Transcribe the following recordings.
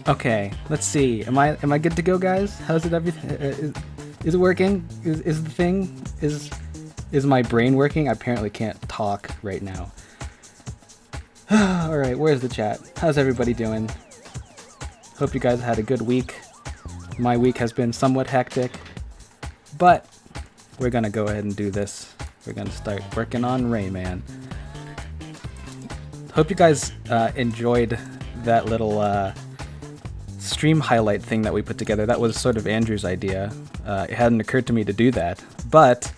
Okay, let's see. Am I good to go, guys? How's it? Everything is it working? Is the thing is my brain working? I apparently can't talk right now. All right, where's the chat? How's everybody doing? Hope you guys had a good week. My week has been somewhat hectic, but we're gonna go ahead and do this. We're gonna start working on Rayman. Hope you guys enjoyed that little stream highlight thing that we put together. That was sort of Andrew's idea. It hadn't occurred to me to do that, but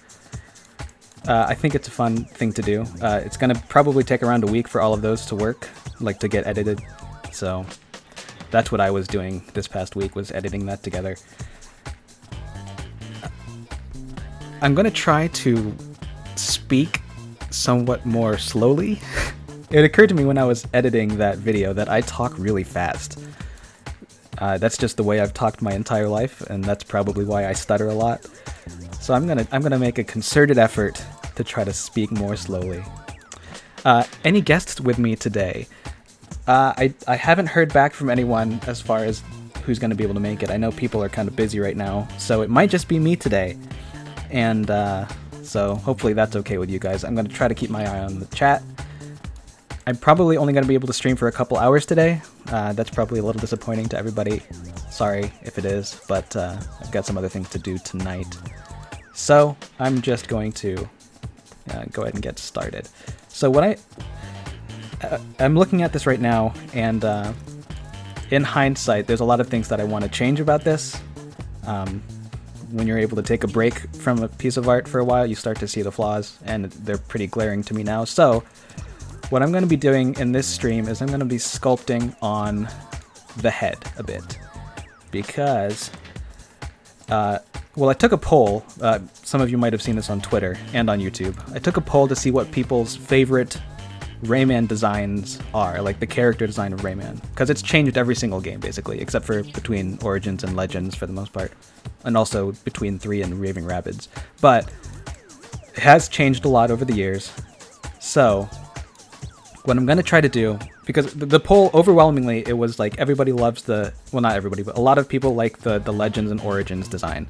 I think it's a fun thing to do. It's gonna probably take around a week for all of those to work, like to get edited. So that's what I was doing this past week, was editing that together. I'm gonna try to speak somewhat more slowly. It occurred to me when I was editing that video that I talk really fast. That's just the way I've talked my entire life, and that's probably why I stutter a lot. So I'm gonna make a concerted effort to try to speak more slowly. Any guests with me today? I haven't heard back from anyone as far as who's gonna be able to make it. I know people are kind of busy right now, so it might just be me today. And so hopefully that's okay with you guys. I'm gonna try to keep my eye on the chat. I'm probably only going to be able to stream for a couple hours today. That's probably a little disappointing to everybody. Sorry if it is, but I've got some other things to do tonight. So I'm just going to go ahead and get started. So what I'm looking at this right now, and in hindsight, there's a lot of things that I want to change about this. When you're able to take a break from a piece of art for a while, you start to see the flaws, and they're pretty glaring to me now. So what I'm going to be doing in this stream is I'm going to be sculpting on the head a bit, because, well, I took a poll. Some of you might have seen this on Twitter and on YouTube. I took a poll to see what people's favorite Rayman designs are, like the character design of Rayman, because it's changed every single game, basically, except for between Origins and Legends for the most part, and also between 3 and Raving Rabbids. But it has changed a lot over the years, so what I'm going to try to do, because the poll, overwhelmingly, it was like everybody loves the, well, not everybody, but a lot of people like the Legends and Origins design.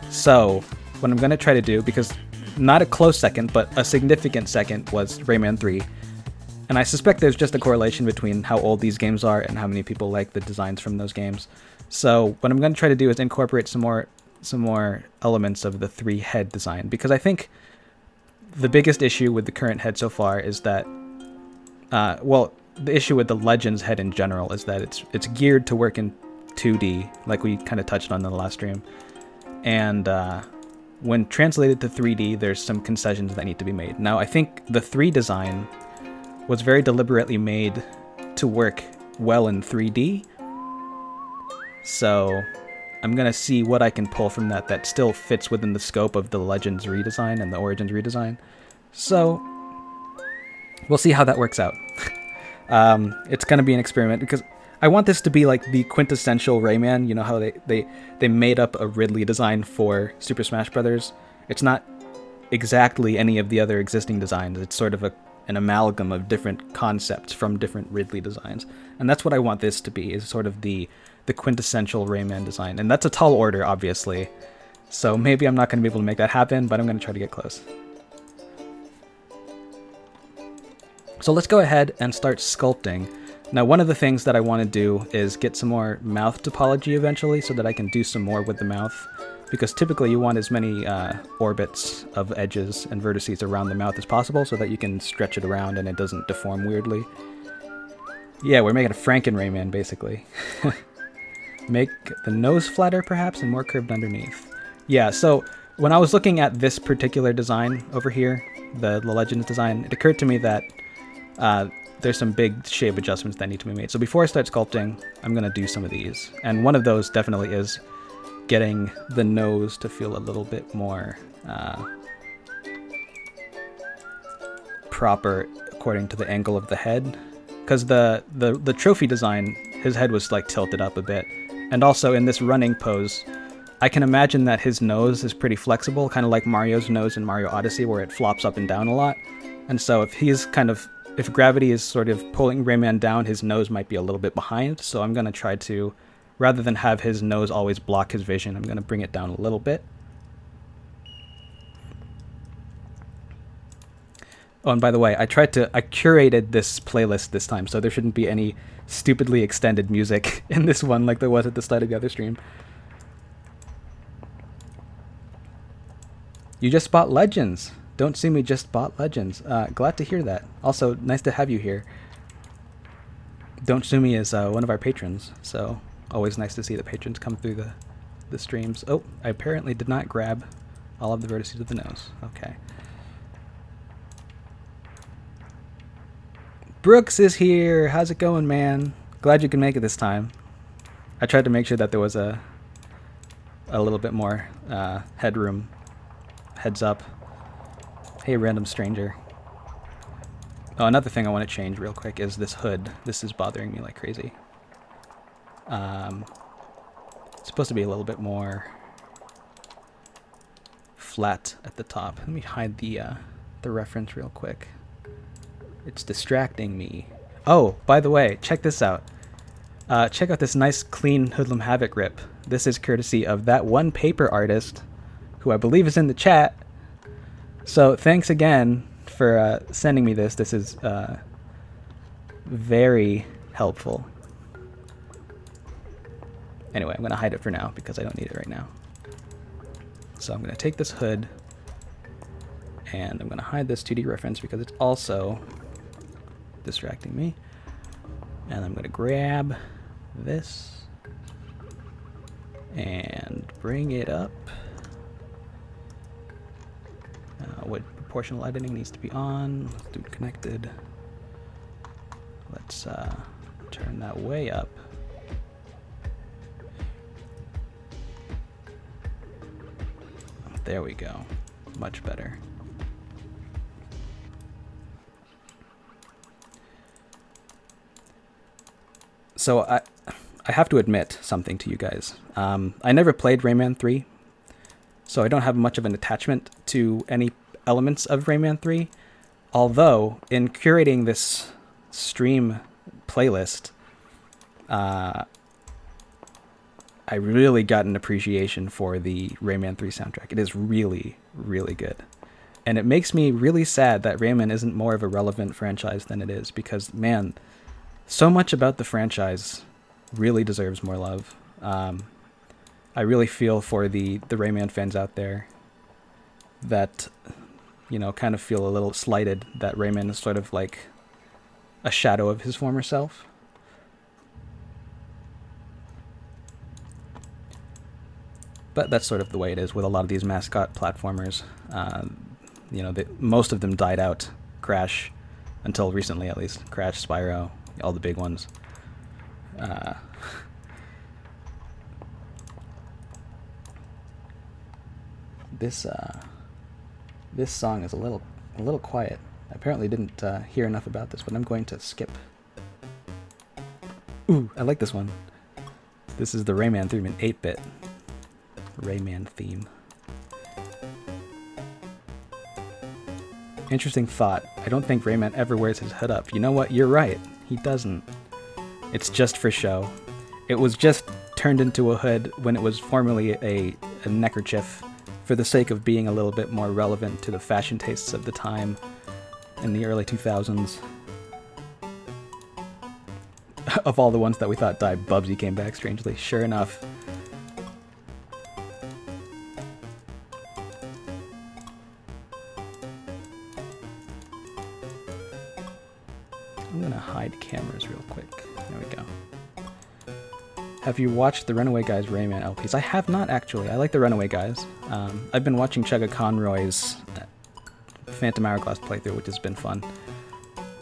So what I'm going to try to do, because not a close second, but a significant second, was Rayman 3. And I suspect there's just a correlation between how old these games are and how many people like the designs from those games. So what I'm going to try to do is incorporate some more elements of the 3 head design, because I think the biggest issue with the current head so far is that well, the issue with the Legends head in general is that it's geared to work in 2D, like we kind of touched on in the last stream. And when translated to 3D, there's some concessions that need to be made. Now, I think the 3 design was very deliberately made to work well in 3D. So I'm going to see what I can pull from that still fits within the scope of the Legends redesign and the Origins redesign. So we'll see how that works out. It's going to be an experiment because I want this to be like the quintessential Rayman. You know how they made up a Ridley design for Super Smash Bros. It's not exactly any of the other existing designs. It's sort of an amalgam of different concepts from different Ridley designs. And that's what I want this to be, is sort of the quintessential Rayman design. And that's a tall order, obviously. So maybe I'm not going to be able to make that happen, but I'm going to try to get close. So let's go ahead and start sculpting. Now, one of the things that I want to do is get some more mouth topology eventually so that I can do some more with the mouth. Because typically you want as many orbits of edges and vertices around the mouth as possible so that you can stretch it around and it doesn't deform weirdly. Yeah, we're making a Franken Rayman, basically. Make the nose flatter, perhaps, and more curved underneath. Yeah, so when I was looking at this particular design over here, the Legends design, it occurred to me that there's some big shape adjustments that need to be made. So before I start sculpting, I'm going to do some of these. And one of those definitely is getting the nose to feel a little bit more proper according to the angle of the head. Because the trophy design, his head was like tilted up a bit. And also in this running pose, I can imagine that his nose is pretty flexible, kind of like Mario's nose in Mario Odyssey, where it flops up and down a lot. And so if gravity is sort of pulling Rayman down, his nose might be a little bit behind. So I'm going to try to, rather than have his nose always block his vision, I'm going to bring it down a little bit. Oh, and by the way, I curated this playlist this time, so there shouldn't be any stupidly extended music in this one like there was at the start of the other stream. You just bought Legends. Don't see me just bought Legends. Glad to hear that. Also, nice to have you here. Don't Sue Me is one of our patrons, so always nice to see the patrons come through the streams. Oh, I apparently did not grab all of the vertices of the nose. Okay. Brooks is here. How's it going, man? Glad you can make it this time. I tried to make sure that there was a little bit more headroom. Heads up. Hey, random stranger. Oh, another thing I want to change real quick is this hood. This is bothering me like crazy. It's supposed to be a little bit more flat at the top. Let me hide the reference real quick. It's distracting me. Oh, by the way, check this out. Check out this nice, clean Hoodlum Havoc rip. This is courtesy of that one paper artist, who I believe is in the chat. So thanks again for sending me this. This is very helpful. Anyway, I'm going to hide it for now because I don't need it right now. So I'm going to take this hood and I'm going to hide this 2D reference because it's also distracting me. And I'm going to grab this and bring it up. What proportional editing needs to be on? Let's do connected. Let's turn that way up. There we go. Much better. So I have to admit something to you guys. I never played Rayman 3, so I don't have much of an attachment to any elements of Rayman 3. Although, in curating this stream playlist, I really got an appreciation for the Rayman 3 soundtrack. It is really, really good. And it makes me really sad that Rayman isn't more of a relevant franchise than it is, because, man, so much about the franchise really deserves more love. I really feel for the Rayman fans out there that, you know, kind of feel a little slighted that Rayman is sort of like a shadow of his former self. But that's sort of the way it is with a lot of these mascot platformers. You know, most of them died out. Crash, until recently at least. Crash, Spyro, all the big ones. This song is a little quiet. I apparently didn't hear enough about this, but I'm going to skip. Ooh, I like this one. This is the Rayman theme in 8-bit. Rayman theme. Interesting thought. I don't think Rayman ever wears his hood up. You know what? You're right. He doesn't. It's just for show. It was just turned into a hood when it was formerly a neckerchief for the sake of being a little bit more relevant to the fashion tastes of the time in the early 2000s. Of all the ones that we thought died, Bubsy came back strangely. Sure enough. I'm gonna hide cameras real quick. There we go. Have you watched the Runaway Guys Rayman LPs? I have not, actually. I like the Runaway Guys. I've been watching Chugga Conroy's Phantom Hourglass playthrough, which has been fun.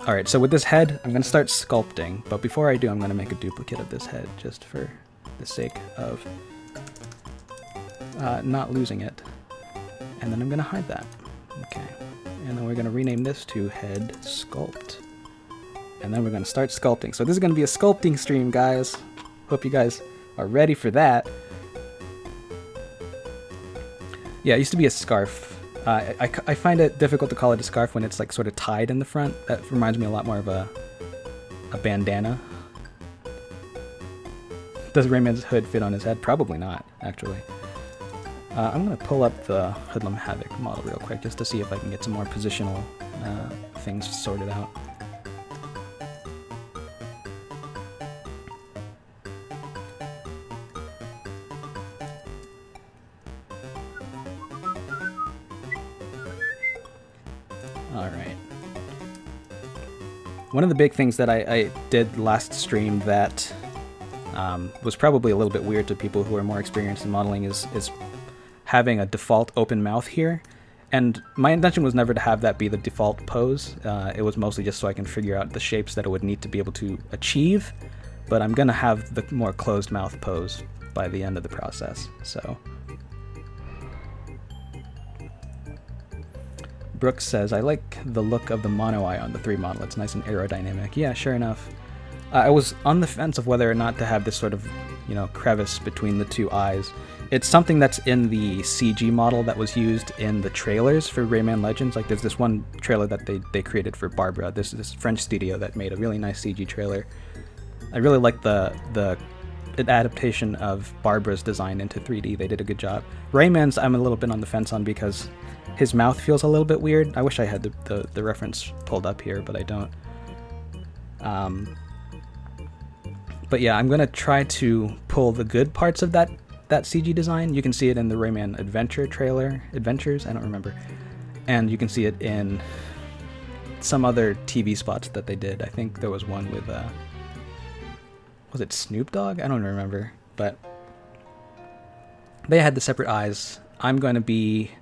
Alright, so with this head, I'm going to start sculpting, but before I do, I'm going to make a duplicate of this head, just for the sake of not losing it. And then I'm going to hide that. Okay. And then we're going to rename this to Head Sculpt. And then we're going to start sculpting. So this is going to be a sculpting stream, guys. Hope you guys are ready for that. Yeah, it used to be a scarf. I find it difficult to call it a scarf when it's like sort of tied in the front. That reminds me a lot more of a bandana. Does Raymond's hood fit on his head? Probably not, actually. I'm going to pull up the Hoodlum Havoc model real quick just to see if I can get some more positional things sorted out. Alright. One of the big things that I did last stream that was probably a little bit weird to people who are more experienced in modeling is having a default open mouth here. And my intention was never to have that be the default pose. It was mostly just so I can figure out the shapes that it would need to be able to achieve. But I'm going to have the more closed mouth pose by the end of the process. So Brooks says, I like the look of the mono eye on the 3 model. It's nice and aerodynamic. Yeah, sure enough. I was on the fence of whether or not to have this sort of, you know, crevice between the 2 eyes. It's something that's in the CG model that was used in the trailers for Rayman Legends. Like, there's this one trailer that they created for Barbara. This French studio that made a really nice CG trailer. I really like the adaptation of Barbara's design into 3D. They did a good job. Rayman's I'm a little bit on the fence on because his mouth feels a little bit weird. I wish I had the reference pulled up here, but I don't. But yeah, I'm going to try to pull the good parts of that CG design. You can see it in the Rayman Adventures, I don't remember. And you can see it in some other TV spots that they did. I think there was one with, was it Snoop Dogg? I don't remember. But they had the separate eyes. I'm going to be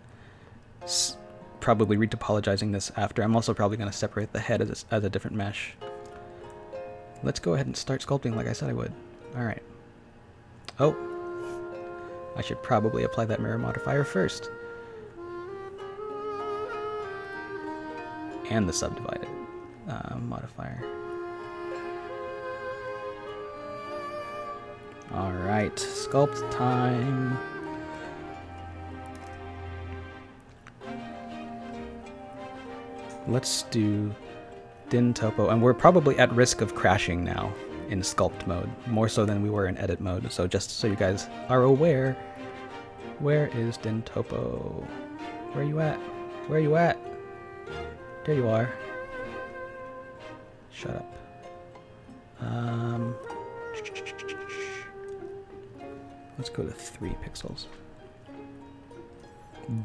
probably retopologizing this after. I'm also probably going to separate the head as a different mesh. Let's go ahead and start sculpting like I said I would. Alright. Oh. I should probably apply that mirror modifier first. And the subdivided modifier. Alright, sculpt time. Let's do Din Topo, and we're probably at risk of crashing now in sculpt mode, more so than we were in edit mode, so just so you guys are aware. Where is Din Topo? Where are you at? Where are you at? There you are. Shut up. Let's go to 3 pixels.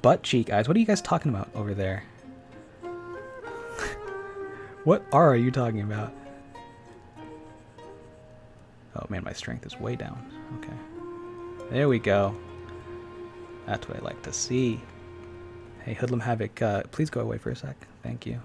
Butt cheek eyes. What are you guys talking about over there? What are you talking about? Oh man, my strength is way down. Okay. There we go. That's what I like to see. Hey, Hoodlum Havoc, please go away for a sec. Thank you.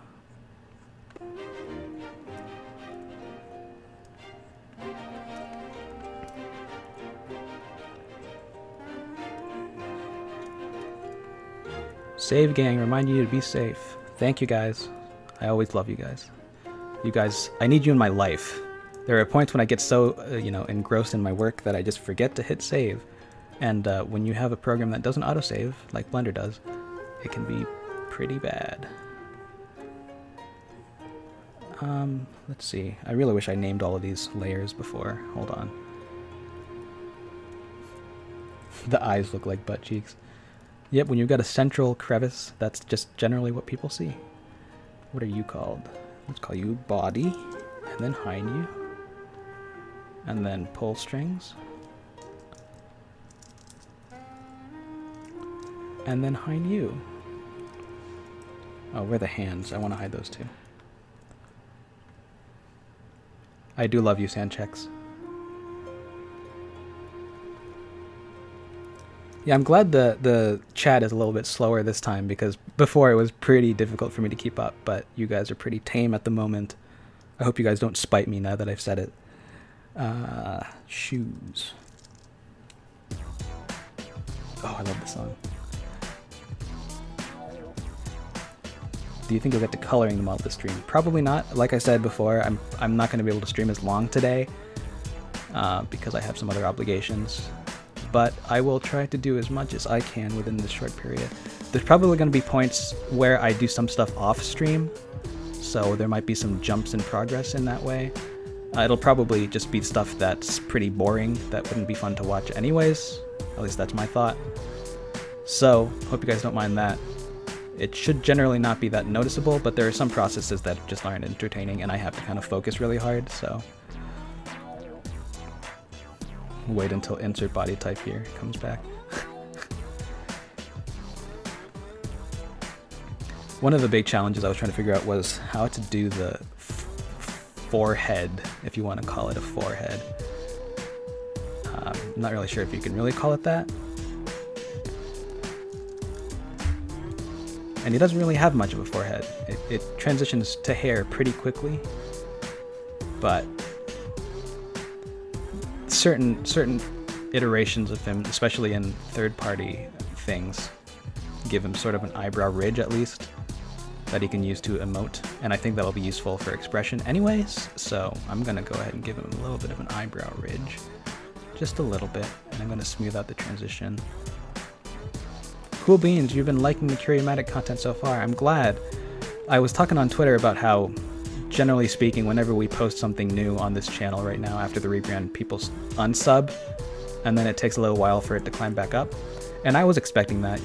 Save gang, remind you to be safe. Thank you guys. I always love you guys. You guys, I need you in my life. There are points when I get so, engrossed in my work that I just forget to hit save. And when you have a program that doesn't autosave, like Blender does, it can be pretty bad. Let's see. I really wish I named all of these layers before. Hold on. The eyes look like butt cheeks. Yep, when you've got a central crevice, that's just generally what people see. What are you called? Let's call you body, and then hide you. And then pull strings. And then hide you. Oh, where are the hands? I want to hide those too. I do love you, Sandchecks. Yeah, I'm glad the chat is a little bit slower this time, because before it was pretty difficult for me to keep up, but you guys are pretty tame at the moment. I hope you guys don't spite me now that I've said it. Shoes. Oh, I love this song. Do you think you'll get to coloring them out this stream? Probably not. Like I said before, I'm not going to be able to stream as long today because I have some other obligations. But I will try to do as much as I can within this short period. There's probably going to be points where I do some stuff off stream, so there might be some jumps in progress in that way. It'll probably just be stuff that's pretty boring, that wouldn't be fun to watch anyways. At least that's my thought. So, hope you guys don't mind that. It should generally not be that noticeable, but there are some processes that just aren't entertaining, and I have to kind of focus really hard, so... Wait until insert body type here comes back. One of the big challenges I was trying to figure out was how to do the forehead, if you want to call it a forehead. I'm not really sure if you can really call it that. And he doesn't really have much of a forehead. It transitions to hair pretty quickly, but certain iterations of him, especially in third-party things, give him sort of an eyebrow ridge at least that he can use to emote, and I think that'll be useful for expression anyways, so I'm gonna go ahead and give him a little bit of an eyebrow ridge, just a little bit, and I'm gonna smooth out the transition. Cool beans, you've been liking the Curiomatic content so far. I'm glad. I was talking on Twitter about how, generally speaking, whenever we post something new on this channel right now after the rebrand, people unsub, and then it takes a little while for it to climb back up. And I was expecting that,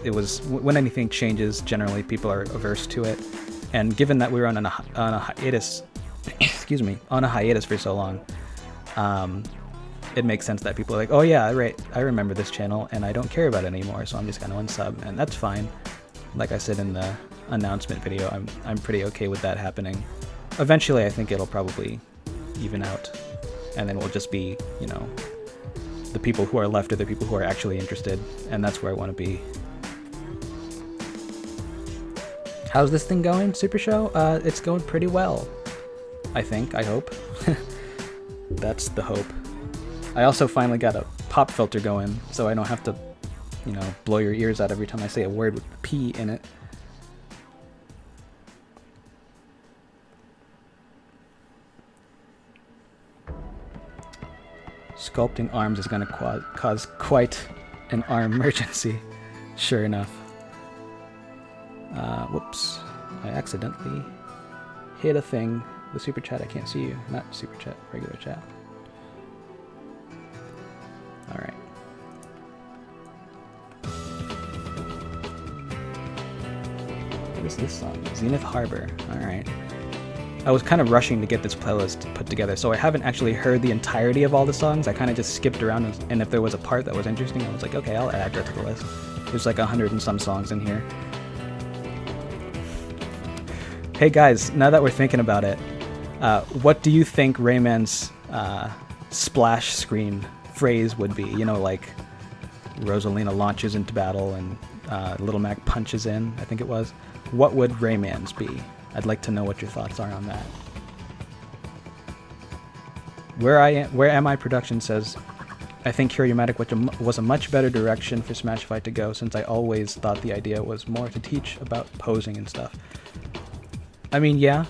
it was, when anything changes, generally people are averse to it. And given that we were on a hiatus, excuse me, on a hiatus for so long, it makes sense that people are like, oh yeah, right, I remember this channel and I don't care about it anymore, so I'm just gonna unsub, and that's fine. Like I said in the announcement video, I'm pretty okay with that happening. Eventually I think it'll probably even out, and then we'll just be, the people who are left are the people who are actually interested, and that's where I want to be. How's this thing going, Super Show? It's going pretty well. I think, I hope. That's the hope. I also finally got a pop filter going, so I don't have to, blow your ears out every time I say a word with P in it. Sculpting arms is going to cause quite an arm emergency. Sure enough. Whoops. I accidentally hit a thing. The super chat, I can't see you. Not super chat, regular chat. Alright. What is this song? Zenith Harbor. Alright. I was kind of rushing to get this playlist put together, so I haven't actually heard the entirety of all the songs. I kind of just skipped around, and if there was a part that was interesting, I was like, okay, I'll add that to the list. There's like 100 and some songs in here. Hey guys, now that we're thinking about it, what do you think Raymond's splash screen phrase would be? Like Rosalina launches into battle and Little Mac punches in, I think it was. What would Raymond's be? I'd like to know what your thoughts are on that. Where Am I Production says, I think Curiomatic was a much better direction for Smashified to go, since I always thought the idea was more to teach about posing and stuff. I mean, yeah,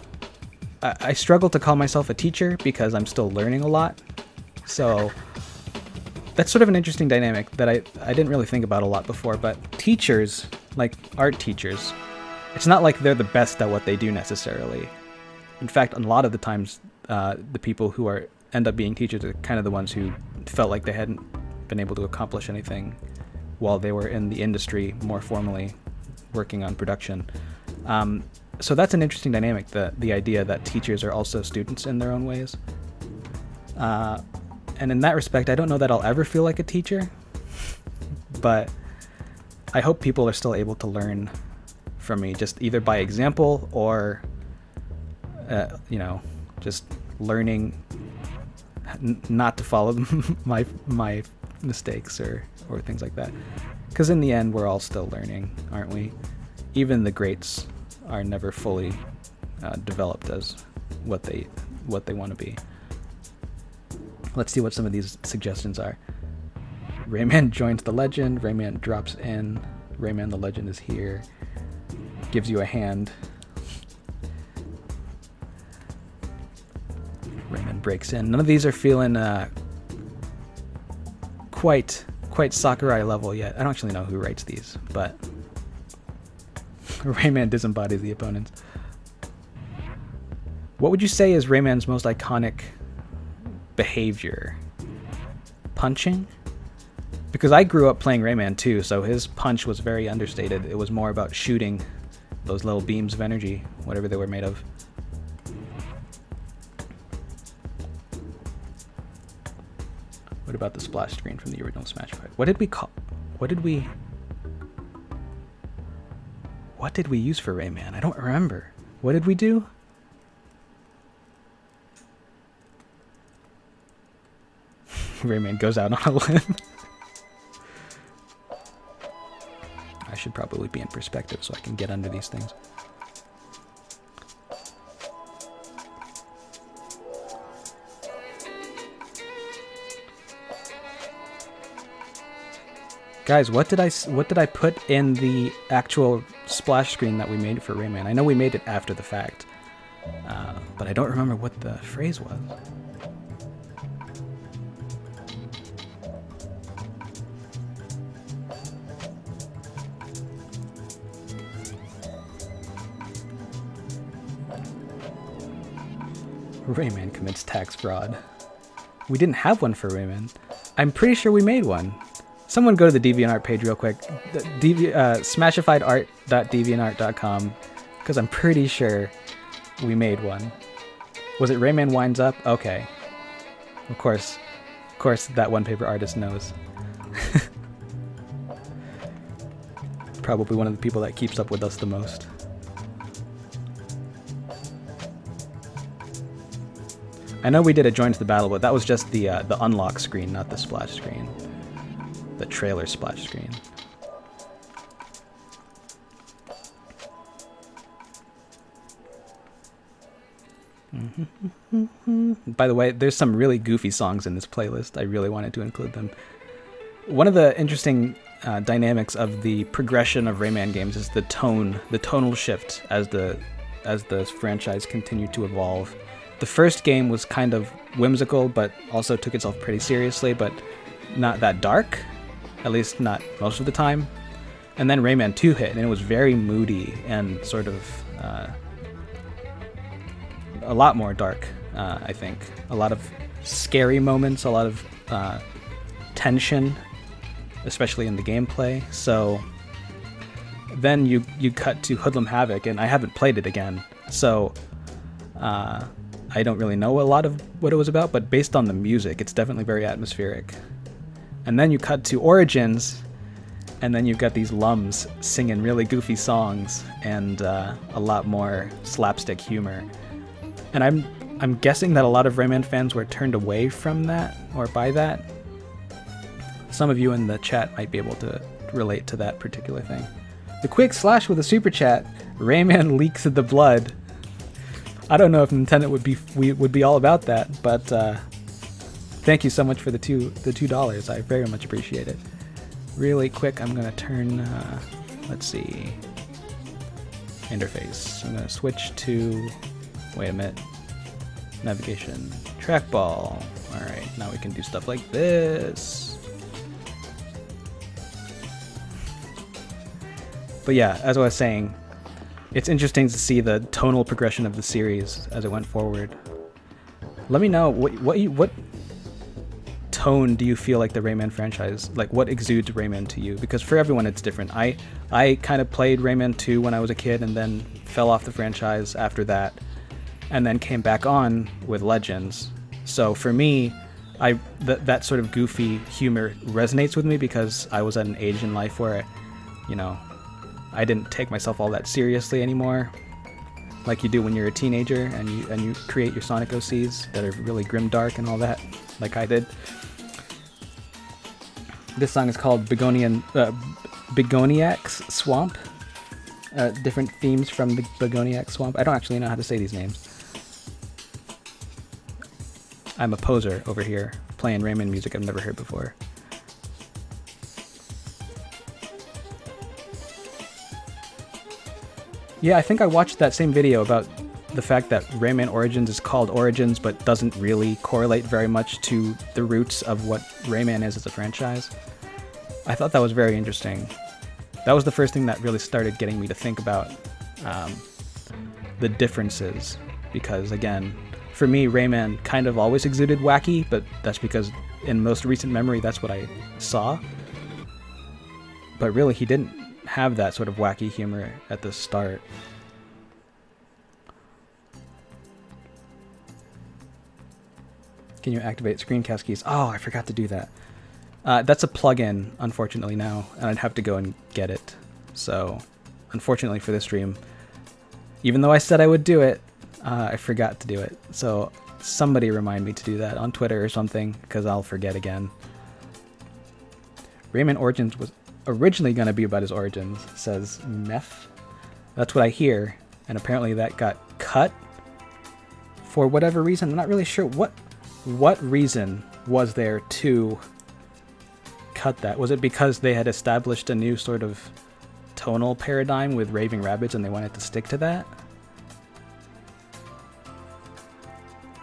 I struggle to call myself a teacher because I'm still learning a lot. So that's sort of an interesting dynamic that I didn't really think about a lot before. But teachers, like art teachers, it's not like they're the best at what they do necessarily. In fact, a lot of the times, the people who end up being teachers are kind of the ones who felt like they hadn't been able to accomplish anything while they were in the industry more formally working on production. So that's an interesting dynamic, the idea that teachers are also students in their own ways. And in that respect, I don't know that I'll ever feel like a teacher, but I hope people are still able to learn from me, just either by example or, just learning not to follow my mistakes or things like that. Because in the end, we're all still learning, aren't we? Even the greats are never fully developed as what they want to be. Let's see what some of these suggestions are. Rayman joins the legend. Rayman drops in. Rayman the legend is here. Gives you a hand. Raymond breaks in. None of these are feeling quite Sakurai level yet. I don't actually know who writes these, but Rayman disembodies the opponents. What would you say is Rayman's most iconic behavior? Punching? Because I grew up playing Rayman too, so his punch was very understated. It was more about shooting those little beams of energy, whatever they were made of. What about the splash screen from the original Smashified? What did we use for Rayman? I don't remember. What did we do? Rayman goes out on a limb. I should probably be in perspective so I can get under these things. Guys, what did I put in the actual splash screen that we made for Rayman? I know we made it after the fact, but I don't remember what the phrase was. Rayman commits tax fraud. We didn't have one for Rayman. I'm pretty sure we made one. Someone go to the DeviantArt page real quick, smashifiedart.deviantart.com, because I'm pretty sure we made one. Was it Rayman Winds Up? Okay. Of course that one paper artist knows. Probably one of the people that keeps up with us the most. I know we did a Joins the Battle, but that was just the unlock screen, not the splash screen. The trailer splash screen. By the way, there's some really goofy songs in this playlist. I really wanted to include them. One of the interesting dynamics of the progression of Rayman games is the tonal shift as the franchise continued to evolve. The first game was kind of whimsical, but also took itself pretty seriously, but not that dark. At least not most of the time. And then Rayman 2 hit, and it was very moody and sort of a lot more dark, I think. A lot of scary moments, a lot of tension, especially in the gameplay. So then you cut to Hoodlum Havoc, and I haven't played it again. So I don't really know a lot of what it was about, but based on the music, it's definitely very atmospheric. And then you cut to Origins, and then you've got these lums singing really goofy songs and a lot more slapstick humor. And I'm guessing that a lot of Rayman fans were turned away from that, or by that. Some of you in the chat might be able to relate to that particular thing. The quick slash with a super chat, Rayman leaks the blood. I don't know if Nintendo would be all about that, but Thank you so much for the $2. I very much appreciate it. Really quick, I'm gonna turn. Let's see. Interface. I'm gonna switch to. Wait a minute. Navigation. Trackball. All right. Now we can do stuff like this. But yeah, as I was saying, it's interesting to see the tonal progression of the series as it went forward. Let me know what tone do you feel like the Rayman franchise, like what exudes Rayman to you? Because for everyone it's different. I kind of played Rayman 2 when I was a kid and then fell off the franchise after that, and then came back on with Legends. So for me, that sort of goofy humor resonates with me because I was at an age in life where, you know, I didn't take myself all that seriously anymore, like you do when you're a teenager and you create your Sonic OCs that are really grimdark and all that, like I did. This song is called Begoniac's Swamp. Different themes from the Begoniac Swamp. I don't actually know how to say these names. I'm a poser over here, playing Rayman music I've never heard before. Yeah, I think I watched that same video about the fact that Rayman Origins is called Origins but doesn't really correlate very much to the roots of what Rayman is as a franchise. I thought that was very interesting. That was the first thing that really started getting me to think about the differences, because again, for me, Rayman kind of always exuded wacky, but that's because in most recent memory that's what I saw. But really, he didn't have that sort of wacky humor at the start. Can you activate screencast keys? Oh, I forgot to do that. That's a plugin, unfortunately, now, and I'd have to go and get it. So, unfortunately for this stream, even though I said I would do it, I forgot to do it. So, somebody remind me to do that on Twitter or something, because I'll forget again. Rayman Origins was originally going to be about his origins, says Meth. That's what I hear, and apparently that got cut for whatever reason. I'm not really sure what reason was there to cut that. Was it because they had established a new sort of tonal paradigm with Raving Rabbids and they wanted to stick to that?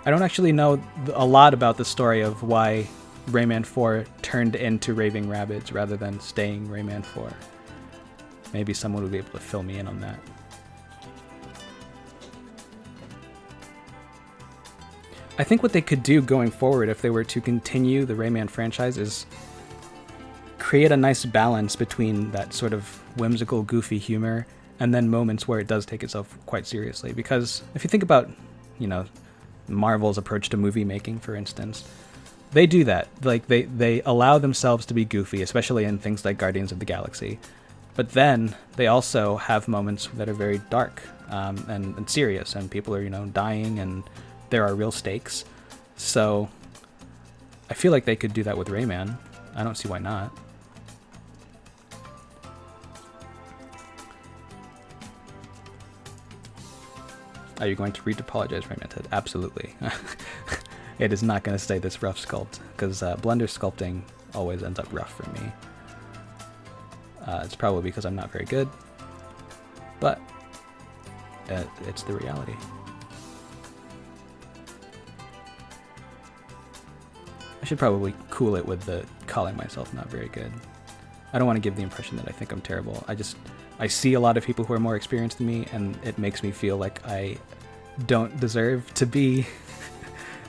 I don't actually know a lot about the story of why Rayman 4 turned into Raving Rabbids rather than staying Rayman 4. Maybe someone would be able to fill me in on that. I think what they could do going forward if they were to continue the Rayman franchise is create a nice balance between that sort of whimsical, goofy humor and then moments where it does take itself quite seriously. Because if you think about, you know, Marvel's approach to movie making, for instance, they do that. Like they allow themselves to be goofy, especially in things like Guardians of the Galaxy. But then they also have moments that are very dark and serious, and people are, you know, dying, and there are real stakes. So I feel like they could do that with Rayman. I don't see why not. Are you going to re-apologize, Raymond? Absolutely. It is not going to stay this rough sculpt, because Blender sculpting always ends up rough for me. It's probably because I'm not very good, but it's the reality. I should probably cool it with the calling myself not very good. I don't want to give the impression that I think I'm terrible. I see a lot of people who are more experienced than me, and it makes me feel like I don't deserve to be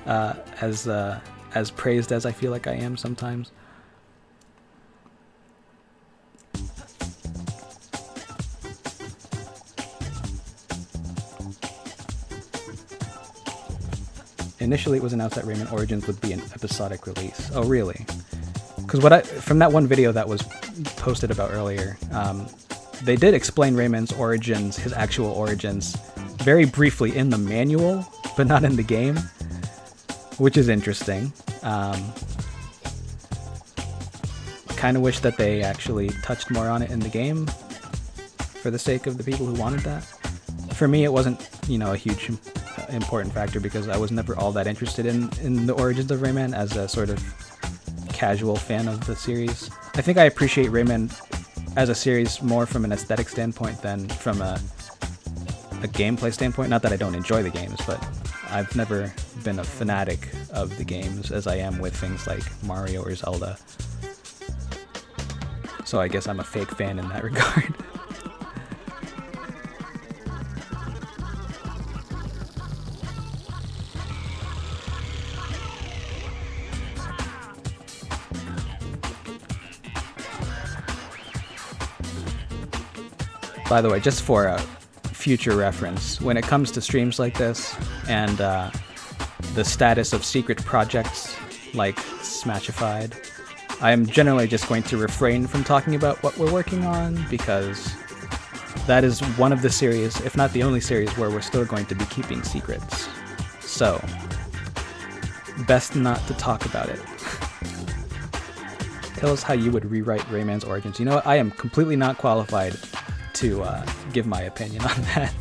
as praised as I feel like I am sometimes. Initially, it was announced that Rayman Origins would be an episodic release. Oh, really? Because from that one video that was posted about earlier, they did explain Rayman's origins, his actual origins, very briefly in the manual, but not in the game, which is interesting. Kind of wish that they actually touched more on it in the game for the sake of the people who wanted that. For me, it wasn't, you know, a huge important factor because I was never all that interested in the origins of Rayman as a sort of casual fan of the series. I think I appreciate Rayman as a series more from an aesthetic standpoint than from a gameplay standpoint. Not that I don't enjoy the games, but I've never been a fanatic of the games as I am with things like Mario or Zelda. So I guess I'm a fake fan in that regard. By the way, just for a future reference, when it comes to streams like this and the status of secret projects like Smashified, I am generally just going to refrain from talking about what we're working on because that is one of the series, if not the only series, where we're still going to be keeping secrets. So, best not to talk about it. Tell us how you would rewrite Rayman's origins. You know what? I am completely not qualified to give my opinion on that.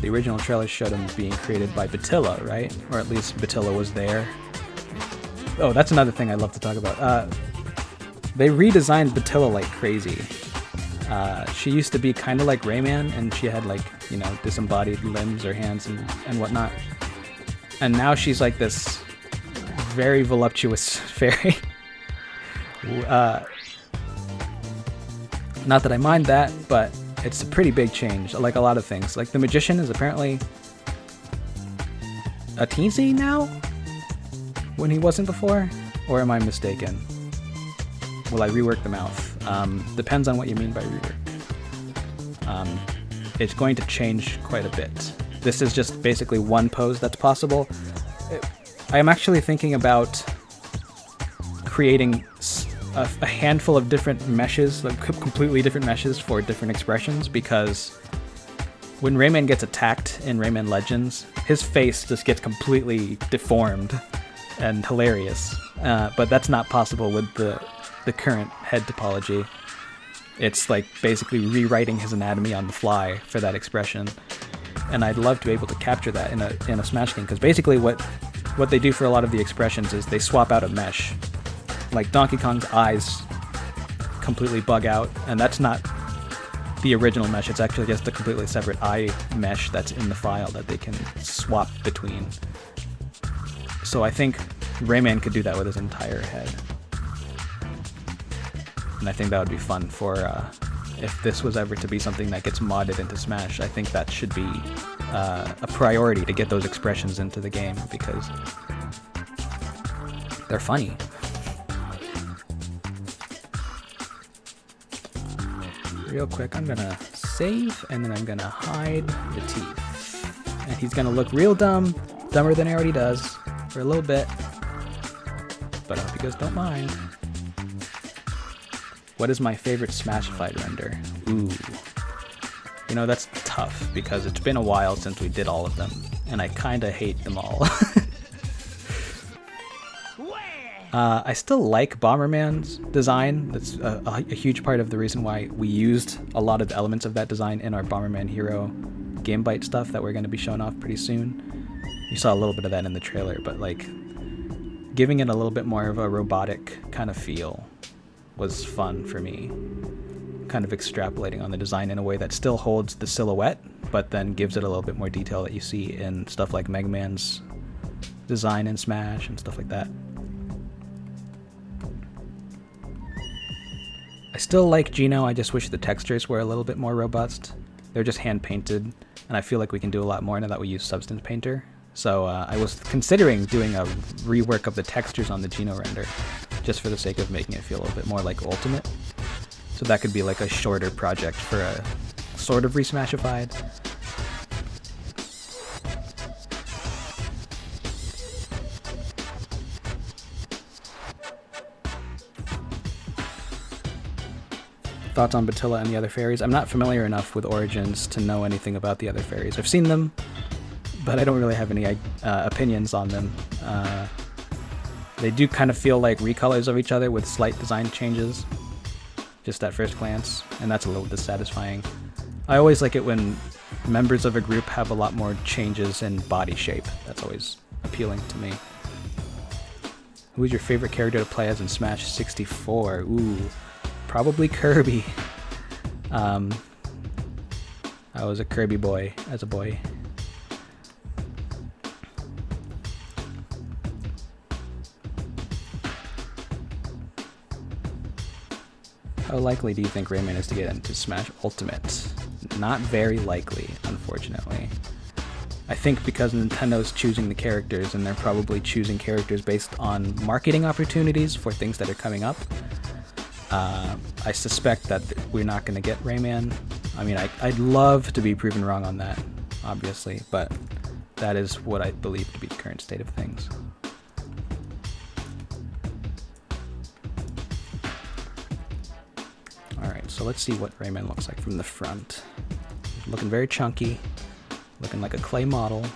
The original trailer showed him being created by Batilla, right? Or at least Batilla was there. Oh, that's another thing I'd love to talk about. They redesigned Batilla like crazy. She used to be kind of like Rayman, and she had like, you know, disembodied limbs or hands and whatnot. And now she's like this very voluptuous fairy. Not that I mind that, but it's a pretty big change, like a lot of things. Like the magician is apparently a teensy now, when he wasn't before? Or am I mistaken? Will I rework the mouth? Depends on what you mean by rework. It's going to change quite a bit. This is just basically one pose that's possible. I am actually thinking about creating a handful of different meshes, like completely different meshes for different expressions, because when Rayman gets attacked in Rayman Legends, his face just gets completely deformed and hilarious. But that's not possible with the current head topology. It's like basically rewriting his anatomy on the fly for that expression. And I'd love to be able to capture that in a Smash game, because basically what they do for a lot of the expressions is they swap out a mesh. Like Donkey Kong's eyes completely bug out, and that's not the original mesh. It's actually just a completely separate eye mesh that's in the file that they can swap between. So I think Rayman could do that with his entire head. And I think that would be fun for if this was ever to be something that gets modded into Smash. I think that should be a priority to get those expressions into the game, because they're funny. Real quick, I'm gonna save, and then I'm gonna hide the teeth. And he's gonna look real dumb, dumber than he already does, for a little bit. But I hope you guys don't mind. What is my favorite Smashified render? Ooh. You know, that's tough, because it's been a while since we did all of them, and I kinda hate them all. I still like Bomberman's design. That's a huge part of the reason why we used a lot of the elements of that design in our Bomberman Hero Game Byte stuff that we're going to be showing off pretty soon. You saw a little bit of that in the trailer, but like giving it a little bit more of a robotic kind of feel was fun for me. Kind of extrapolating on the design in a way that still holds the silhouette, but then gives it a little bit more detail that you see in stuff like Mega Man's design in Smash and stuff like that. I still like Geno, I just wish the textures were a little bit more robust. They're just hand painted, and I feel like we can do a lot more now that we use Substance Painter. So I was considering doing a rework of the textures on the Geno render, just for the sake of making it feel a little bit more like Ultimate. So that could be like a shorter project for a sort of ReSmashified. Thoughts on Batilla and the other fairies? I'm not familiar enough with Origins to know anything about the other fairies. I've seen them, but I don't really have any opinions on them. They do kind of feel like recolors of each other with slight design changes, just at first glance, and that's a little dissatisfying. I always like it when members of a group have a lot more changes in body shape. That's always appealing to me. Who is your favorite character to play as in Smash 64? Ooh, probably Kirby. I was a Kirby boy as a boy. How likely do you think Rayman is to get into Smash Ultimate? Not very likely, unfortunately. I think because Nintendo's choosing the characters, and they're probably choosing characters based on marketing opportunities for things that are coming up. I suspect that we're not going to get Rayman. I mean, I'd love to be proven wrong on that, obviously, but that is what I believe to be the current state of things. Alright, so let's see what Rayman looks like from the front. Looking very chunky, looking like a clay model.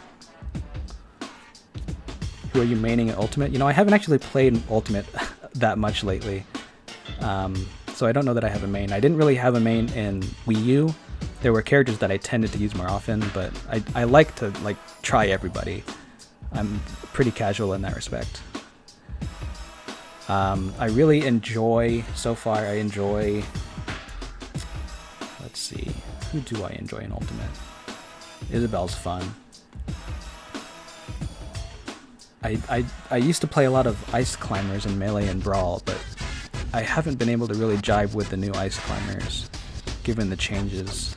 Who are you maining at Ultimate? You know, I haven't actually played Ultimate that much lately, so I don't know that I have a main. I didn't really have a main in Wii U. There were characters that I tended to use more often, but I like to try everybody. I'm pretty casual in that respect. I really enjoy, so far I enjoy, let's see, who do I enjoy in Ultimate? Isabelle's fun. I used to play a lot of Ice Climbers in Melee and Brawl, but I haven't been able to really jive with the new Ice Climbers, given the changes.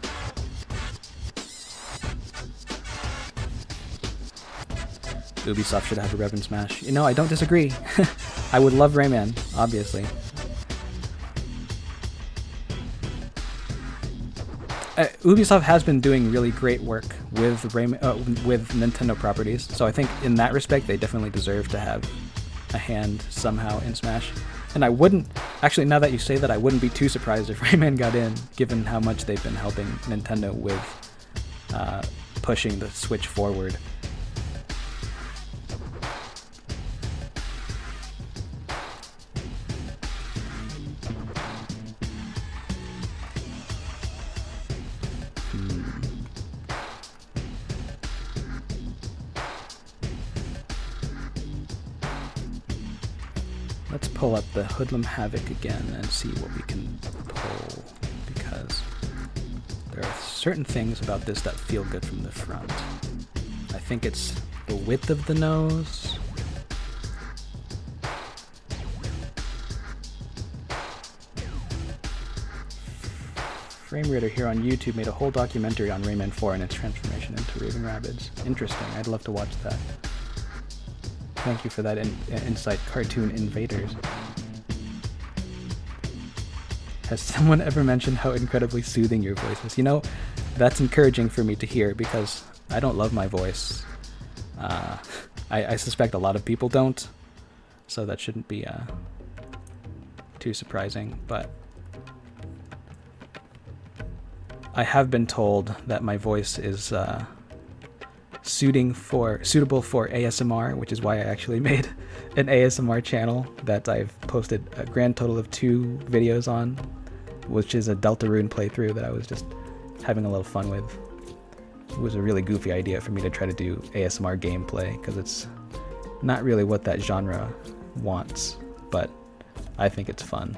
Ubisoft should have a rev in Smash. You know, I don't disagree. I would love Rayman, obviously. Ubisoft has been doing really great work with with Nintendo properties, so I think in that respect they definitely deserve to have a hand somehow in Smash. And I wouldn't, actually now that you say that, I wouldn't be too surprised if Rayman got in, given how much they've been helping Nintendo with pushing the Switch forward. Let's pull up the Hoodlum Havoc again and see what we can pull, because there are certain things about this that feel good from the front. I think it's the width of the nose. Frame Reader here on YouTube made a whole documentary on Rayman 4 and its transformation into Raving Rabbids. Interesting, I'd love to watch that. Thank you for that insight, Cartoon Invaders. Has someone ever mentioned how incredibly soothing your voice is? You know, that's encouraging for me to hear, because I don't love my voice. I suspect a lot of people don't, so that shouldn't be too surprising, but I have been told that my voice is suitable for ASMR, which is why I actually made an ASMR channel that I've posted a grand total of 2 videos on, which is a Deltarune playthrough that I was just having a little fun with. It was a really goofy idea for me to try to do ASMR gameplay, because it's not really what that genre wants, but I think it's fun.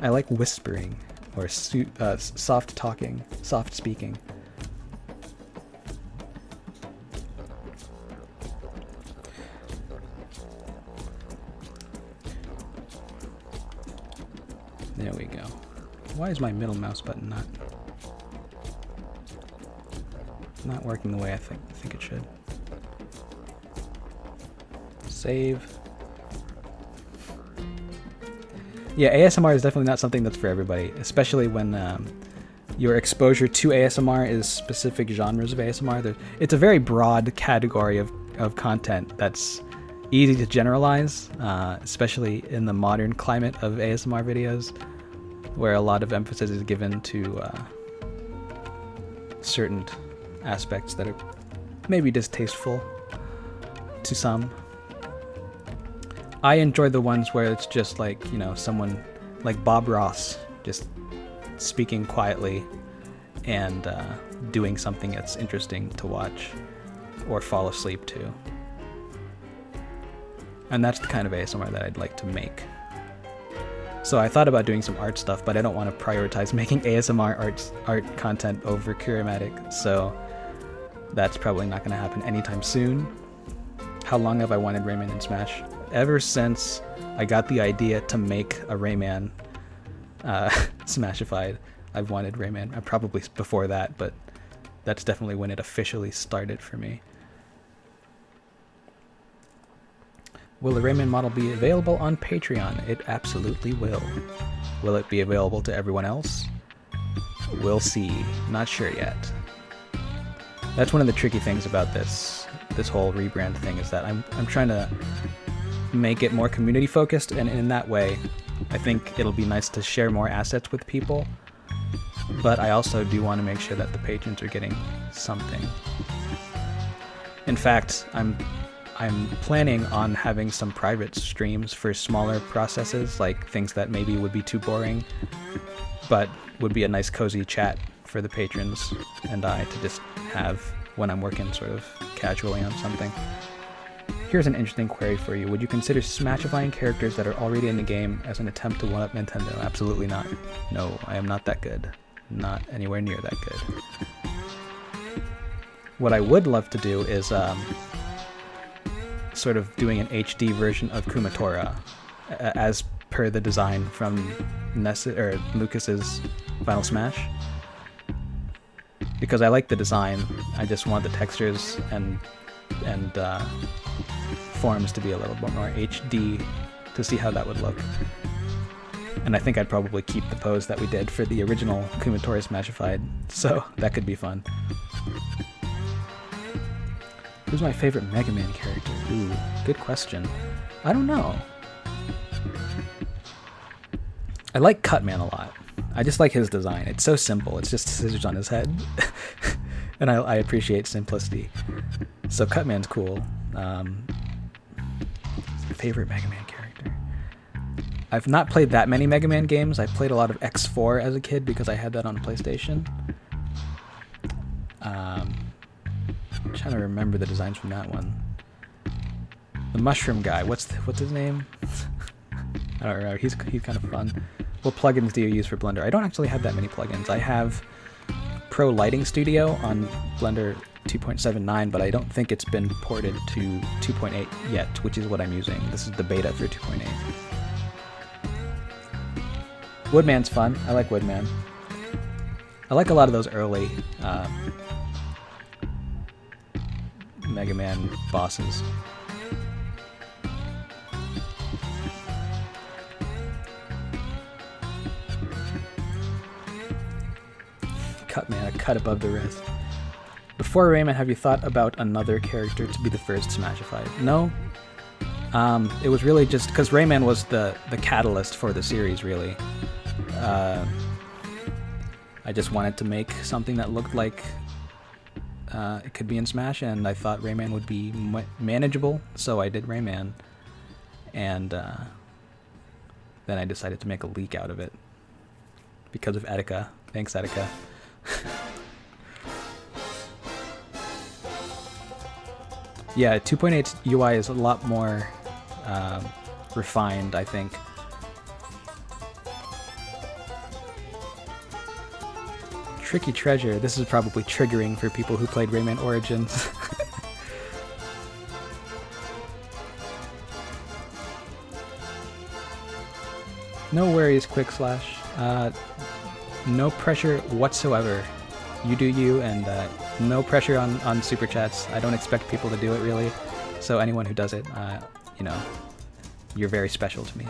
I like whispering, or soft talking, soft speaking. There we go. Why is my middle mouse button not working the way I think it should? Save. Yeah, ASMR is definitely not something that's for everybody, especially when your exposure to ASMR is specific genres of ASMR. It's a very broad category of content that's easy to generalize, especially in the modern climate of ASMR videos, where a lot of emphasis is given to certain aspects that are maybe distasteful to some. I enjoy the ones where it's just like, you know, someone like Bob Ross just speaking quietly and doing something that's interesting to watch or fall asleep to. And that's the kind of ASMR that I'd like to make. So I thought about doing some art stuff, but I don't want to prioritize making ASMR art content over Curiomatic, so that's probably not going to happen anytime soon. How long have I wanted Rayman in Smash? Ever since I got the idea to make a Rayman Smashified, I've wanted Rayman. Probably before that, but that's definitely when it officially started for me. Will the Rayman model be available on Patreon? It absolutely will. Will it be available to everyone else? We'll see. Not sure yet. That's one of the tricky things about this whole rebrand thing, is that I'm trying to make it more community focused, and in that way I think it'll be nice to share more assets with people, but I also do want to make sure that the patrons are getting something. In fact, I'm planning on having some private streams for smaller processes, like things that maybe would be too boring, but would be a nice cozy chat for the patrons and I to just have when I'm working sort of casually on something. Here's an interesting query for you. Would you consider smashifying characters that are already in the game as an attempt to one-up Nintendo? Absolutely not. No, I am not that good. Not anywhere near that good. What I would love to do is sort of doing an HD version of Kumatora as per the design from Lucas's Final Smash. Because I like the design, I just want the textures and forms to be a little bit more HD to see how that would look. And I think I'd probably keep the pose that we did for the original Kumatora Smashified, so that could be fun. Who's my favorite Mega Man character? Ooh, good question. I don't know. I like Cutman a lot. I just like his design. It's so simple. It's just scissors on his head. And I appreciate simplicity. So Cutman's cool. Favorite Mega Man character? I've not played that many Mega Man games. I played a lot of X4 as a kid because I had that on PlayStation. I'm trying to remember the designs from that one. The mushroom guy. What's his name? I don't remember. He's kind of fun. What plugins do you use for Blender? I don't actually have that many plugins. I have Pro Lighting Studio on Blender 2.79, but I don't think it's been ported to 2.8 yet, which is what I'm using. This is the beta for 2.8. Woodman's fun. I like Woodman. I like a lot of those early Mega Man bosses. Cutman, a cut above the wrist. Before Rayman, have you thought about another character to be the first Smashified? No. It was really just because Rayman was the catalyst for the series, really. I just wanted to make something that looked like it could be in Smash, and I thought Rayman would be manageable, so I did Rayman. And then I decided to make a leak out of it because of Etika. Thanks, Etika. Yeah, 2.8's UI is a lot more refined, I think. Tricky Treasure. This is probably triggering for people who played Rayman Origins. No worries, Quick Slash. No pressure whatsoever. You do you, and no pressure on Super Chats. I don't expect people to do it, really. So anyone who does it, you know, you're very special to me.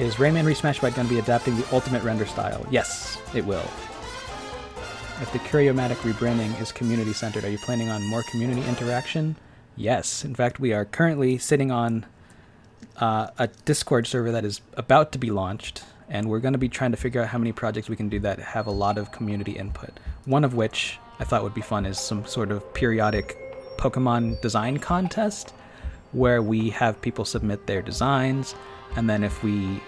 Is Rayman ReSmashified going to be adapting the ultimate render style? Yes, it will. If the Curiomatic rebranding is community-centered, are you planning on more community interaction? Yes. In fact, we are currently sitting on a Discord server that is about to be launched, and we're going to be trying to figure out how many projects we can do that have a lot of community input. One of which I thought would be fun is some sort of periodic Pokemon design contest where we have people submit their designs, and then if we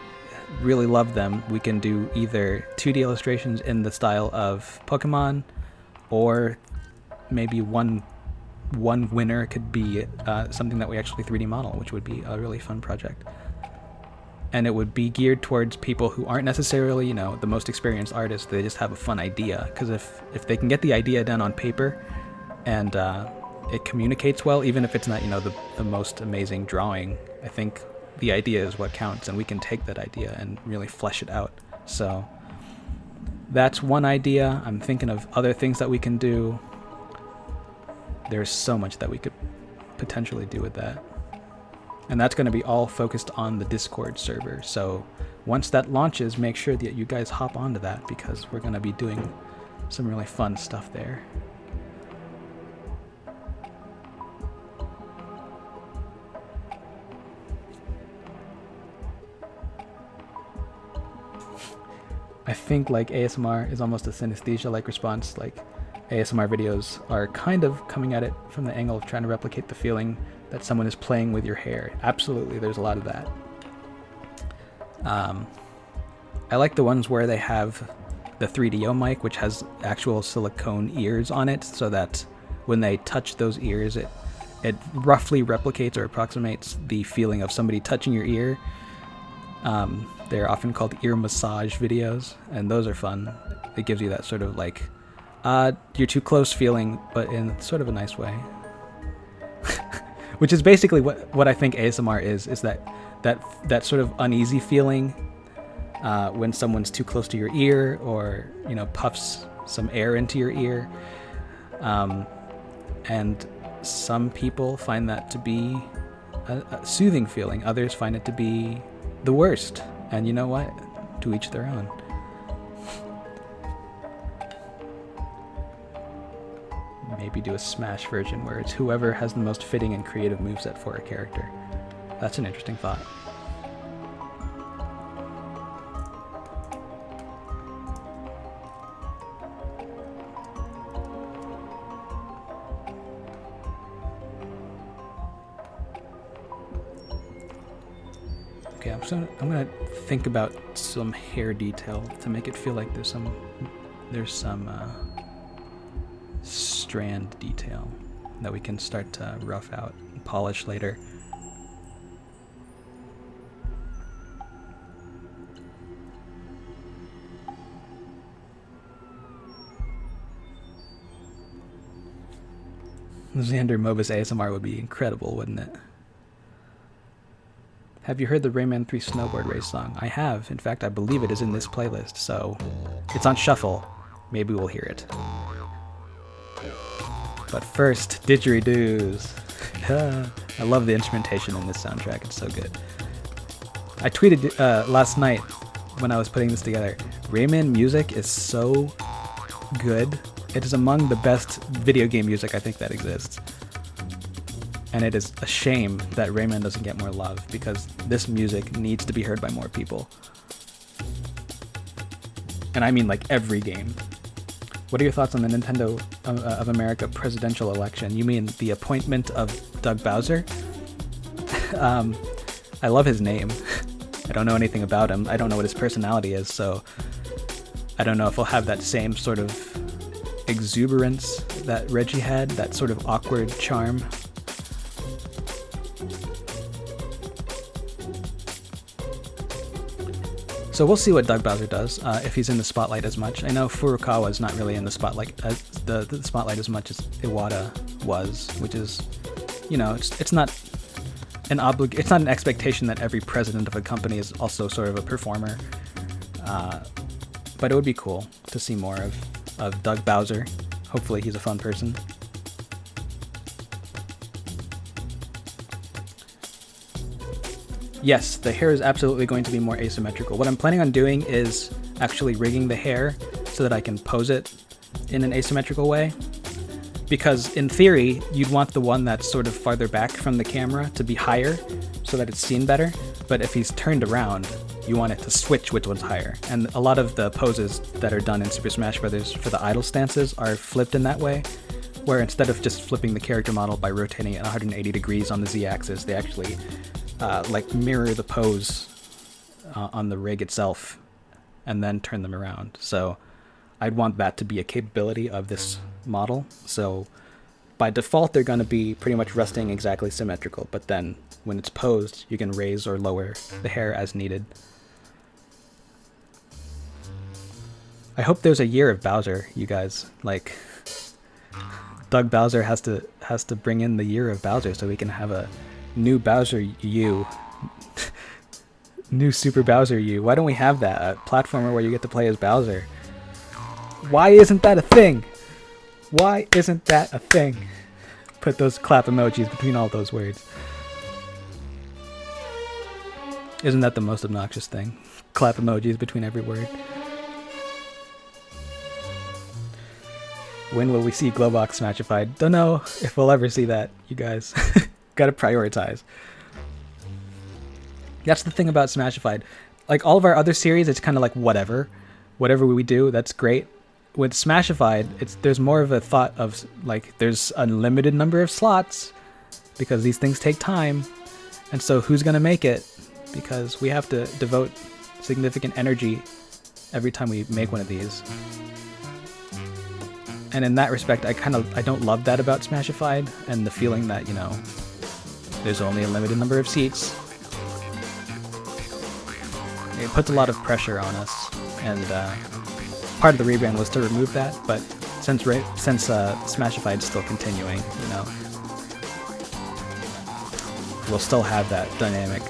really love them, we can do either 2D illustrations in the style of Pokemon, or maybe one winner could be something that we actually 3D model, which would be a really fun project. And it would be geared towards people who aren't necessarily, the most experienced artists. They just have a fun idea. Because if they can get the idea down on paper and it communicates well, even if it's not, the most amazing drawing, I think the idea is what counts, and we can take that idea and really flesh it out. So that's one idea. I'm thinking of other things that we can do. There's so much that we could potentially do with that. And that's going to be all focused on the Discord server. So once that launches, make sure that you guys hop onto that, because we're going to be doing some really fun stuff there. I think like ASMR is almost a synesthesia-like response. Like ASMR videos are kind of coming at it from the angle of trying to replicate the feeling that someone is playing with your hair. Absolutely, there's a lot of that. I like the ones where they have the 3DO mic, which has actual silicone ears on it, so that when they touch those ears, it roughly replicates or approximates the feeling of somebody touching your ear. They're often called ear massage videos, and those are fun. It gives you that sort of like, you're too close feeling, but in sort of a nice way. Which is basically what I think ASMR is that sort of uneasy feeling when someone's too close to your ear, or puffs some air into your ear. And some people find that to be a soothing feeling. Others find it to be the worst. And you know what? To each their own. Maybe do a Smash version where it's whoever has the most fitting and creative moveset for a character. That's an interesting thought. Okay, I'm gonna think about some hair detail to make it feel like there's some strand detail that we can start to rough out and polish later. Xander Mobus ASMR would be incredible, wouldn't it? Have you heard the Rayman 3 snowboard race song? I have. In fact, I believe it is in this playlist, so it's on shuffle. Maybe we'll hear it. But first, didgeridoos. I love the instrumentation in this soundtrack. It's so good. I tweeted last night when I was putting this together. Rayman music is so good. It is among the best video game music I think that exists. And it is a shame that Rayman doesn't get more love, because this music needs to be heard by more people. And I mean like every game. What are your thoughts on the Nintendo of America presidential election? You mean the appointment of Doug Bowser? I love his name. I don't know anything about him. I don't know what his personality is, so I don't know if he'll have that same sort of exuberance that Reggie had, that sort of awkward charm. So we'll see what Doug Bowser does, if he's in the spotlight as much. I know Furukawa is not really in the spotlight, the spotlight as much as Iwata was, which is, it's not it's not an expectation that every president of a company is also sort of a performer. But it would be cool to see more of Doug Bowser. Hopefully he's a fun person. Yes, the hair is absolutely going to be more asymmetrical. What I'm planning on doing is actually rigging the hair so that I can pose it in an asymmetrical way. Because in theory, you'd want the one that's sort of farther back from the camera to be higher so that it's seen better. But if he's turned around, you want it to switch which one's higher. And a lot of the poses that are done in Super Smash Bros. For the idle stances are flipped in that way, where instead of just flipping the character model by rotating it 180 degrees on the Z-axis, they actually like mirror the pose on the rig itself and then turn them around. So I'd want that to be a capability of this model. So by default, they're going to be pretty much resting exactly symmetrical, but then when it's posed, you can raise or lower the hair as needed. I hope there's a year of Bowser, you guys. Like, Doug Bowser has to bring in the year of Bowser so we can have a new Bowser U. New Super Bowser U. Why don't we have that? A platformer where you get to play as Bowser. Why isn't that a thing? Why isn't that a thing? Put those clap emojis between all those words. Isn't that the most obnoxious thing? Clap emojis between every word. When will we see Glowbox Smashified? Don't know if we'll ever see that, you guys. Gotta prioritize. That's the thing about Smashified. Like all of our other series, it's kind of like whatever. Whatever we do, that's great. With Smashified, there's more of a thought of like there's a limited number of slots because these things take time. And so who's gonna make it? Because we have to devote significant energy every time we make one of these. And in that respect, I don't love that about Smashified and the feeling that, you know, there's only a limited number of seats. It puts a lot of pressure on us, and part of the rebrand was to remove that, but since Smashified's still continuing, you know, we'll still have that dynamic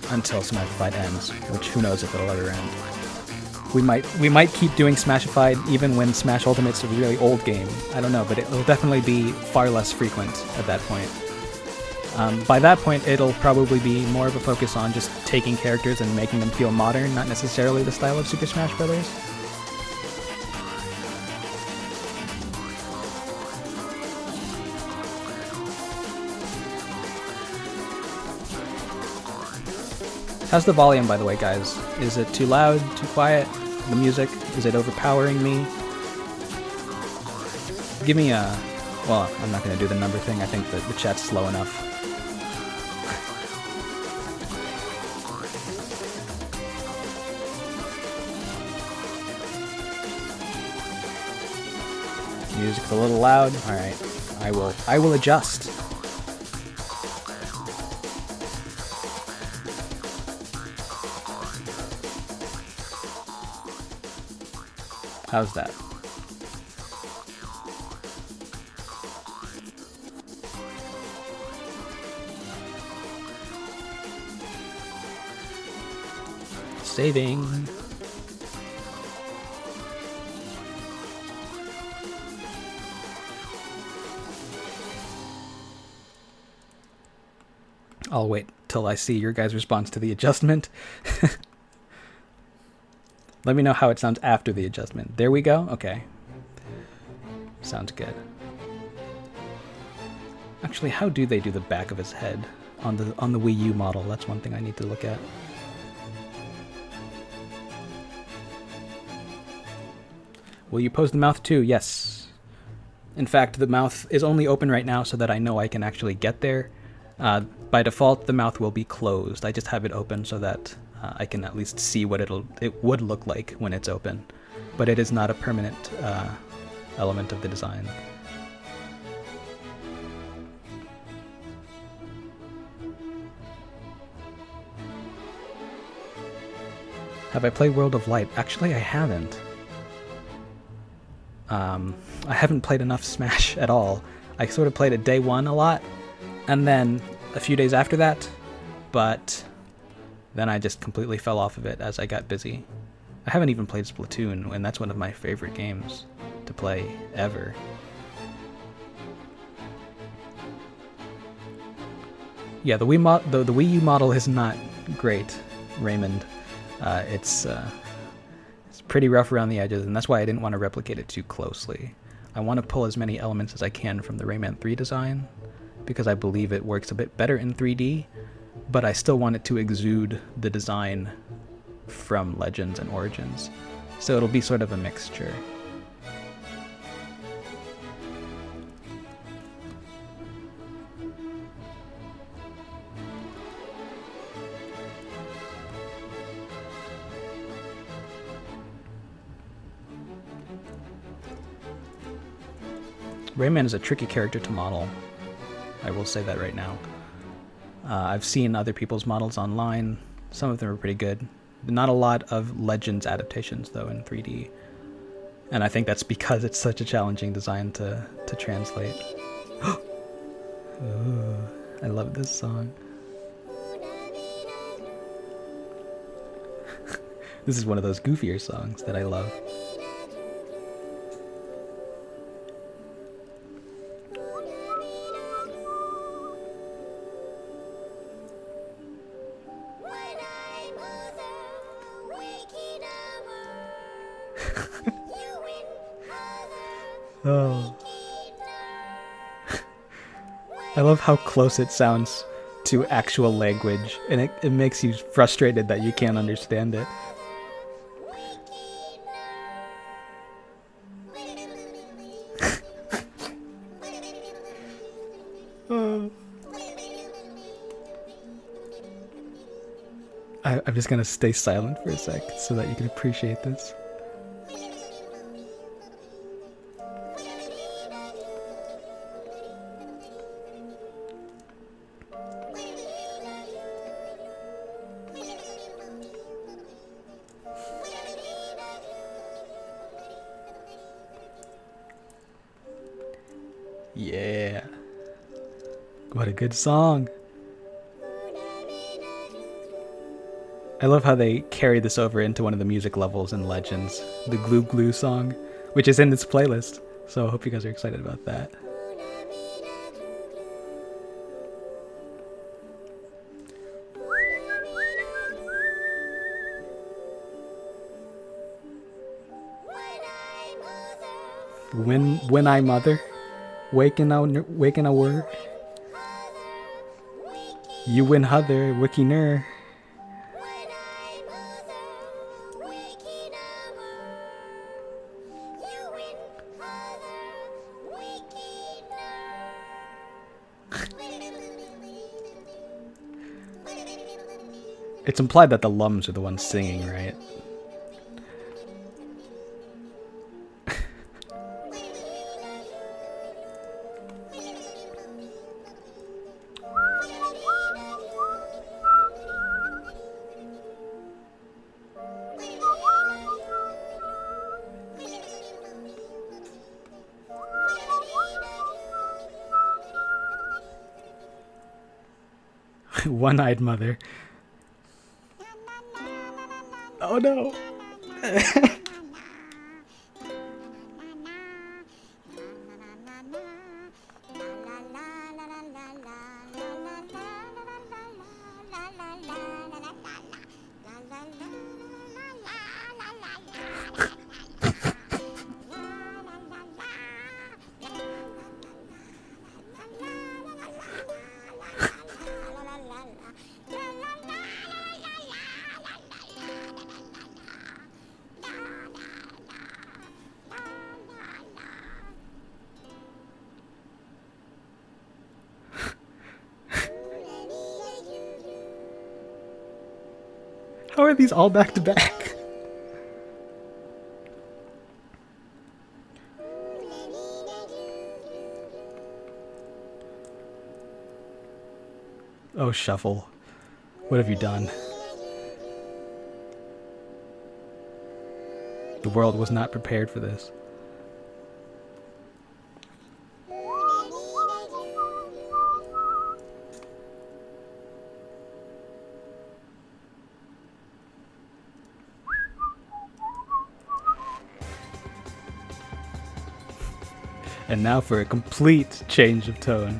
until Smashified ends, which who knows if it'll ever end. We might keep doing Smashified even when Smash Ultimate's a really old game. I don't know, but it'll definitely be far less frequent at that point. By that point, it'll probably be more of a focus on just taking characters and making them feel modern, not necessarily the style of Super Smash Bros. How's the volume, by the way, guys? Is it too loud, too quiet? The music, is it overpowering me? Give me a... Well, I'm not going to do the number thing. I think that the chat's slow enough. Music's a little loud. All right, I will adjust. How's that? Saving. I'll wait till I see your guys' response to the adjustment. Let me know how it sounds after the adjustment. There we go? Okay. Sounds good. Actually, how do they do the back of his head on the Wii U model? That's one thing I need to look at. Will you pose the mouth too? Yes. In fact, the mouth is only open right now so that I know I can actually get there. By default, the mouth will be closed. I just have it open so that I can at least see what it would look like when it's open, but it is not a permanent element of the design. Have I played World of Light? Actually, I haven't. I haven't played enough Smash at all. I sort of played it day one a lot, and then a few days after that, but then I just completely fell off of it as I got busy. I haven't even played Splatoon, and that's one of my favorite games to play ever. Yeah, the Wii U model is not great, Raymond. It's pretty rough around the edges, and that's why I didn't want to replicate it too closely. I want to pull as many elements as I can from the Rayman 3 design, because I believe it works a bit better in 3D, but I still want it to exude the design from Legends and Origins. So it'll be sort of a mixture. Rayman is a tricky character to model. I will say that right now. I've seen other people's models online. Some of them are pretty good. Not a lot of Legends adaptations, though, in 3D. And I think that's because it's such a challenging design to translate. Ooh, I love this song. This is one of those goofier songs that I love. Oh. I love how close it sounds to actual language, and it makes you frustrated that you can't understand it. Oh. I'm just gonna stay silent for a sec so that you can appreciate this. Yeah. What a good song. I love how they carry this over into one of the music levels in Legends, the Glue Glue song, which is in this playlist. So I hope you guys are excited about that. When I mother, waking a word. You win hother, wiki ner. It's implied that the lums are the ones singing, right? One-eyed mother. Oh no. How are these all back to back? Oh, Shuffle. What have you done? The world was not prepared for this. And now for a complete change of tone.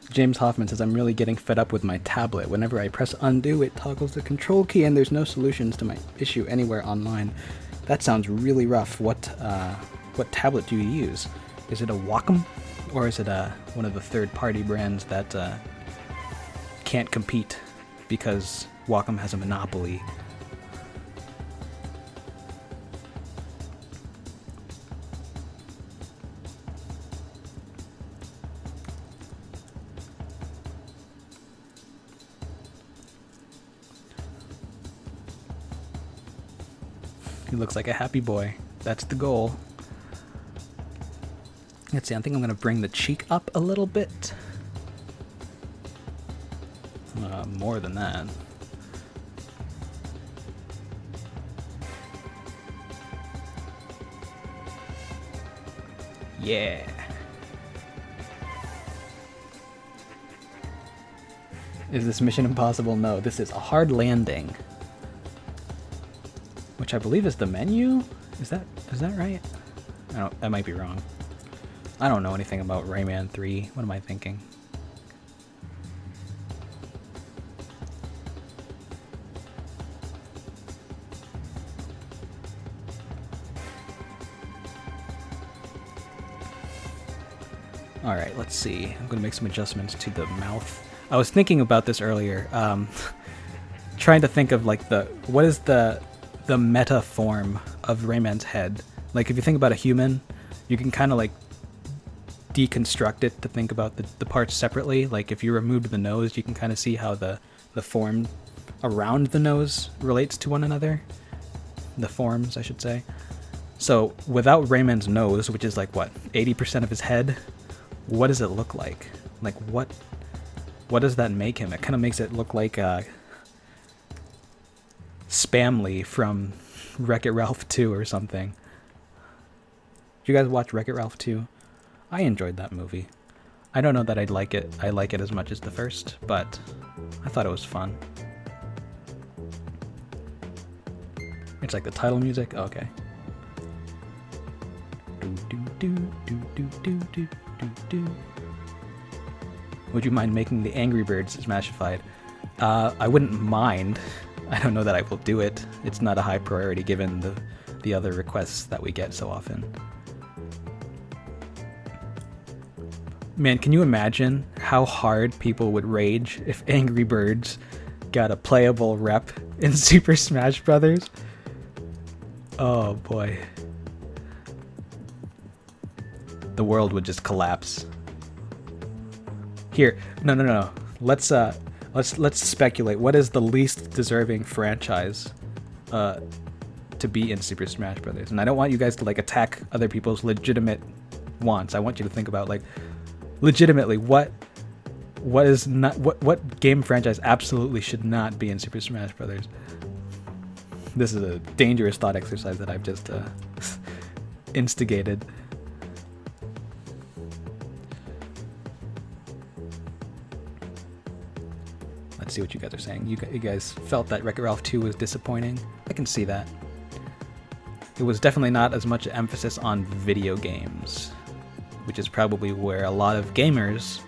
James Hoffman says, I'm really getting fed up with my tablet. Whenever I press undo, it toggles the control key and there's no solutions to my issue anywhere online. That sounds really rough. What tablet do you use? Is it a Wacom? Or is it one of the third-party brands that can't compete because Wacom has a monopoly? He looks like a happy boy. That's the goal. Let's see, I think I'm going to bring the cheek up a little bit. More than that. Yeah. Is this Mission Impossible? No, this is a hard landing. Which I believe is the menu? Is that right? I might be wrong. I don't know anything about Rayman 3. What am I thinking? Alright, let's see. I'm going to make some adjustments to the mouth. I was thinking about this earlier. Trying to think of like what is the meta form of Raymond's head. Like if you think about a human, you can kind of like deconstruct it to think about the parts separately. Like if you removed the nose, you can kind of see how the form around the nose relates to one another. The forms, I should say. So without Raymond's nose, which is like what, 80% of his head, what does it look like? Like what does that make him? It kind of makes it look like Spamly from Wreck-It Ralph 2 or something. Did you guys watch Wreck-It Ralph 2? I enjoyed that movie. I don't know that I'd like it. I like it as much as the first, but I thought it was fun. It's like the title music. Oh, okay. Would you mind making the Angry Birds smashified? I wouldn't mind. I don't know that I will do it. It's not a high priority given the other requests that we get so often. Man, can you imagine how hard people would rage if Angry Birds got a playable rep in Super Smash Brothers? Oh boy. The world would just collapse. Here, no. Let's speculate. What is the least deserving franchise to be in Super Smash Brothers? And I don't want you guys to like attack other people's legitimate wants. I want you to think about like legitimately what game franchise absolutely should not be in Super Smash Brothers. This is a dangerous thought exercise that I've just instigated. Let's see what you guys are saying. You guys felt that Wreck-It Ralph 2 was disappointing. I can see that. It was definitely not as much emphasis on video games, which is probably where a lot of gamers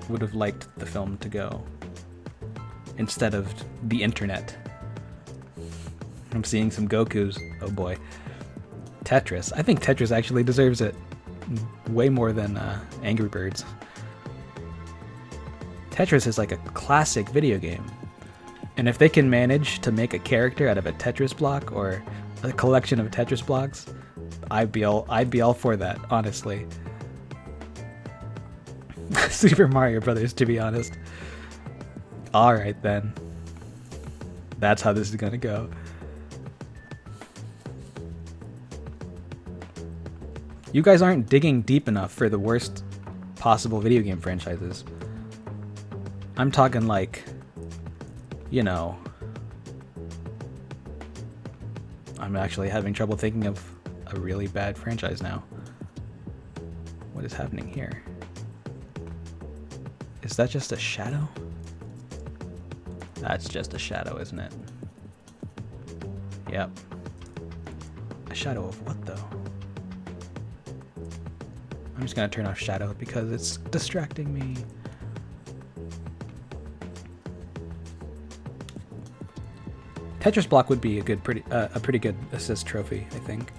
would have liked the film to go, instead of the internet. I'm seeing some Gokus. Oh boy. Tetris. I think Tetris actually deserves it way more than Angry Birds. Tetris is like a classic video game. And if they can manage to make a character out of a Tetris block or a collection of Tetris blocks, I'd be all for that, honestly. Super Mario Brothers, to be honest. Alright then. That's how this is gonna go. You guys aren't digging deep enough for the worst possible video game franchises. I'm talking like, you know, I'm actually having trouble thinking of a really bad franchise now. What is happening here? Is that just a shadow? That's just a shadow, isn't it? Yep. A shadow of what, though? I'm just gonna turn off shadow because it's distracting me. Tetris block would be a pretty good assist trophy, I think.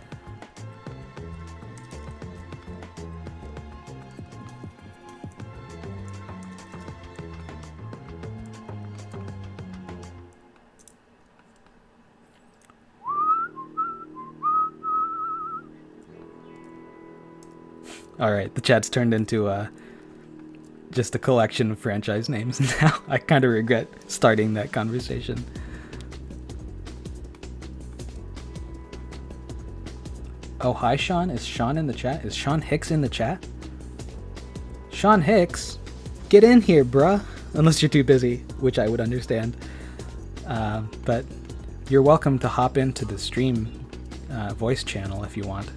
All right, the chat's turned into just a collection of franchise names now. I kind of regret starting that conversation. Oh, hi, Sean. Is Sean in the chat? Is Sean Hicks in the chat? Sean Hicks, get in here, bruh. Unless you're too busy, which I would understand. But you're welcome to hop into the stream voice channel if you want.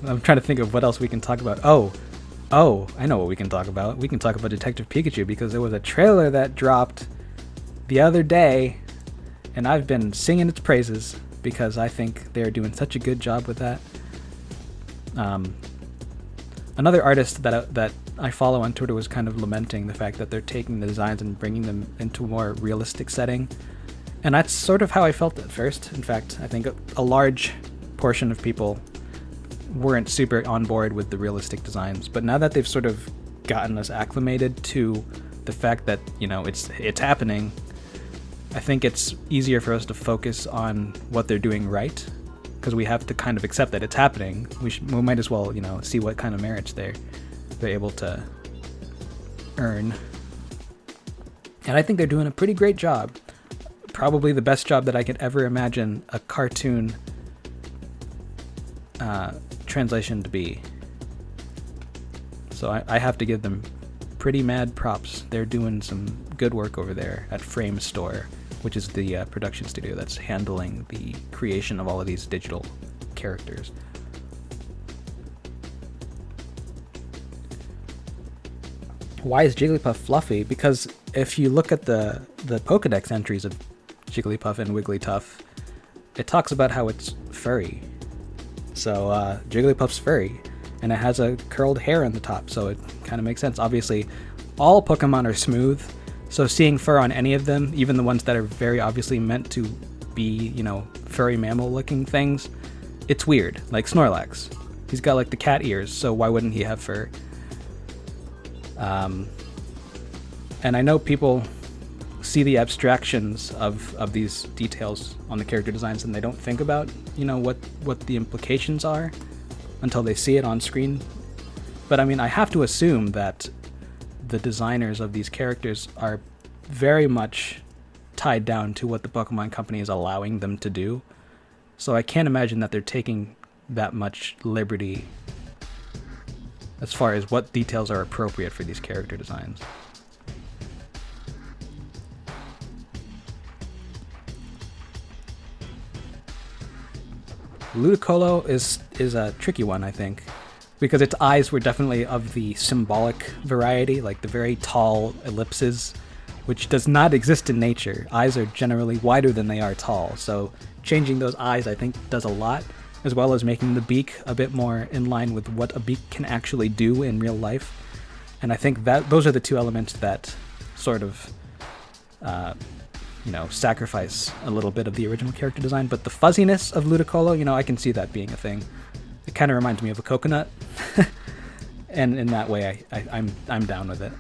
I'm trying to think of what else we can talk about. Oh, I know what we can talk about. We can talk about Detective Pikachu because there was a trailer that dropped the other day, and I've been singing its praises because I think they're doing such a good job with that. Another artist that I follow on Twitter was kind of lamenting the fact that they're taking the designs and bringing them into a more realistic setting. And that's sort of how I felt at first. In fact, I think a large portion of people weren't super on board with the realistic designs, but now that they've sort of gotten us acclimated to the fact that, you know, it's happening, I think it's easier for us to focus on what they're doing right, because we have to kind of accept that it's happening. We might as well, you know, see what kind of merits they're able to earn. And I think they're doing a pretty great job. Probably the best job that I could ever imagine a cartoon translation to be. So I have to give them pretty mad props. They're doing some good work over there at Frame Store, which is the production studio that's handling the creation of all of these digital characters. Why is Jigglypuff fluffy? Because if you look at the Pokedex entries of Jigglypuff and Wigglytuff, it talks about how it's furry. So Jigglypuff's furry, and it has a curled hair on the top, so it kind of makes sense. Obviously, all Pokemon are smooth, so seeing fur on any of them, even the ones that are very obviously meant to be, you know, furry mammal-looking things, it's weird. Like Snorlax. He's got, like, the cat ears, so why wouldn't he have fur? And I know people see the abstractions of these details on the character designs and they don't think about, you know, what the implications are until they see it on screen. But I mean, I have to assume that the designers of these characters are very much tied down to what the Pokemon Company is allowing them to do. So I can't imagine that they're taking that much liberty as far as what details are appropriate for these character designs. Ludicolo is a tricky one, I think, because its eyes were definitely of the symbolic variety, like the very tall ellipses, which does not exist in nature. Eyes are generally wider than they are tall, so changing those eyes, I think, does a lot, as well as making the beak a bit more in line with what a beak can actually do in real life. And I think that those are the two elements that sort of you know, sacrifice a little bit of the original character design, but the fuzziness of Ludicolo, you know, I can see that being a thing. It kind of reminds me of a coconut, and in that way, I'm down with it.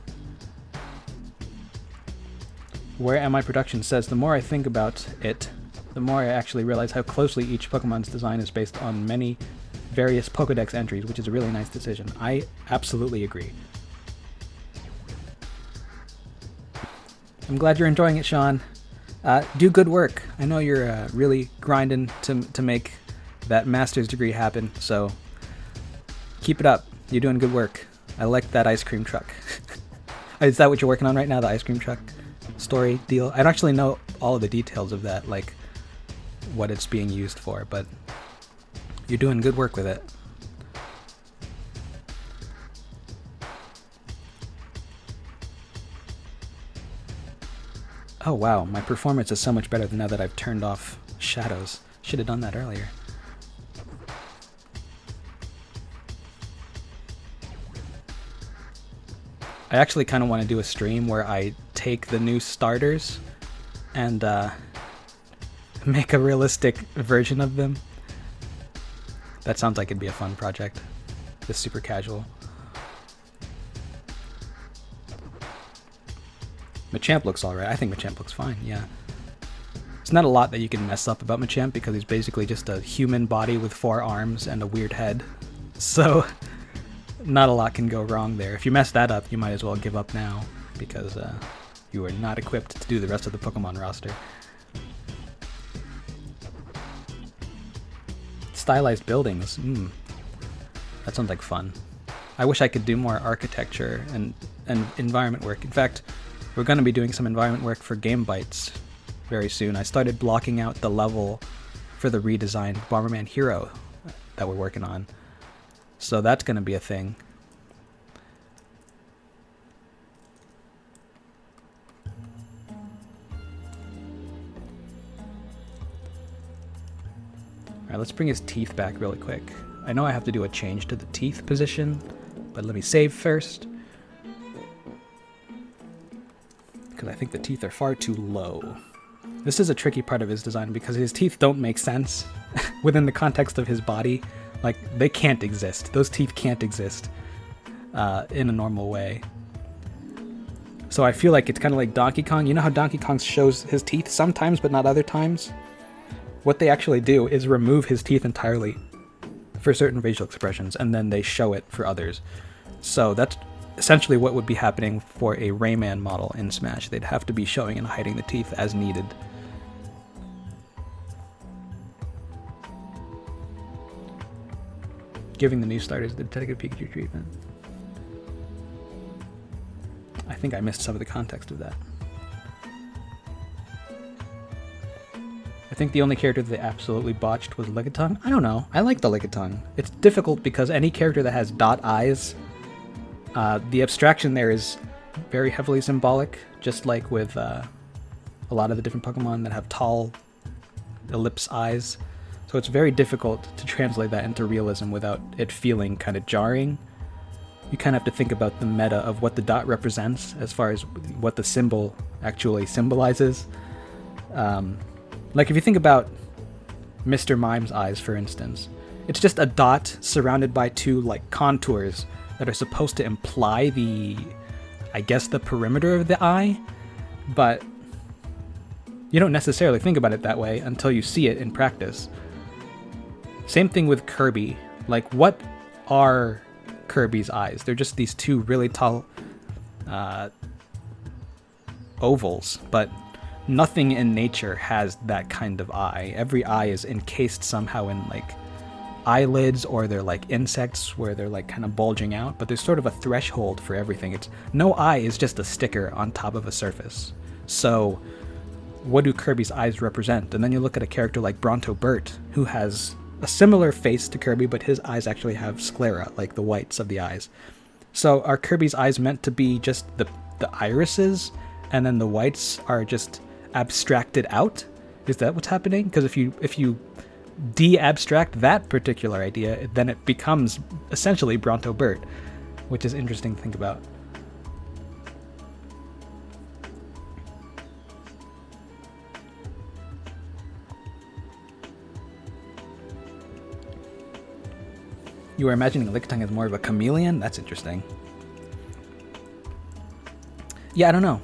Where Am I Production says, the more I think about it, the more I actually realize how closely each Pokemon's design is based on many various Pokedex entries, which is a really nice decision. I absolutely agree. I'm glad you're enjoying it, Sean. Do good work. I know you're really grinding to make that master's degree happen, so keep it up. You're doing good work. I like that ice cream truck. Is that what you're working on right now, the ice cream truck story deal? I don't actually know all of the details of that, like what it's being used for, but you're doing good work with it. Oh wow, my performance is so much better now that I've turned off shadows. Should have done that earlier. I actually kind of want to do a stream where I take the new starters and make a realistic version of them. That sounds like it'd be a fun project. Just super casual. Machamp looks alright. I think Machamp looks fine, yeah. There's not a lot that you can mess up about Machamp because he's basically just a human body with 4 arms and a weird head. So, not a lot can go wrong there. If you mess that up, you might as well give up now, because you are not equipped to do the rest of the Pokemon roster. Stylized buildings. That sounds like fun. I wish I could do more architecture and environment work. In fact, we're going to be doing some environment work for Game Bytes very soon. I started blocking out the level for the redesigned Bomberman Hero that we're working on. So that's going to be a thing. Alright, let's bring his teeth back really quick. I know I have to do a change to the teeth position, but let me save first. Because I think the teeth are far too low. This is a tricky part of his design because his teeth don't make sense within the context of his body. Like, they can't exist. Those teeth can't exist in a normal way. So I feel like it's kind of like Donkey Kong. You know how Donkey Kong shows his teeth sometimes, but not other times? What they actually do is remove his teeth entirely for certain facial expressions, and then they show it for others. So that's essentially what would be happening for a Rayman model in Smash. They'd have to be showing and hiding the teeth as needed. Giving the new starters the Detective Pikachu treatment. I think I missed some of the context of that. I think the only character that they absolutely botched was Lickitung. I don't know. I like the Lickitung. It's difficult because any character that has dot eyes, the abstraction there is very heavily symbolic, just like with a lot of the different Pokemon that have tall ellipse eyes. So it's very difficult to translate that into realism without it feeling kind of jarring. You kind of have to think about the meta of what the dot represents as far as what the symbol actually symbolizes. Like if you think about Mr. Mime's eyes, for instance, it's just a dot surrounded by two like contours that are supposed to imply the, I guess, the perimeter of the eye, but you don't necessarily think about it that way until you see it in practice. Same thing with Kirby. Like, what are Kirby's eyes? They're just these two really tall ovals, but nothing in nature has that kind of eye. Every eye is encased somehow in like eyelids, or they're like insects where they're like kind of bulging out, but there's sort of a threshold for everything. It's no eye is just a sticker on top of a surface. So what do Kirby's eyes represent? And then you look at a character like Bronto Burt, who has a similar face to Kirby, but his eyes actually have sclera, like the whites of the eyes. So are Kirby's eyes meant to be just the irises, and then the whites are just abstracted out? Is that what's happening? Because if you de-abstract that particular idea, then it becomes essentially Bronto Burt, which is interesting to think about. You were imagining Lickitung as more of a chameleon? That's interesting. Yeah, I don't know.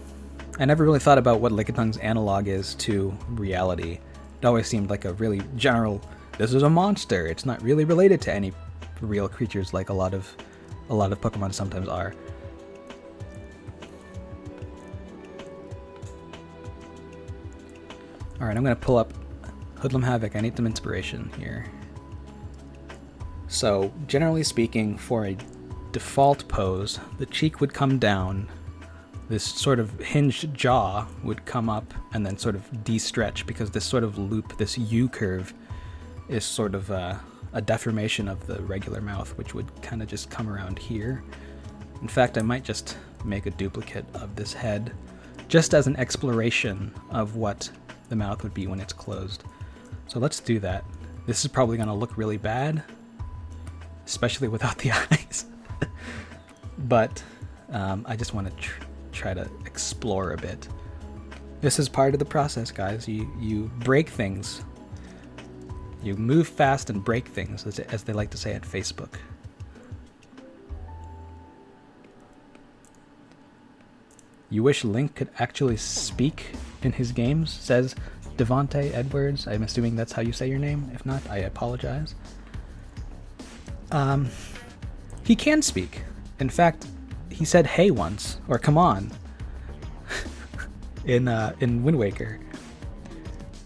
I never really thought about what Lickitung's analog is to reality. It always seemed like a really general, this is a monster. It's not really related to any real creatures like a lot of Pokemon sometimes are. Alright, I'm going to pull up Hoodlum Havoc. I need some inspiration here. So, generally speaking, for a default pose, the cheek would come down, this sort of hinged jaw would come up and then sort of de-stretch, because this sort of loop, this U-curve, is sort of a deformation of the regular mouth, which would kind of just come around here. In fact, I might just make a duplicate of this head, just as an exploration of what the mouth would be when it's closed. So let's do that. This is probably going to look really bad, especially without the eyes. But I just want to try to explore a bit. This is part of the process, guys. You break things. You move fast and break things, as they like to say at Facebook. You wish Link could actually speak in his games, says Devonte Edwards. I'm assuming that's how you say your name. If not, I apologize. He can speak. In fact, he said "hey" once, or "come on," in Wind Waker.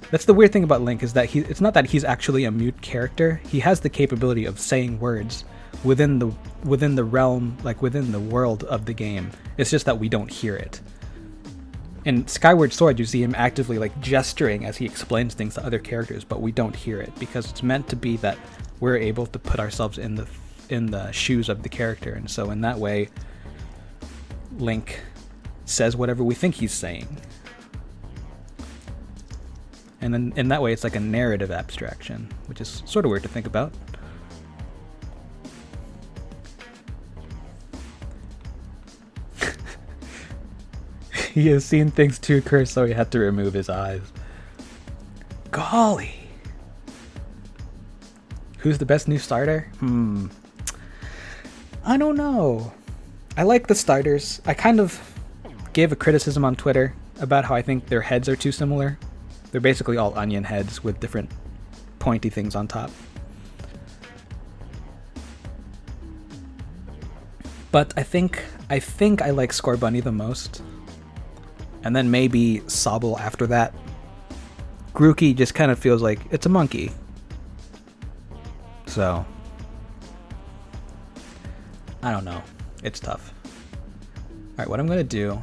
That's the weird thing about Link, is that it's not that he's actually a mute character. He has the capability of saying words within the realm, like within the world of the game. It's just that we don't hear it. In Skyward Sword, you see him actively like gesturing as he explains things to other characters, but we don't hear it because it's meant to be that we're able to put ourselves in the shoes of the character, and so in that way, Link says whatever we think he's saying. And then in that way, it's like a narrative abstraction, which is sort of weird to think about. He has seen things too occur, so he had to remove his eyes. Golly! Who's the best new starter? I don't know. I like the starters. I kind of gave a criticism on Twitter about how I think their heads are too similar. They're basically all onion heads with different pointy things on top. But I think I like Scorbunny the most. And then maybe Sobble after that. Grookey just kind of feels like it's a monkey. So, I don't know. It's tough. Alright, what I'm going to do,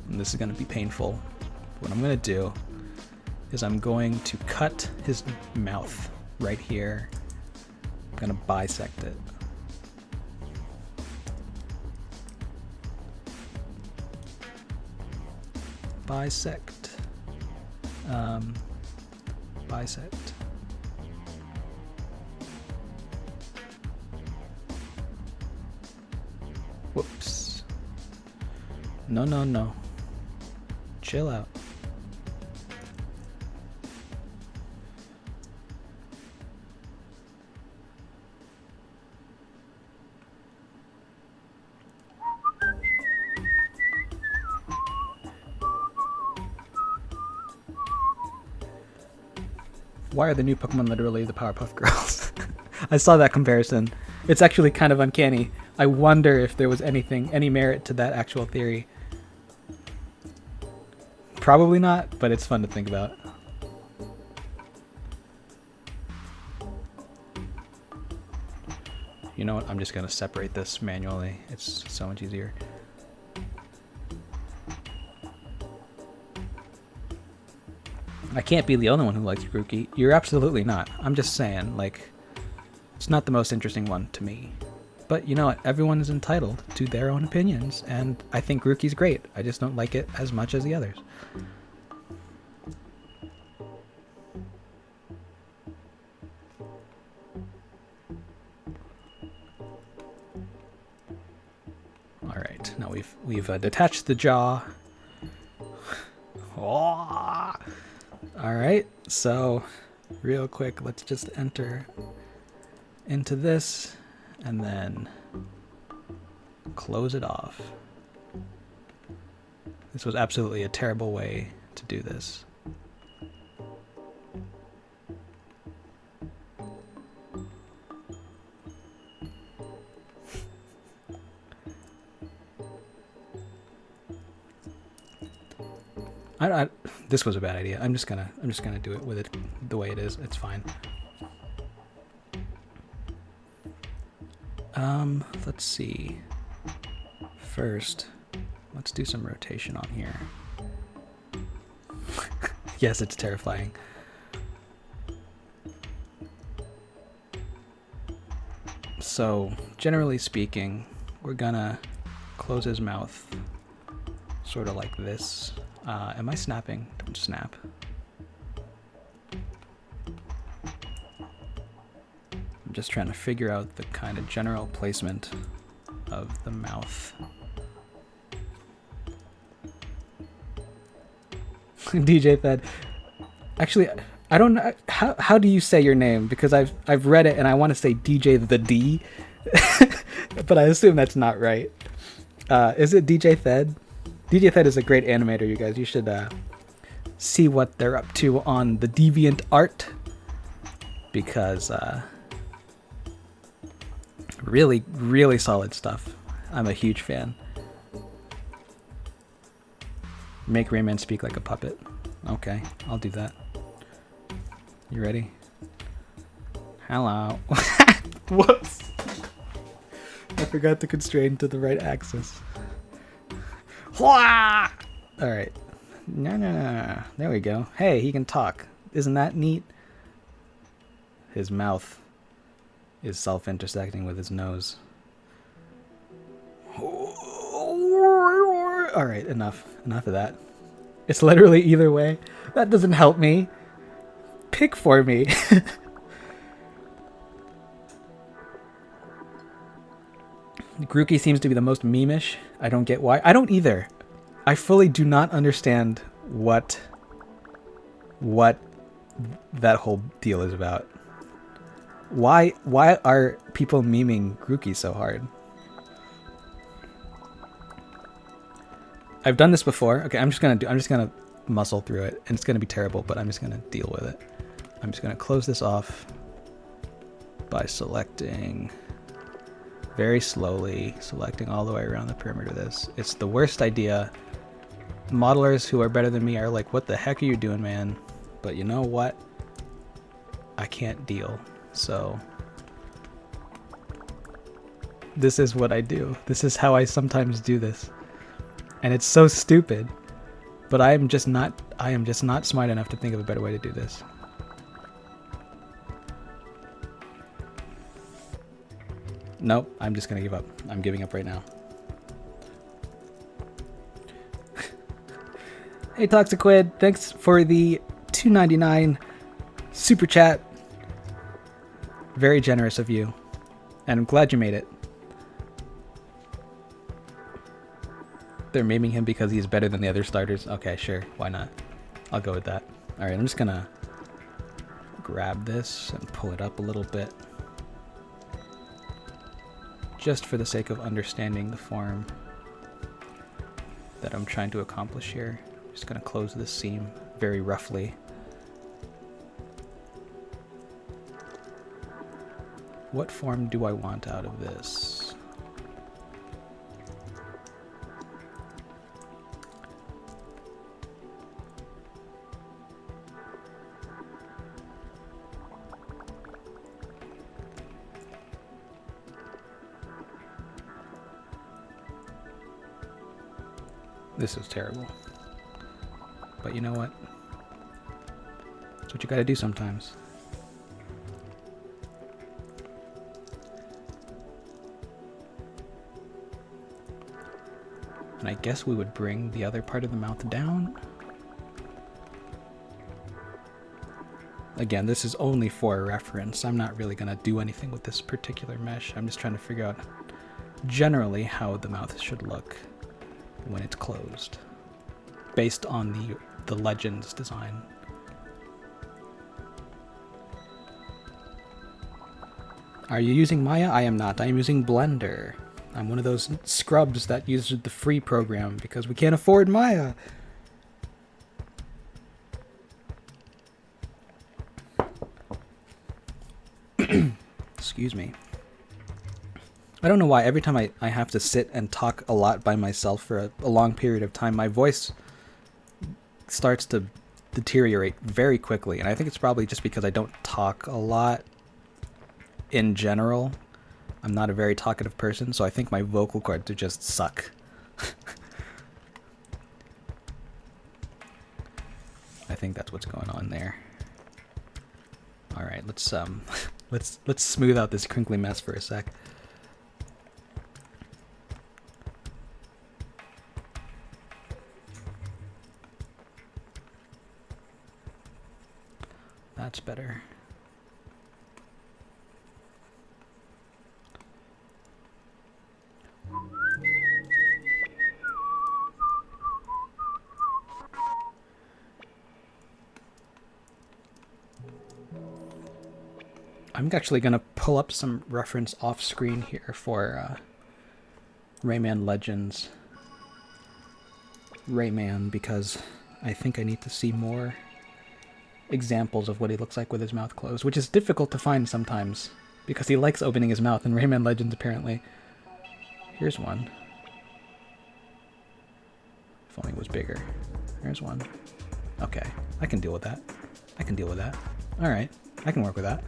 and this is going to be painful, what I'm going to do is I'm going to cut his mouth right here. I'm going to bisect it. Bisect. Bisect. Whoops. No. Chill out. Why are the new Pokemon literally the Powerpuff Girls? I saw that comparison. It's actually kind of uncanny. I wonder if there was any merit to that actual theory. Probably not, but it's fun to think about. You know what? I'm just going to separate this manually. It's so much easier. I can't be the only one who likes Grookey. You're absolutely not. I'm just saying, like, it's not the most interesting one to me. But you know what? Everyone is entitled to their own opinions, and I think Grookey's great. I just don't like it as much as the others. Alright, now we've detached the jaw. Oh! Alright, so real quick, let's just enter into this and then close it off. This was absolutely a terrible way to do this. This was a bad idea. I'm just gonna do it with it the way it is. It's fine. Let's see. First, let's do some rotation on here. Yes, it's terrifying. So, generally speaking, we're gonna close his mouth sort of like this. Am I snapping? Don't snap. I'm just trying to figure out the kind of general placement of the mouth. DJ Fed. Actually, I don't know. How do you say your name? Because I've read it and I want to say DJ the D, but I assume that's not right. Is it DJ Fed? DJ Fed is a great animator, you guys. You should see what they're up to on the Deviant Art, because Really, really solid stuff. I'm a huge fan. Make Rayman speak like a puppet. Okay, I'll do that. You ready? Hello. Whoops. I forgot to constrain to the right axis. Alright. No. There we go. Hey, he can talk. Isn't that neat? His mouth is self-intersecting with his nose. Alright, enough. Enough of that. It's literally either way. That doesn't help me. Pick for me. Grookey seems to be the most meme-ish. I don't get why. I don't either. I fully do not understand what that whole deal is about. Why are people memeing Grookey so hard? I've done this before. Okay, I'm just gonna muscle through it, and it's gonna be terrible, but I'm just gonna deal with it. I'm just gonna close this off by selecting very slowly, selecting all the way around the perimeter of this. It's the worst idea. Modelers who are better than me are like, what the heck are you doing, man? But you know what? I can't deal. So this is what I do. This is how I sometimes do this. And it's so stupid. But I am just not smart enough to think of a better way to do this. Nope, I'm just gonna give up. I'm giving up right now. Hey Toxiquid, thanks for the $2.99 super chat. Very generous of you. And I'm glad you made it. They're memeing him because he's better than the other starters. Okay, sure, why not? I'll go with that. Alright, I'm just gonna grab this and pull it up a little bit. Just for the sake of understanding the form that I'm trying to accomplish here. I'm just going to close this seam very roughly. What form do I want out of this? This is terrible. But you know what? That's what you gotta do sometimes. And I guess we would bring the other part of the mouth down. Again, this is only for reference. I'm not really gonna do anything with this particular mesh. I'm just trying to figure out generally how the mouth should look when it's closed, based on the Legends design. Are you using Maya? I am not. I am using Blender. I'm one of those scrubs that uses the free program because we can't afford Maya. Excuse me. I don't know why every time I have to sit and talk a lot by myself for a long period of time, my voice starts to deteriorate very quickly. And I think it's probably just because I don't talk a lot in general. I'm not a very talkative person, so I think my vocal cords just suck. I think that's what's going on there. All right, let's smooth out this crinkly mess for a sec. That's better. I'm actually going to pull up some reference off screen here for Rayman Legends Rayman, because I think I need to see more examples of what he looks like with his mouth closed, which is difficult to find sometimes. because he likes opening his mouth in Rayman Legends, apparently. Here's one. If only it was bigger. Here's one. Okay, I can deal with that. I can deal with that. Alright, I can work with that.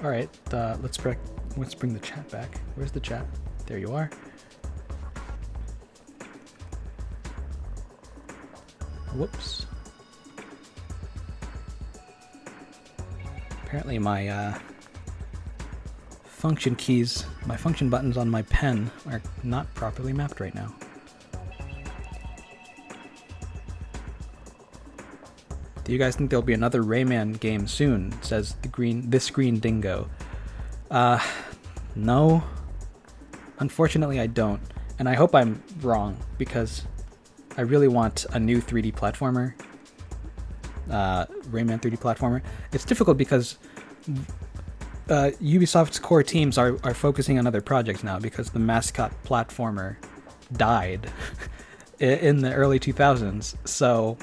Alright, let's bring the chat back. Where's the chat? There you are. Whoops. Apparently my function keys, my function buttons on my pen are not properly mapped right now. Do you guys think there'll be another Rayman game soon? Says this green dingo. No. Unfortunately, I don't. And I hope I'm wrong, because I really want a new 3D platformer. Rayman 3D platformer. It's difficult because Ubisoft's core teams are focusing on other projects now, because the mascot platformer died in the early 2000s. So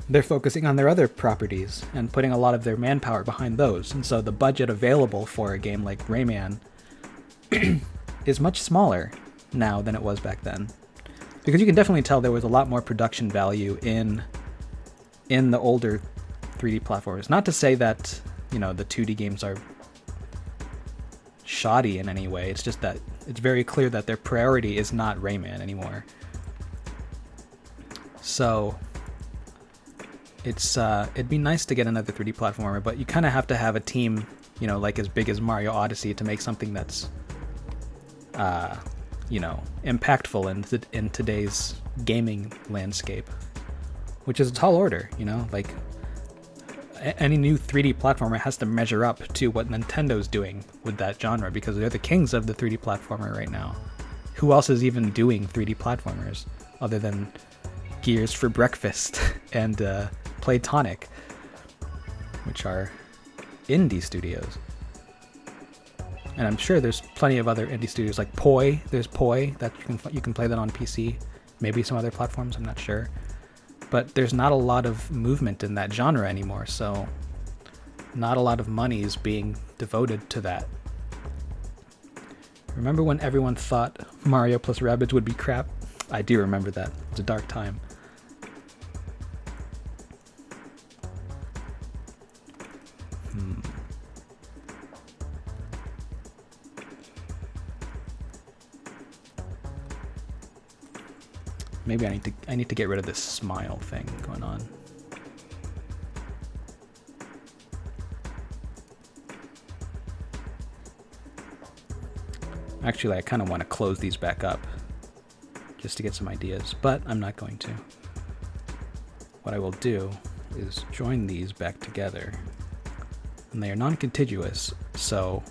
they're focusing on their other properties and putting a lot of their manpower behind those. And so the budget available for a game like Rayman is much smaller now than it was back then. Because you can definitely tell there was a lot more production value in the older 3D platformers. Not to say that, you know, the 2D games are shoddy in any way. It's just that it's very clear that their priority is not Rayman anymore. So it'd be nice to get another 3D platformer, but you kind of have to have a team, you know, like as big as Mario Odyssey to make something that's, you know, impactful in today's gaming landscape, which is a tall order, you know, like any new 3D platformer has to measure up to what Nintendo's doing with that genre, because they're the kings of the 3D platformer right now. Who else is even doing 3D platformers other than Gears for Breakfast and Playtonic, which are indie studios? And I'm sure there's plenty of other indie studios like Poi. There's Poi that you can play that on PC. Maybe some other platforms, I'm not sure. But there's not a lot of movement in that genre anymore, so not a lot of money is being devoted to that. Remember when everyone thought Mario plus Rabbids would be crap? I do remember that. It was a dark time. Maybe I need to get rid of this smile thing going on. Actually, I kind of want to close these back up just to get some ideas, but I'm not going to. What I will do is join these back together, and they are non-contiguous, so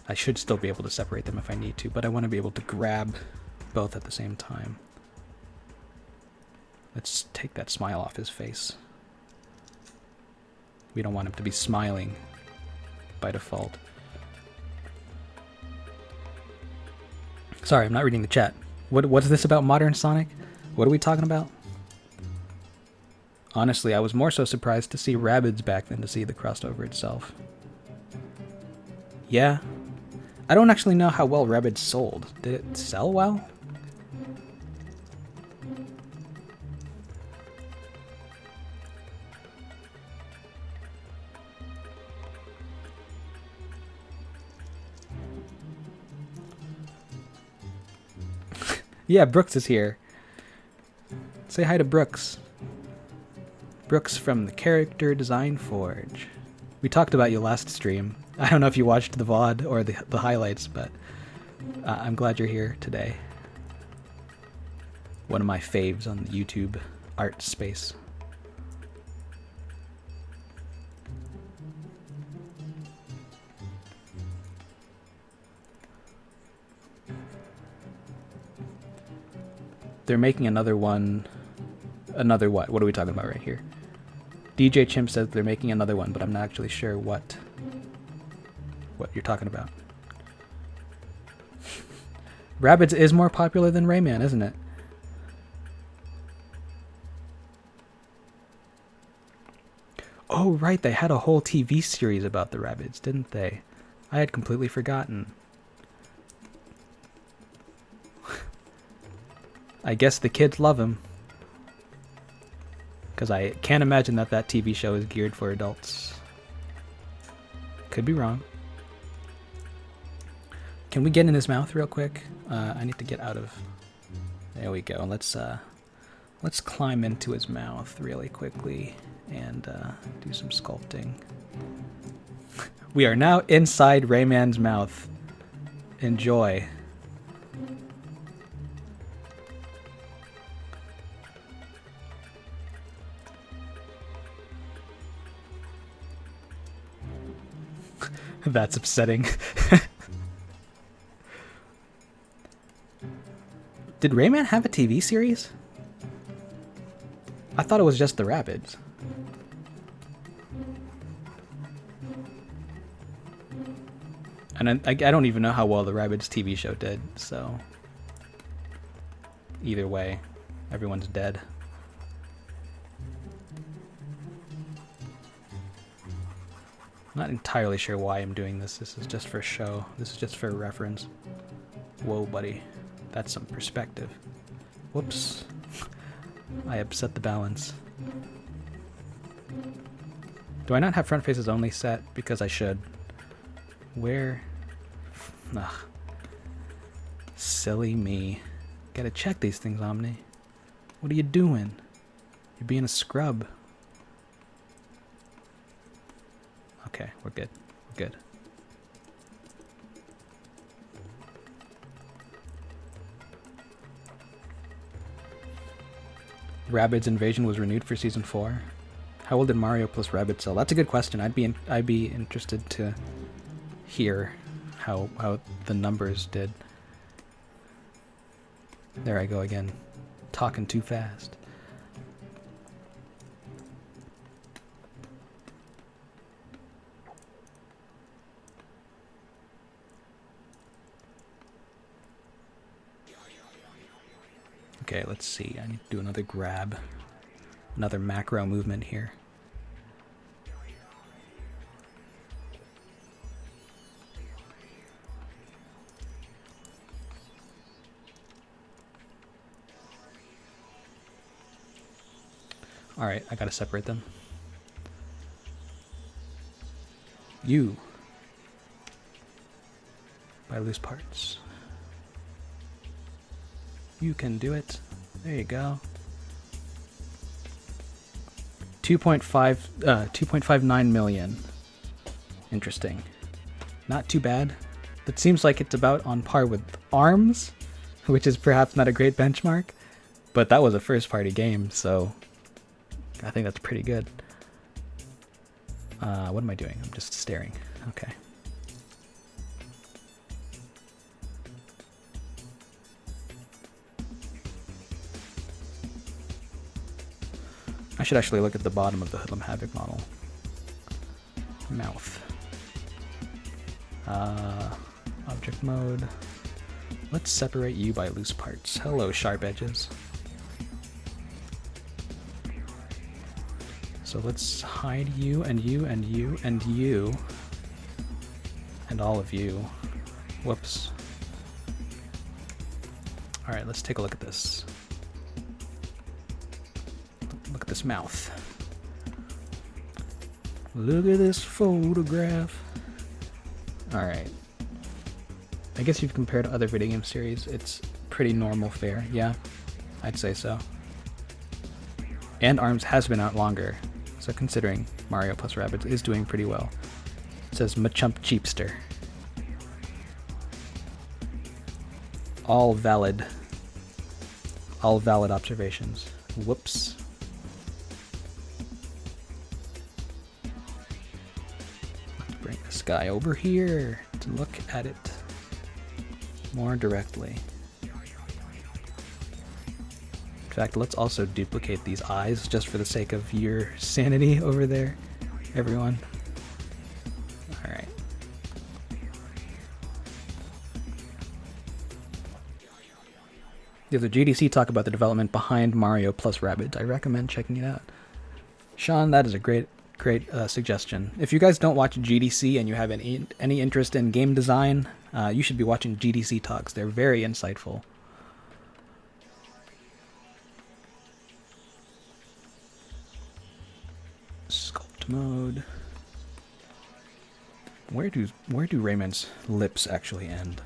I should still be able to separate them if I need to, but I want to be able to grab both at the same time. Let's take that smile off his face. We don't want him to be smiling by default. Sorry, I'm not reading the chat. What's this about Modern Sonic? What are we talking about? Honestly, I was more so surprised to see Rabbids back than to see the crossover itself. Yeah. I don't actually know how well Rabbids sold. Did it sell well? Yeah, Brooks is here. Say hi to Brooks. Brooks from the Character Design Forge. We talked about you last stream. I don't know if you watched the VOD or the highlights, but I'm glad you're here today. One of my faves on the YouTube art space. They're making another one. Another what? What are we talking about right here? DJ Chimp says they're making another one, but I'm not actually sure what you're talking about. Rabbids is more popular than Rayman, isn't it? Oh, right, they had a whole TV series about the Rabbids, didn't they? I had completely forgotten. I guess the kids love him. Because I can't imagine that that TV show is geared for adults. Could be wrong. Can we get in his mouth real quick? I need to get out of... There we go. Let's climb into his mouth really quickly and do some sculpting. We are now inside Raymond's mouth. Enjoy. That's upsetting. Did Rayman have a TV series? I thought it was just the Rabbids. And I don't even know how well the Rabbids TV show did, so... Either way, everyone's dead. I'm not entirely sure why I'm doing this. This is just for show. This is just for reference. Whoa, buddy. That's some perspective. Whoops. I upset the balance. Do I not have front faces only set? Because I should. Where? Ugh. Silly me. Gotta check these things, Omni. What are you doing? You're being a scrub. Okay, we're good. We're good. Rabbids Invasion was renewed for season 4. How well did Mario plus Rabbids sell? That's a good question. I'd be interested to hear how the numbers did. There I go again, talking too fast. Okay, let's see. I need to do another grab. Another macro movement here. Alright, I gotta separate them. You. By loose parts. You can do it. There you go. 2.59 million. Interesting. Not too bad. That seems like it's about on par with ARMS, which is perhaps not a great benchmark, but that was a first-party game, so I think that's pretty good. What am I doing? I'm just staring. Okay. I should actually look at the bottom of the Hoodlum Havoc model. Mouth. Object mode. Let's separate you by loose parts. Hello, sharp edges. So let's hide you and you and you and you and all of you. Whoops. Alright, let's take a look at this. Look at this mouth. Look at this photograph. Alright. I guess you've compared to other video game series. It's pretty normal fare. Yeah, I'd say so. And ARMS has been out longer. So considering Mario plus Rabbids is doing pretty well. It says Machump Cheapster. All valid observations. Whoops. Let's bring this guy over here to look at it more directly. In fact, let's also duplicate these eyes just for the sake of your sanity over there, everyone. Alright. There's a GDC talk about the development behind Mario plus Rabbids. I recommend checking it out. Sean, that is a great Great suggestion. If you guys don't watch GDC and you have any interest in game design, you should be watching GDC talks. They're very insightful. Sculpt mode. Where do Raymond's lips actually end?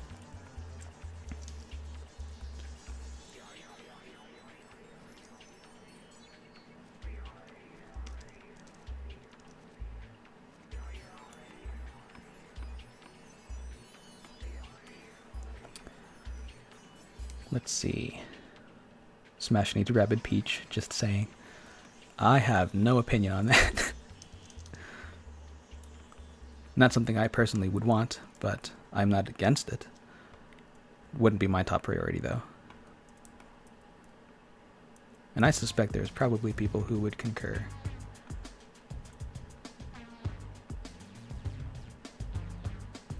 Let's see. Smash needs Rabid Peach, just saying. I have no opinion on that. Not something I personally would want, but I'm not against it. Wouldn't be my top priority, though. And I suspect there's probably people who would concur.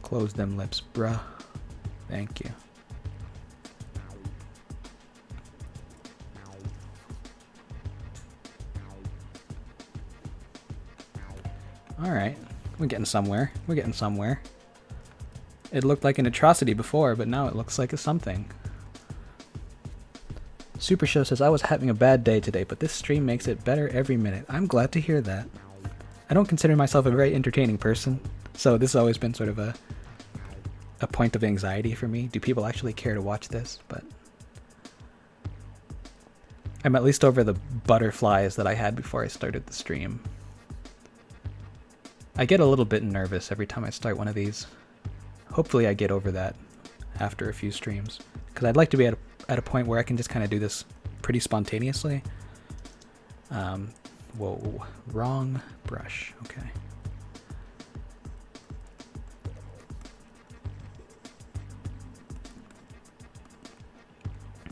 Close them lips, bruh. Thank you. Alright, we're getting somewhere. We're getting somewhere. It looked like an atrocity before, but now it looks like a something. Super Show says, I was having a bad day today, but this stream makes it better every minute. I'm glad to hear that. I don't consider myself a very entertaining person, so this has always been sort of a point of anxiety for me. Do people actually care to watch this? But I'm at least over the butterflies that I had before I started the stream. I get a little bit nervous every time I start one of these. Hopefully I get over that after a few streams, because I'd like to be at a point where I can just kind of do this pretty spontaneously. Whoa, wrong brush, okay.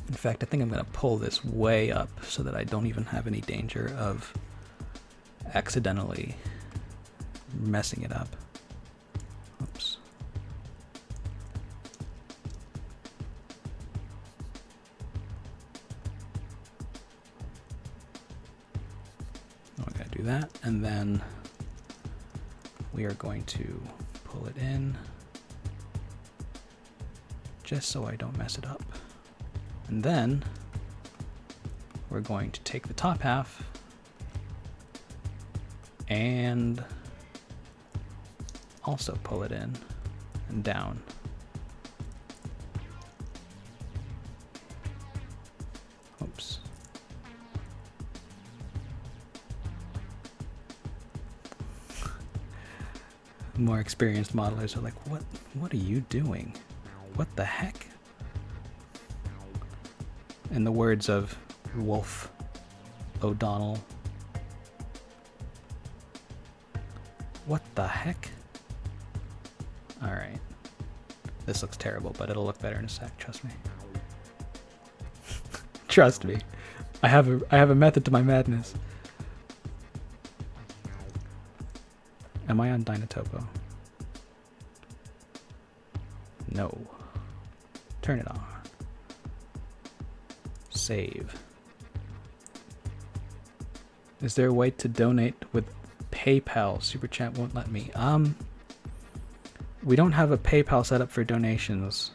In fact, I think I'm going to pull this way up so that I don't even have any danger of accidentally messing it up. Oops. Oh, I gotta do that, and then we are going to pull it in just so I don't mess it up. And then we're going to take the top half and also pull it in and down. Oops. More experienced modelers are like, what are you doing? What the heck? In the words of Wolf O'Donnell. What the heck? Alright. This looks terrible, but it'll look better in a sec, trust me. Trust me. I have a method to my madness. Am I on Dynatopo? No. Turn it on. Save. Is there a way to donate with PayPal? Super Chat won't let me. We don't have a PayPal set up for donations,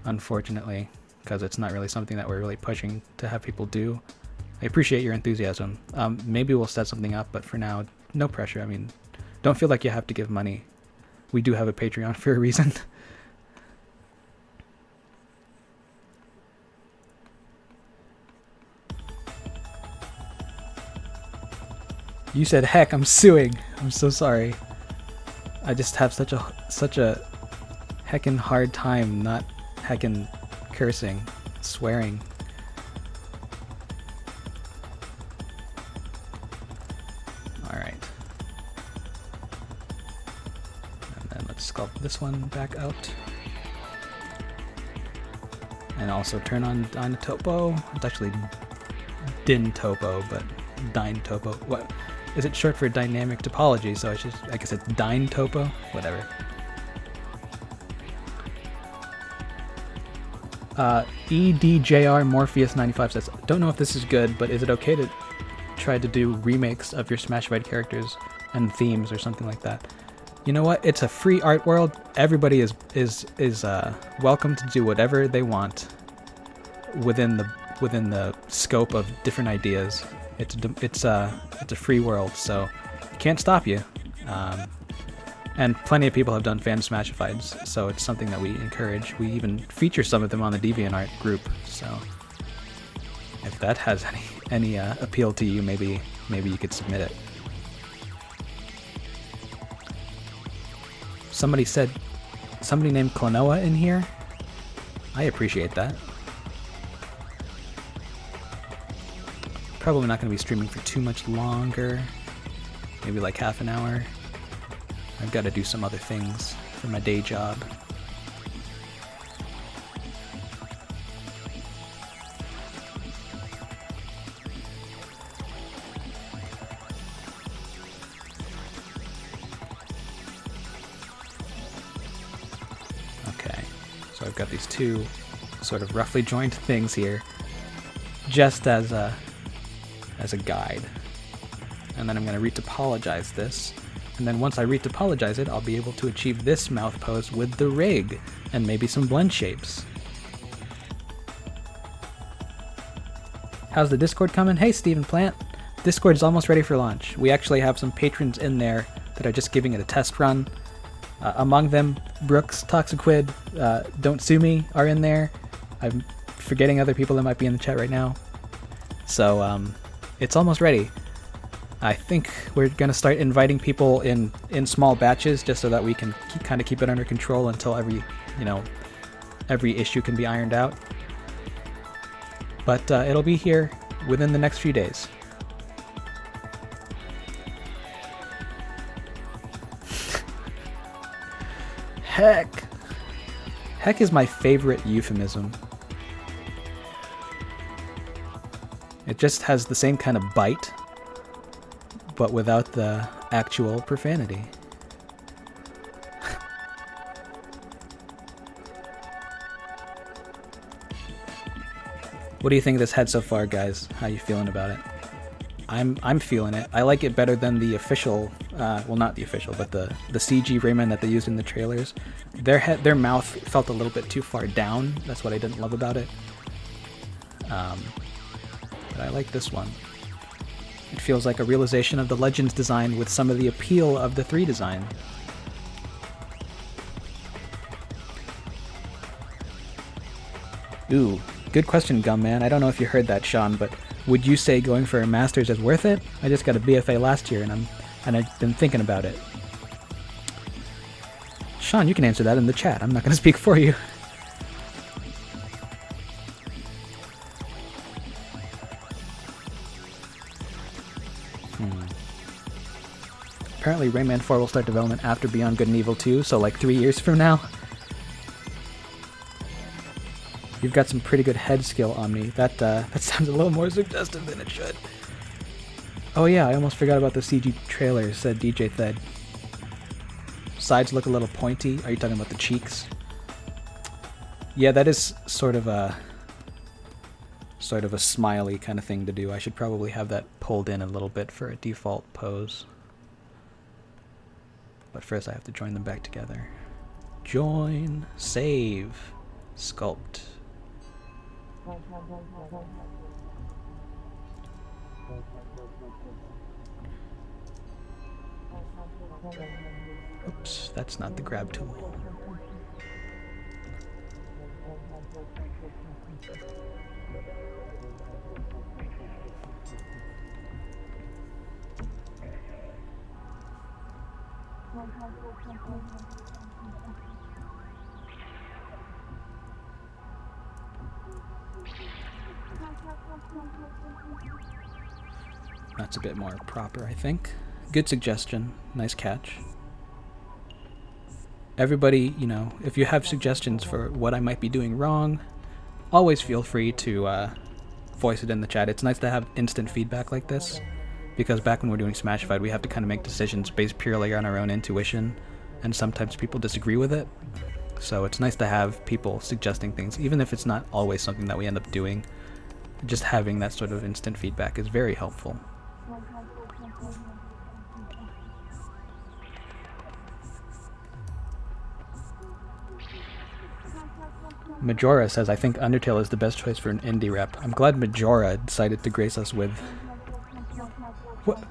unfortunately, because it's not really something that we're really pushing to have people do. I appreciate your enthusiasm. Maybe we'll set something up, but for now, no pressure. I mean, don't feel like you have to give money. We do have a Patreon for a reason. You said, heck, I'm suing. I'm so sorry. I just have such a heckin' hard time not heckin' cursing, swearing. Alright. And then let's sculpt this one back out. And also turn on Dynatopo. It's actually Dintopo, but Dyntopo. What? Is it short for dynamic topology? So I guess it's Dyntopo? Whatever. EDJR Morpheus 95 says, don't know if this is good, but is it okay to tried to do remakes of your Smashified characters and themes or something like that. You know what? It's a free art world. Everybody is welcome to do whatever they want within the scope of different ideas. It's a free world, so it can't stop you. And plenty of people have done fan Smashifieds, so it's something that we encourage. We even feature some of them on the DeviantArt group. So if that has any appeal to you, maybe you could submit it. Somebody named Klonoa in here. I appreciate that. Probably not going to be streaming for too much longer. Maybe like half an hour. I've got to do some other things for my day job. Okay, so I've got these two sort of roughly joined things here, just as a guide. And then I'm going to retopologize this. And then once I retopologize it, I'll be able to achieve this mouth pose with the rig and maybe some blend shapes. How's the Discord coming? Hey, Stephen Plant. Discord's almost ready for launch. We actually have some patrons in there that are just giving it a test run. Among them, Brooks, Toxiquid, Don't Sue Me are in there. I'm forgetting other people that might be in the chat right now. So it's almost ready. I think we're going to start inviting people in small batches just so that we can kind of keep it under control until every issue can be ironed out. But it'll be here within the next few days. Heck! Heck is my favorite euphemism. It just has the same kind of bite, but without the actual profanity. What do you think of this head so far, guys? How you feeling about it? I'm feeling it. I like it better than the official, well, not the official, but the CG Raymond that they used in the trailers. Their mouth felt a little bit too far down. That's what I didn't love about it. But I like this one. It feels like a realization of the Legends design with some of the appeal of the 3 design. Ooh, good question, Gumman. I don't know if you heard that, Sean, but would you say going for a Masters is worth it? I just got a BFA last year, and I've been thinking about it. Sean, you can answer that in the chat. I'm not going to speak for you. Apparently Rayman 4 will start development after Beyond Good and Evil 2, so like 3 years from now. You've got some pretty good head skill, Omni. That sounds a little more suggestive than it should. Oh yeah, I almost forgot about the CG trailer, said DJ Thed. Sides look a little pointy. Are you talking about the cheeks? Yeah, that is sort of a smiley kind of thing to do. I should probably have that pulled in a little bit for a default pose. But first I have to join them back together. Join, save, sculpt. Oops, that's not the grab tool. That's a bit more proper, I think. Good suggestion. Nice catch. Everybody, you know, if you have suggestions for what I might be doing wrong, always feel free to voice it in the chat. It's nice to have instant feedback like this, because back when we're doing Smashified, we have to kind of make decisions based purely on our own intuition, and sometimes people disagree with it. So it's nice to have people suggesting things, even if it's not always something that we end up doing. Just having that sort of instant feedback is very helpful. Majora says, I think Undertale is the best choice for an indie rep. I'm glad Majora decided to grace us with... What?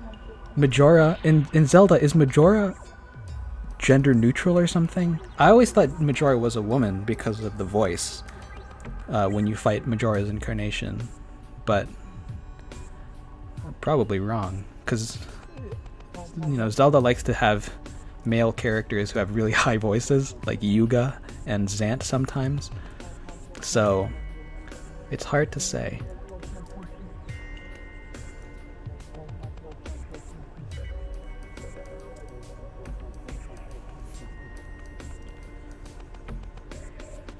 Majora? In Zelda, is Majora gender neutral or something? I always thought Majora was a woman because of the voice when you fight Majora's incarnation. But I'm probably wrong. Because, you know, Zelda likes to have male characters who have really high voices, like Yuga and Zant sometimes. So, it's hard to say.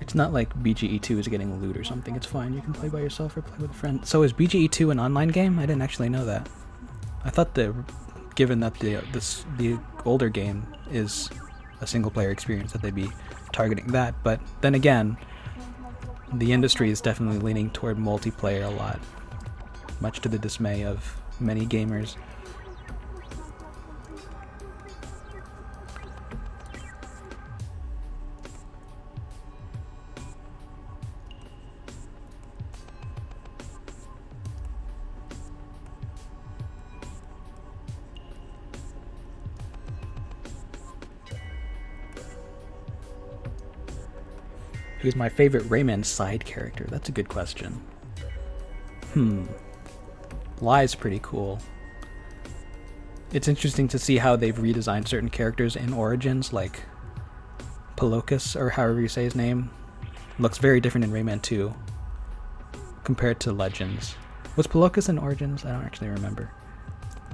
It's not like BGE2 is getting loot or something. It's fine. You can play by yourself or play with a friend. So is BGE2 an online game? I didn't actually know that. I thought that, given that the older game is a single-player experience, that they'd be targeting that. But then again, the industry is definitely leaning toward multiplayer a lot, much to the dismay of many gamers. Who's my favorite Rayman side character? That's a good question. Lai's pretty cool. It's interesting to see how they've redesigned certain characters in Origins, like Pelokus, or however you say his name. Looks very different in Rayman 2 compared to Legends. Was Pelokus in Origins? I don't actually remember.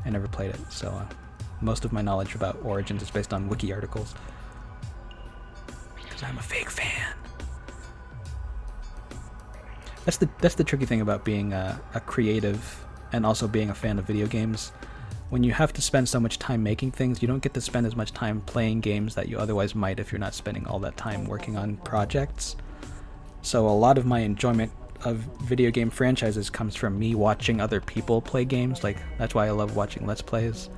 I never played it, so most of my knowledge about Origins is based on wiki articles. Because I'm a fake fan. That's the tricky thing about being a creative and also being a fan of video games. When you have to spend so much time making things, you don't get to spend as much time playing games that you otherwise might if you're not spending all that time working on projects. So a lot of my enjoyment of video game franchises comes from me watching other people play games. Like, that's why I love watching Let's Plays,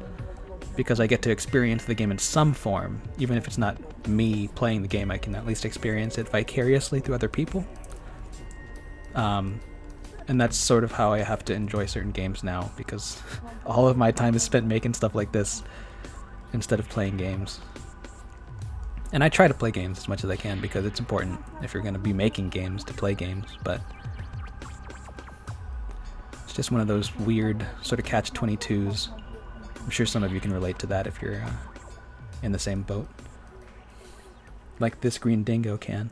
because I get to experience the game in some form. Even if it's not me playing the game, I can at least experience it vicariously through other people. And that's sort of how I have to enjoy certain games now, because all of my time is spent making stuff like this instead of playing games. And I try to play games as much as I can, because it's important if you're going to be making games to play games, but it's just one of those weird sort of catch-22s. I'm sure some of you can relate to that if you're in the same boat. Like this green dingo can.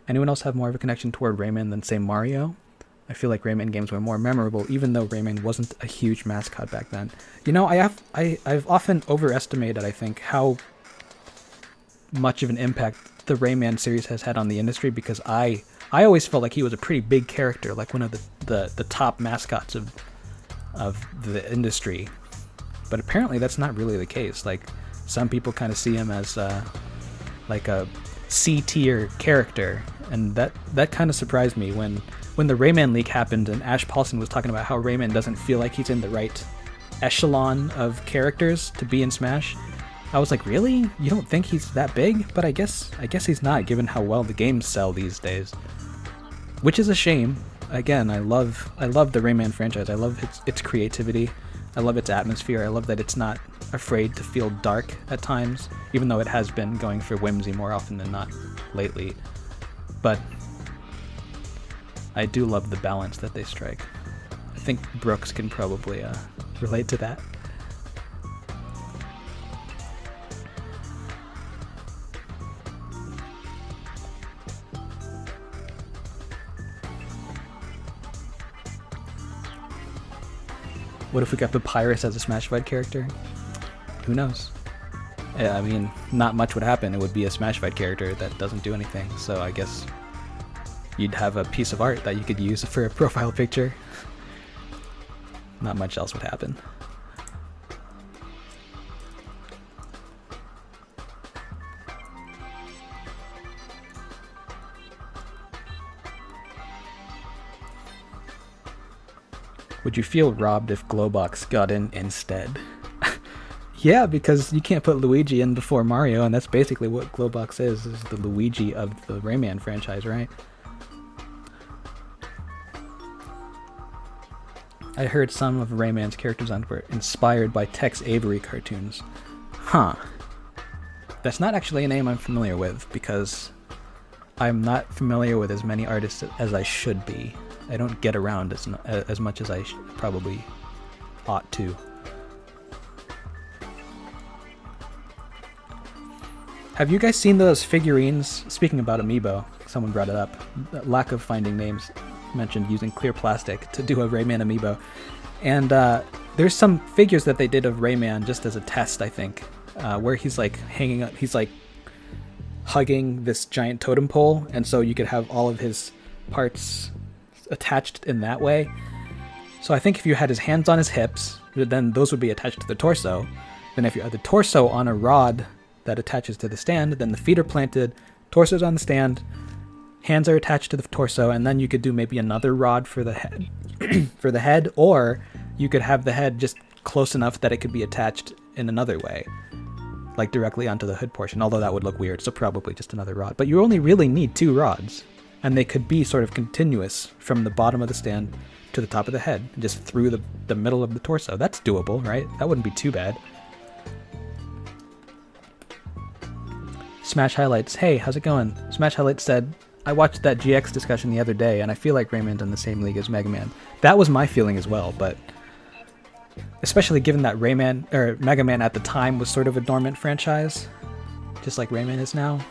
Anyone else have more of a connection toward Rayman than, say, Mario? I feel like Rayman games were more memorable, even though Rayman wasn't a huge mascot back then. You know, I've often overestimated, I think, how much of an impact the Rayman series has had on the industry, because I always felt like he was a pretty big character, like one of the top mascots of the industry. But apparently that's not really the case. Like, some people kind of see him as like a C-tier character, and that kind of surprised me when the Rayman leak happened and Ash Paulson was talking about how Rayman doesn't feel like he's in the right echelon of characters to be in Smash. I was like, really? You don't think he's that big? But I guess he's not, given how well the games sell these days. Which is a shame. Again, I love the Rayman franchise. I love its creativity. I love its atmosphere. I love that it's not afraid to feel dark at times, even though it has been going for whimsy more often than not lately. But I do love the balance that they strike. I think Brooks can probably relate to that. What if we got Papyrus as a Smashified character? Who knows? I mean, not much would happen. It would be a Smashified character that doesn't do anything, so I guess you'd have a piece of art that you could use for a profile picture. Not much else would happen. Would you feel robbed if Glowbox got in instead? Yeah, because you can't put Luigi in before Mario, and that's basically what Glowbox is the Luigi of the Rayman franchise, right? I heard some of Rayman's character designs were inspired by Tex Avery cartoons. Huh. That's not actually a name I'm familiar with, because I'm not familiar with as many artists as I should be. I don't get around as much as I probably ought to. Have you guys seen those figurines? Speaking about Amiibo, someone brought it up. Lack of finding names mentioned using clear plastic to do a Rayman Amiibo. And there's some figures that they did of Rayman just as a test, I think, where he's like hanging up, he's like hugging this giant totem pole, and so you could have all of his parts attached in that way. So I think if you had his hands on his hips, then those would be attached to the torso. Then if you had the torso on a rod that attaches to the stand, then the feet are planted, torso's on the stand, hands are attached to the torso, and then you could do maybe another rod for the head, for the head, or you could have the head just close enough that it could be attached in another way, like directly onto the hood portion, although that would look weird, so probably just another rod. But you only really need 2 rods, and they could be sort of continuous from the bottom of the stand to the top of the head, just through the middle of the torso. That's doable, right? That wouldn't be too bad. Smash Highlights, hey, how's it going? Smash Highlights said, I watched that GX discussion the other day, and I feel like Raymond's in the same league as Mega Man. That was my feeling as well, but especially given that Rayman, or Mega Man at the time was sort of a dormant franchise, just like Rayman is now,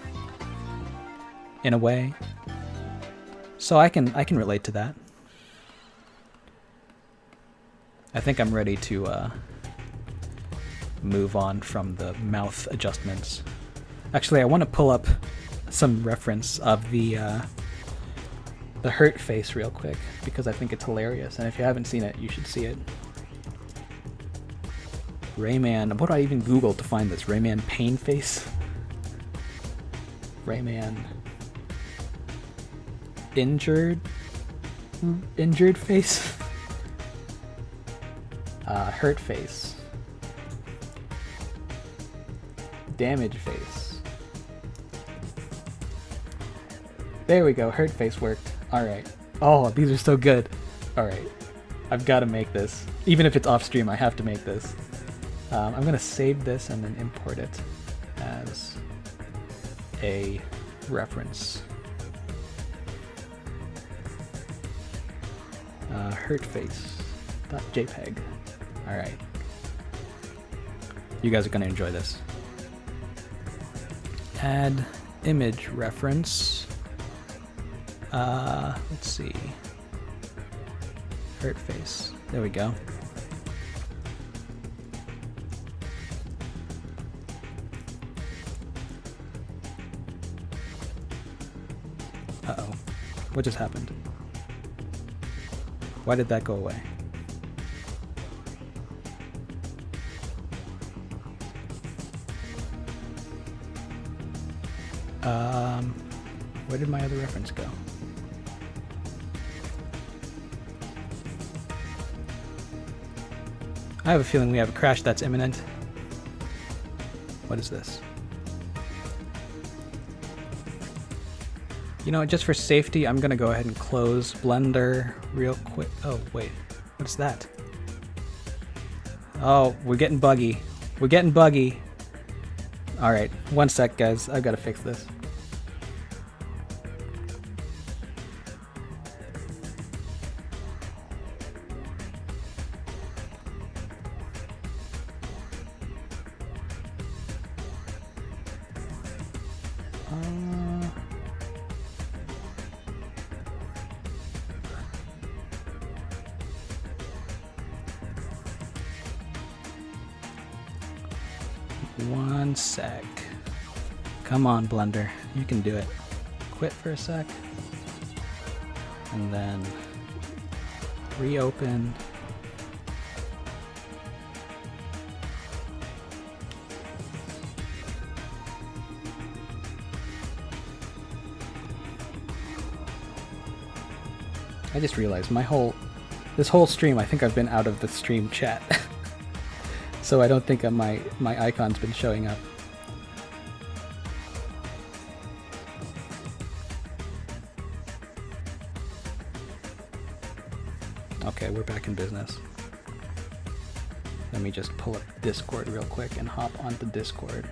in a way. So I can relate to that. I think I'm ready to move on from the mouth adjustments. Actually, I want to pull up some reference of the hurt face real quick, because I think it's hilarious, and if you haven't seen it, you should see it. Rayman, what do I even Google to find this? Rayman pain face? Rayman injured face? Hurt face. Damage face. There we go, hurt face worked. Alright. Oh, these are so good. Alright. I've got to make this. Even if it's off stream, I have to make this. I'm going to save this and then import it as a reference. Hurtface.jpg. Alright. You guys are going to enjoy this. Add image reference. Let's see. Hurt face. There we go. Uh-oh. What just happened? Why did that go away? Where did my other reference go? I have a feeling we have a crash that's imminent. What is this? You know what, just for safety, I'm gonna go ahead and close Blender real quick. Oh, wait, what's that? Oh, we're getting buggy. We're getting buggy. Alright, one sec, guys. I've gotta fix this. One sec. Come on, Blender. You can do it. Quit for a sec. And then reopen. I just realized this whole stream, I think I've been out of the stream chat. So I don't think my icon's been showing up. Okay, we're back in business. Let me just pull up Discord real quick and hop onto Discord.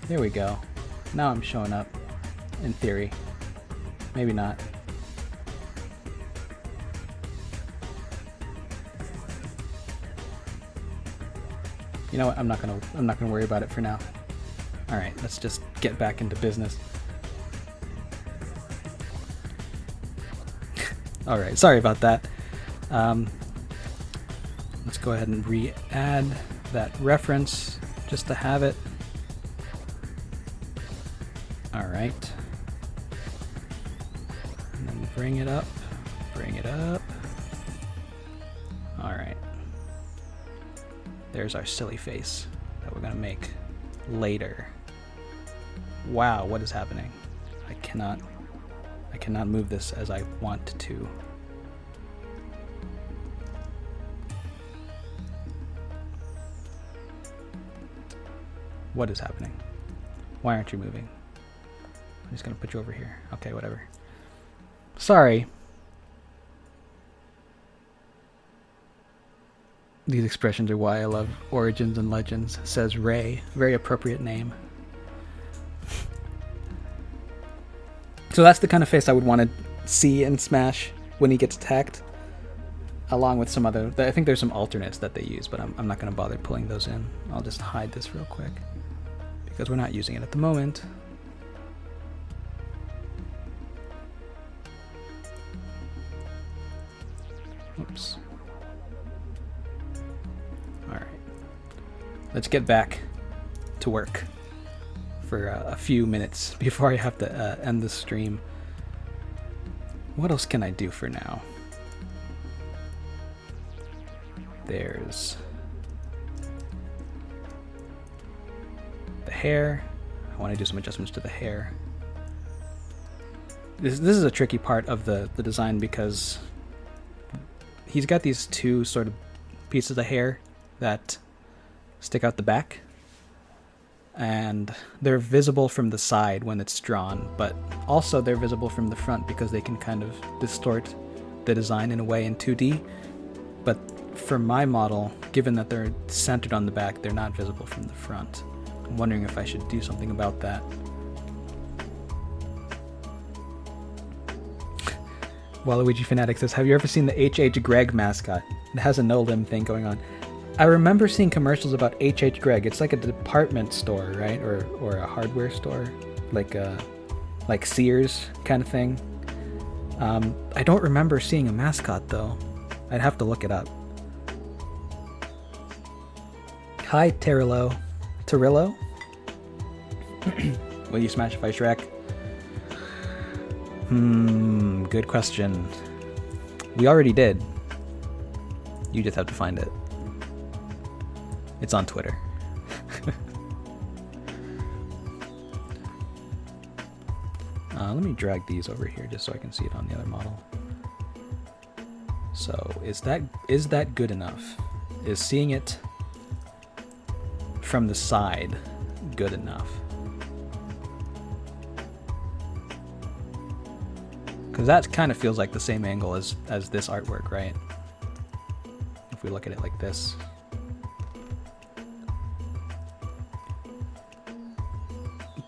There we go. Now I'm showing up, in theory. Maybe not. You know what? I'm not gonna worry about it for now. All right, let's just get back into business. All right, sorry about that. Let's go ahead and re-add that reference just to have it. All right. And then bring it up, bring it up. All right. There's our silly face that we're gonna make later. Wow, what is happening? I cannot move this as I want to. What is happening? Why aren't you moving? I'm just gonna put you over here. Okay, whatever. Sorry. These expressions are why I love Origins and Legends, says Ray. Very appropriate name. So that's the kind of face I would want to see in Smash when he gets attacked. Along with some other... I think there's some alternates that they use, but I'm not going to bother pulling those in. I'll just hide this real quick, because we're not using it at the moment. Oops. Alright. Let's get back to work for a few minutes before I have to end the stream. What else can I do for now? There's the hair. I want to do some adjustments to the hair. This is a tricky part of the design because he's got these two sort of pieces of hair that stick out the back, and they're visible from the side when it's drawn, but also they're visible from the front because they can kind of distort the design in a way in 2D. But for my model, given that they're centered on the back, they're not visible from the front. I'm wondering if I should do something about that. Waluigi Fanatic says, have you ever seen the H.H. Gregg mascot? It has a no-limb thing going on. I remember seeing commercials about H.H. Gregg. It's like a department store, right? Or a hardware store, like Sears kind of thing. I don't remember seeing a mascot though. I'd have to look it up. Hi, Terillo. Terillo? Will you smashify Shrek? Good question. We already did. You just have to find it. It's on Twitter. Let me drag these over here just so I can see it on the other model. So is that good enough? Is seeing it from the side good enough? Because that kind of feels like the same angle as this artwork, right? If we look at it like this.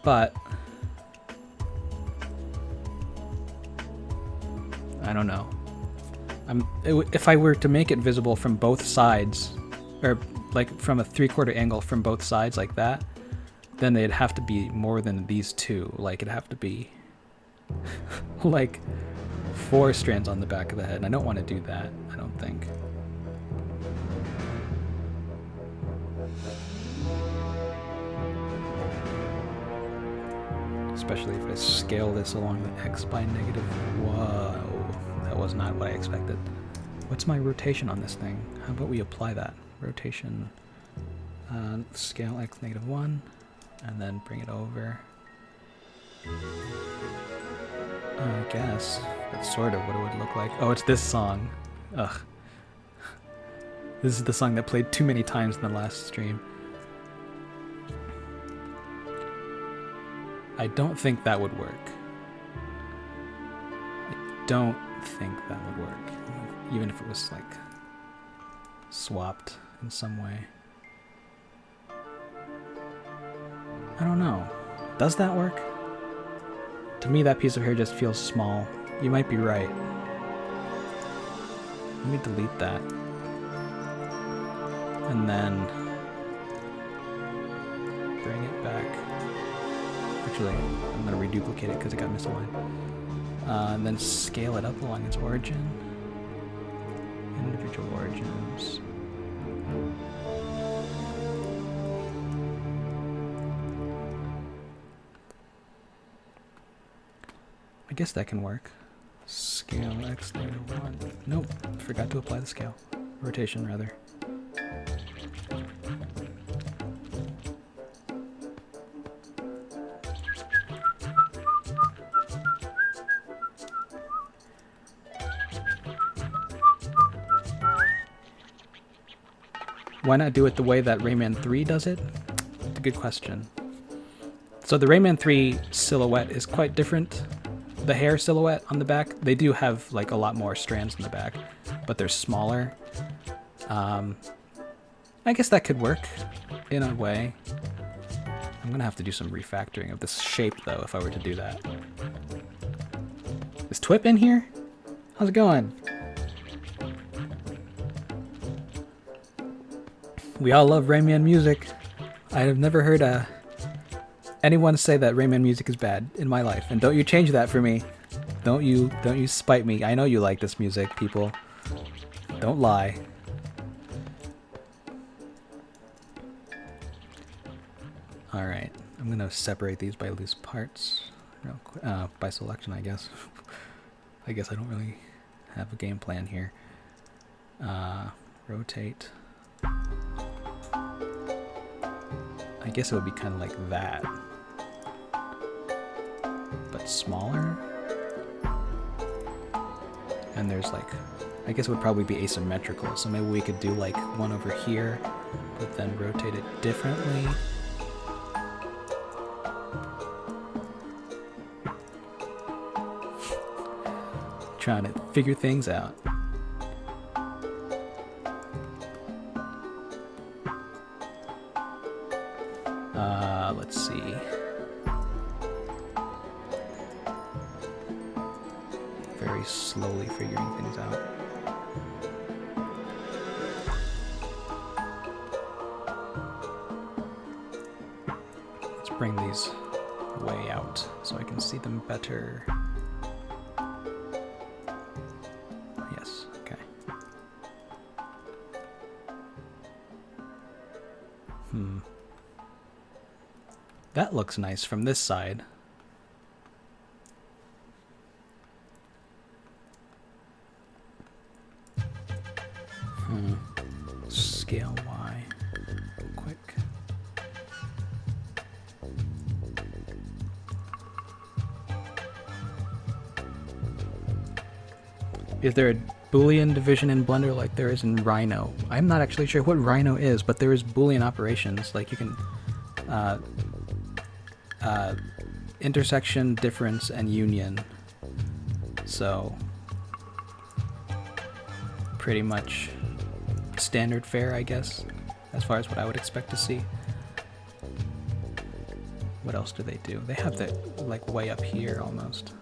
But I don't know. If I were to make it visible from both sides, or like from a 3/4 angle from both sides like that, then they'd have to be more than these two. Like it'd have to be like 4 strands on the back of the head, and I don't want to do that, I don't think. Especially if I scale this along the X by negative. Whoa, that was not what I expected. What's my rotation on this thing? How about we apply that? Rotation, scale X -1, and then bring it over. I guess. That's sort of what it would look like. Oh, it's this song. Ugh. This is the song that played too many times in the last stream. I don't think that would work. I don't think that would work. Even if it was like swapped in some way. I don't know. Does that work? To me, that piece of hair just feels small. You might be right. Let me delete that. And then bring it back. Actually, I'm going to reduplicate it because it got misaligned. And then scale it up along its origin. Individual origins. I guess that can work. Scale X layer 1. Nope, forgot to apply the scale. Rotation, rather. Why not do it the way that Rayman 3 does it? It's a good question. So the Rayman 3 silhouette is quite different. The hair silhouette on the back, they do have like a lot more strands in the back, but they're smaller. I guess that could work in a way. I'm gonna have to do some refactoring of this shape though if I were to do that. Is Twip in here? How's it going? We all love Rayman music. I have never heard anyone say that Rayman music is bad in my life, and don't you change that for me. Don't you spite me. I know you like this music, people. Don't lie. All right, I'm gonna separate these by loose parts, real quick. By selection, I guess. I guess I don't really have a game plan here. Rotate. I guess it would be kind of like that, but smaller. And there's like, I guess it would probably be asymmetrical, so maybe we could do like one over here, but then rotate it differently. Trying to figure things out. Let's see. Very slowly figuring things out. Let's bring these way out so I can see them better. Yes, okay. That looks nice from this side. Scale Y. Quick. Is there a Boolean division in Blender like there is in Rhino? I'm not actually sure what Rhino is, but there is Boolean operations. Like you can intersection, difference, and union. So pretty much standard fare, I guess, as far as what I would expect to see. What else do they do? They have the like way up here almost.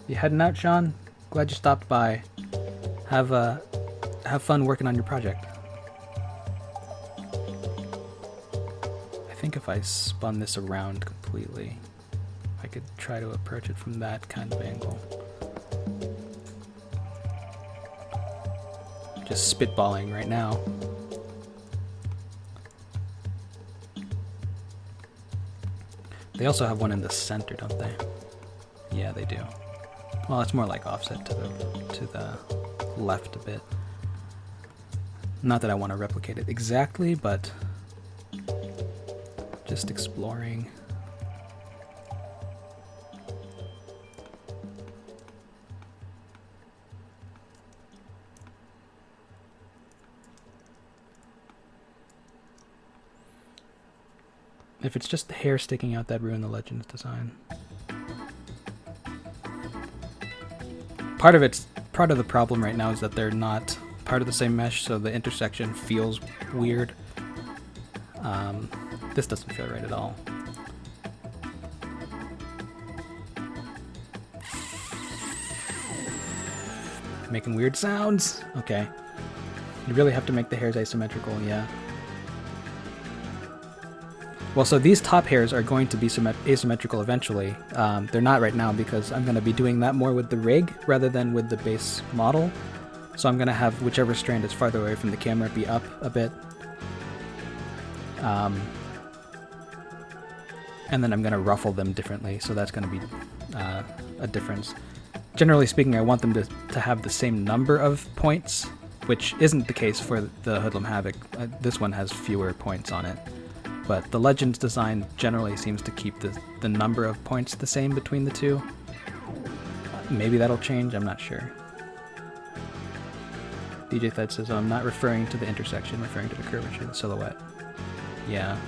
You heading out, Sean? Glad you stopped by. Have fun working on your project. I think if I spun this around completely, I could try to approach it from that kind of angle. Just spitballing right now. They also have one in the center, don't they? Yeah, they do. Well, it's more like offset to the left a bit. Not that I want to replicate it exactly, but just exploring. If it's just the hair sticking out, that ruined the Legends design. Part of the problem right now is that they're not part of the same mesh, so the intersection feels weird. This doesn't feel right at all. Making weird sounds. Okay. You really have to make the hairs asymmetrical, yeah. Well, so these top hairs are going to be asymmetrical eventually. They're not right now because I'm going to be doing that more with the rig rather than with the base model. So I'm going to have whichever strand is farther away from the camera be up a bit. And then I'm going to ruffle them differently, so that's going to be a difference. Generally speaking, I want them to have the same number of points, which isn't the case for the Hoodlum Havoc. This one has fewer points on it. But the Legends design generally seems to keep the number of points the same between the two. Maybe that'll change, I'm not sure. DJ Thed says, I'm not referring to the intersection, referring to the curvature of the silhouette. Yeah.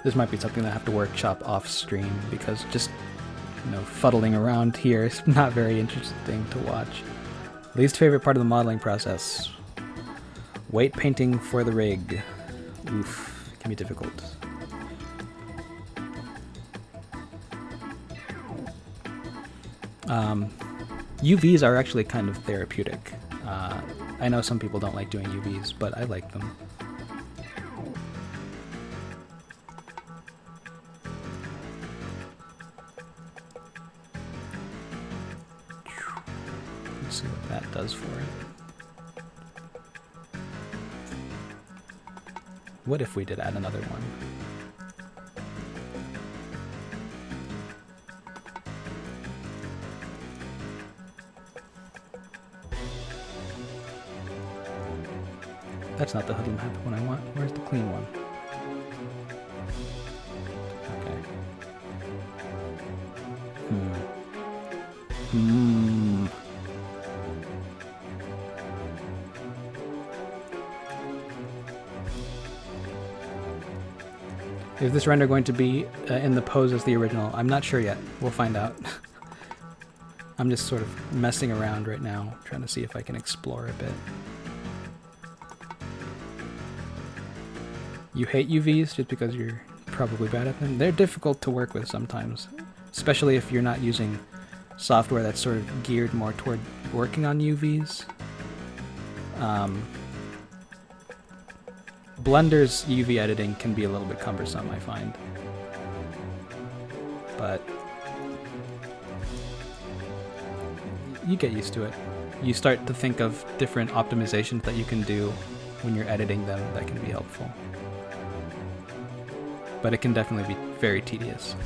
This might be something that I have to workshop off stream because just, fuddling around here is not very interesting to watch. Least favorite part of the modeling process. Weight painting for the rig. Oof, can be difficult. UVs are actually kind of therapeutic. I know some people don't like doing UVs, but I like them. Let's see what that does for it. What if we did add another one? That's not the Hoodlum Havoc one I want. Where's the clean one? Okay. Is this render going to be in the pose as the original? I'm not sure yet. We'll find out. I'm just sort of messing around right now, trying to see if I can explore a bit. You hate UVs just because you're probably bad at them? They're difficult to work with sometimes, especially if you're not using software that's sort of geared more toward working on UVs. Blender's UV editing can be a little bit cumbersome, I find. But you get used to it. You start to think of different optimizations that you can do when you're editing them that can be helpful. But it can definitely be very tedious.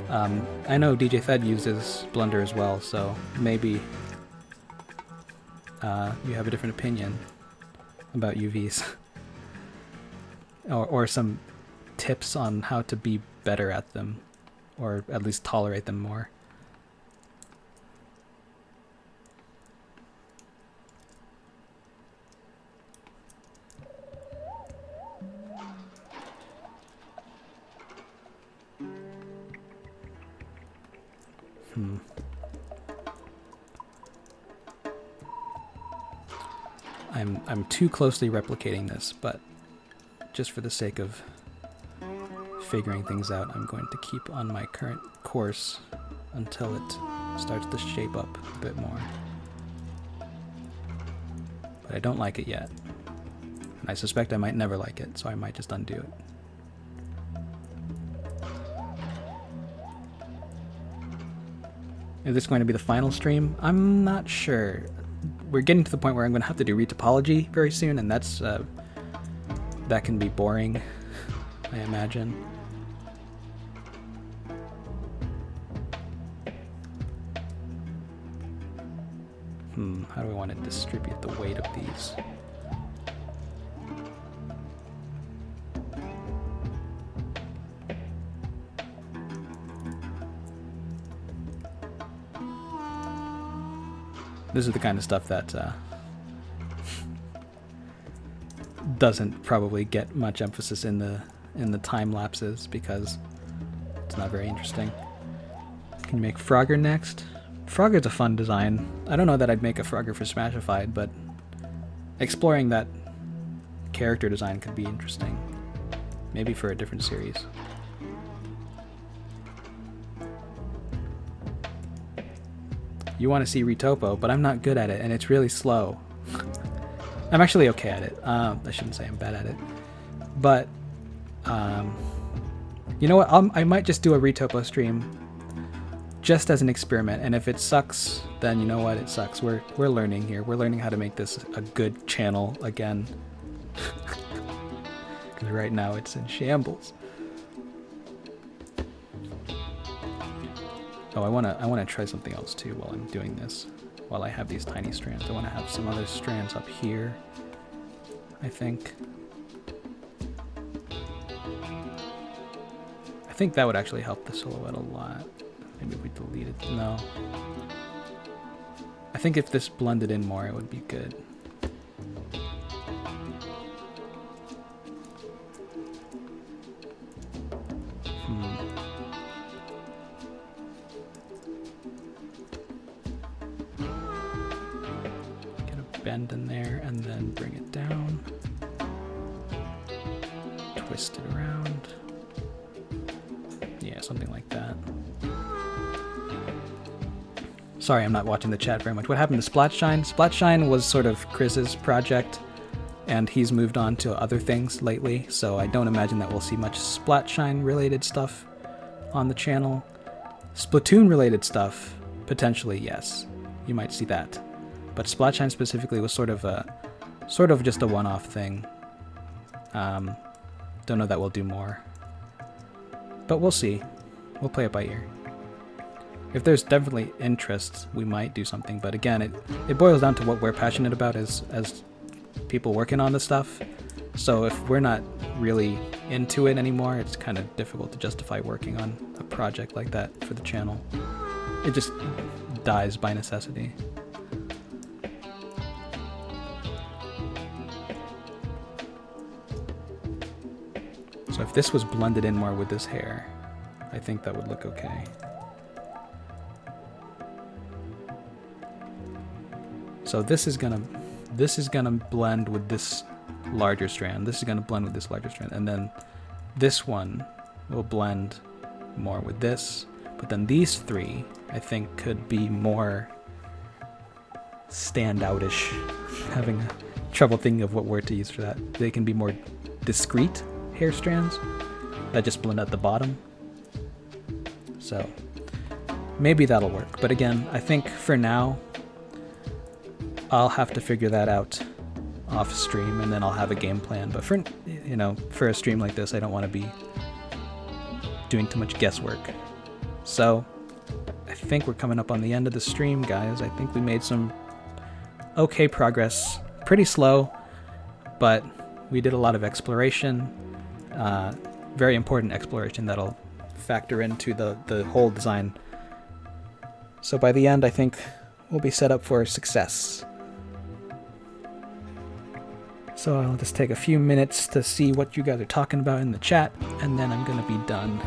I know DJ Thed uses Blender as well, so maybe you have a different opinion about UVs. or some tips on how to be better at them, or at least tolerate them more. I'm too closely replicating this, but just for the sake of figuring things out, I'm going to keep on my current course until it starts to shape up a bit more. But I don't like it yet. And I suspect I might never like it, so I might just undo it. Is this going to be the final stream? I'm not sure. We're getting to the point where I'm going to have to do retopology very soon, and that's that can be boring, I imagine. How do I want to distribute the weight of these? This is the kind of stuff that doesn't probably get much emphasis in the time lapses because it's not very interesting. Can you make Frogger next? Frogger's a fun design. I don't know that I'd make a Frogger for Smashified, but exploring that character design could be interesting. Maybe for a different series. You want to see Retopo, but I'm not good at it, and it's really slow. I'm actually okay at it. I shouldn't say I'm bad at it. But, you know what? I might just do a Retopo stream just as an experiment, and if it sucks, then you know what? It sucks. We're learning here. We're learning how to make this a good channel again. Because right now it's in shambles. Oh, I wanna try something else too while I'm doing this. While I have these tiny strands, I want to have some other strands up here, I think. I think that would actually help the silhouette a lot. Maybe if we deleted, no. I think if this blended in more, it would be good. Bend in there and then bring it down, twist it around, yeah, something like that. Sorry, I'm not watching the chat very much. What happened to Splatshine? Splatshine was sort of Chris's project, and he's moved on to other things lately, so I don't imagine that we'll see much Splatshine related stuff on the channel. Splatoon related stuff, potentially, yes, you might see that. But Splatshine specifically was sort of just a one-off thing. Don't know that we'll do more, but we'll see. We'll play it by ear. If there's definitely interest, we might do something. But again, it boils down to what we're passionate about as people working on the stuff. So if we're not really into it anymore, it's kind of difficult to justify working on a project like that for the channel. It just dies by necessity. So if this was blended in more with this hair, I think that would look okay. So this is gonna blend with this larger strand. This is gonna blend with this larger strand, and then this one will blend more with this. But then these three, I think, could be more standoutish. Having trouble thinking of what word to use for that. They can be more discreet hair strands that just blend at the bottom. So maybe that'll work. But again, I think for now, I'll have to figure that out off stream, and then I'll have a game plan. But for, you know, for a stream like this, I don't want to be doing too much guesswork. So I think we're coming up on the end of the stream, guys. I think we made some okay progress. Pretty slow, but we did a lot of exploration. Very important exploration that'll factor into the whole design. So by the end, I think we'll be set up for success. So I'll just take a few minutes to see what you guys are talking about in the chat, and then I'm gonna be done.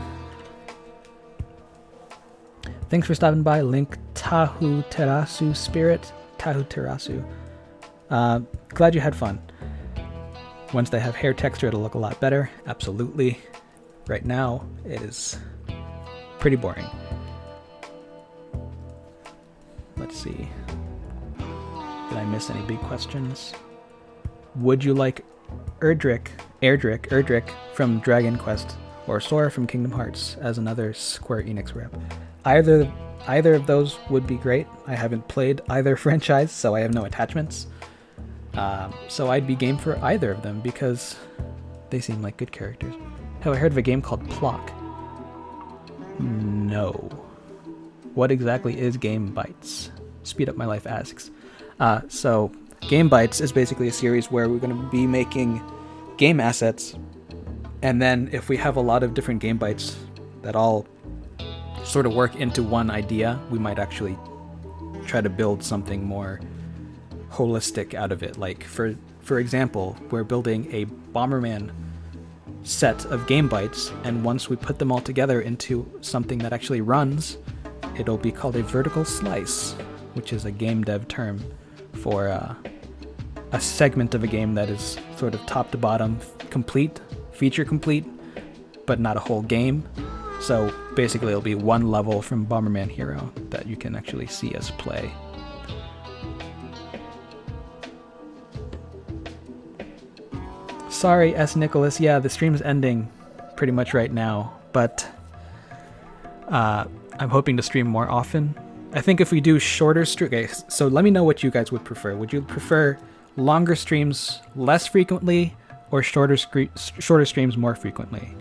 Thanks for stopping by, Link Tahu Terasu Spirit. Tahu Terasu. Glad you had fun. Once they have hair texture, it'll look a lot better. Absolutely. Right now, it is pretty boring. Let's see. Did I miss any big questions? Would you like Erdrick from Dragon Quest or Sora from Kingdom Hearts as another Square Enix rep? Either of those would be great. I haven't played either franchise, so I have no attachments. So I'd be game for either of them because they seem like good characters. Have I heard of a game called Plock? No. What exactly is Game Bytes? Speed Up My Life asks. So Game Bytes is basically a series where we're going to be making game assets, and then if we have a lot of different Game Bytes that all sort of work into one idea, we might actually try to build something more holistic out of it. Like for example, we're building a Bomberman set of game bytes, and once we put them all together into something that actually runs, it'll be called a vertical slice, which is a game dev term for a segment of a game that is sort of top to bottom complete, feature complete, but not a whole game. So basically it'll be one level from Bomberman Hero that you can actually see us play. Sorry, S. Nicholas. Yeah, the stream's ending pretty much right now, but I'm hoping to stream more often. I think if we do shorter streams... Okay, so let me know what you guys would prefer. Would you prefer longer streams less frequently, or shorter streams more frequently?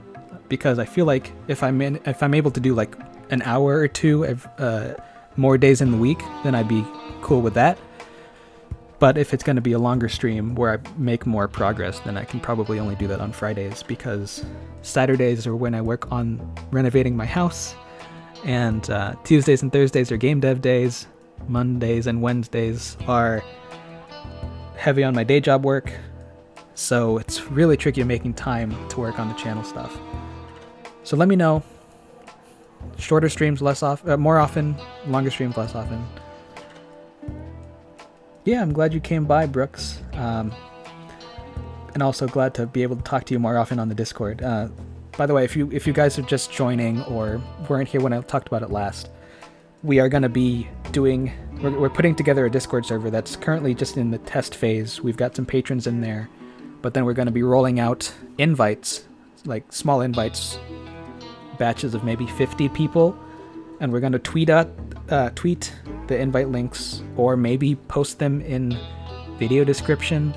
Because I feel like if I'm able to do like an hour or two more days in the week, then I'd be cool with that. But if it's going to be a longer stream where I make more progress, then I can probably only do that on Fridays, because Saturdays are when I work on renovating my house, and Tuesdays and Thursdays are game dev days. Mondays and Wednesdays are heavy on my day job work, so it's really tricky making time to work on the channel stuff. So let me know. Shorter streams more often, longer streams less often. Yeah, I'm glad you came by, Brooks. And also glad to be able to talk to you more often on the Discord. By the way, if you guys are just joining or weren't here when I talked about it last, we are going to be doing... We're putting together a Discord server that's currently just in the test phase. We've got some patrons in there, but then we're going to be rolling out invites, like small invites, batches of maybe 50 people, and we're going to tweet the invite links, or maybe post them in video description.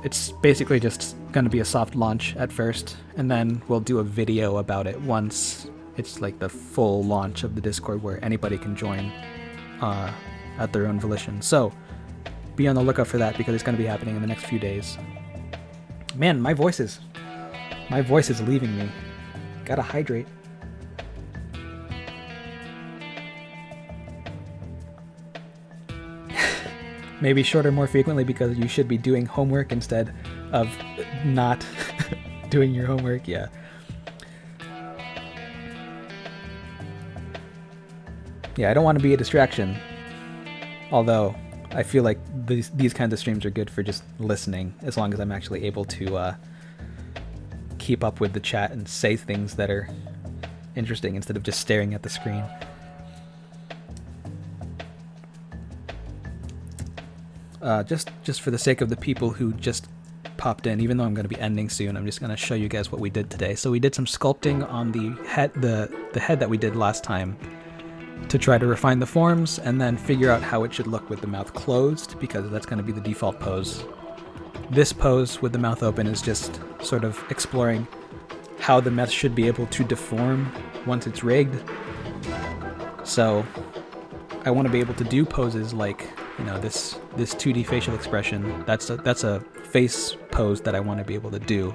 It's basically just going to be a soft launch at first, and then we'll do a video about it once it's like the full launch of the Discord where anybody can join at their own volition. So be on the lookout for that, because it's going to be happening in the next few days. Man, my voice is leaving me. Gotta hydrate. Maybe shorter more frequently, because you should be doing homework instead of not doing your homework. Yeah. Yeah, I don't want to be a distraction. Although, I feel like these kinds of streams are good for just listening, as long as I'm actually able to keep up with the chat and say things that are interesting instead of just staring at the screen. Just for the sake of the people who just popped in, even though I'm going to be ending soon, I'm just going to show you guys what we did today. So we did some sculpting on the head that we did last time to try to refine the forms, and then figure out how it should look with the mouth closed, because that's going to be the default pose. This pose with the mouth open is just sort of exploring how the meth should be able to deform once it's rigged. So I want to be able to do poses like, you know, this 2D facial expression. That's a face pose that I want to be able to do.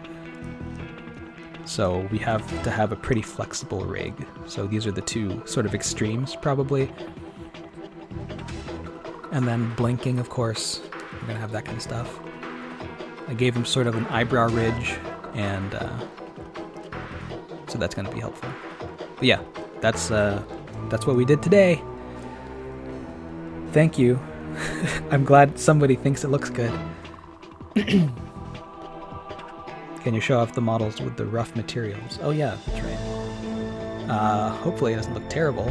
So we have to have a pretty flexible rig. So these are the two sort of extremes, probably. And then blinking, of course. We're going to have that kind of stuff. I gave him sort of an eyebrow ridge, and so that's going to be helpful. But yeah, that's what we did today. Thank you. I'm glad somebody thinks it looks good. Can you show off the models with the rough materials? Oh yeah, that's right. Hopefully it doesn't look terrible.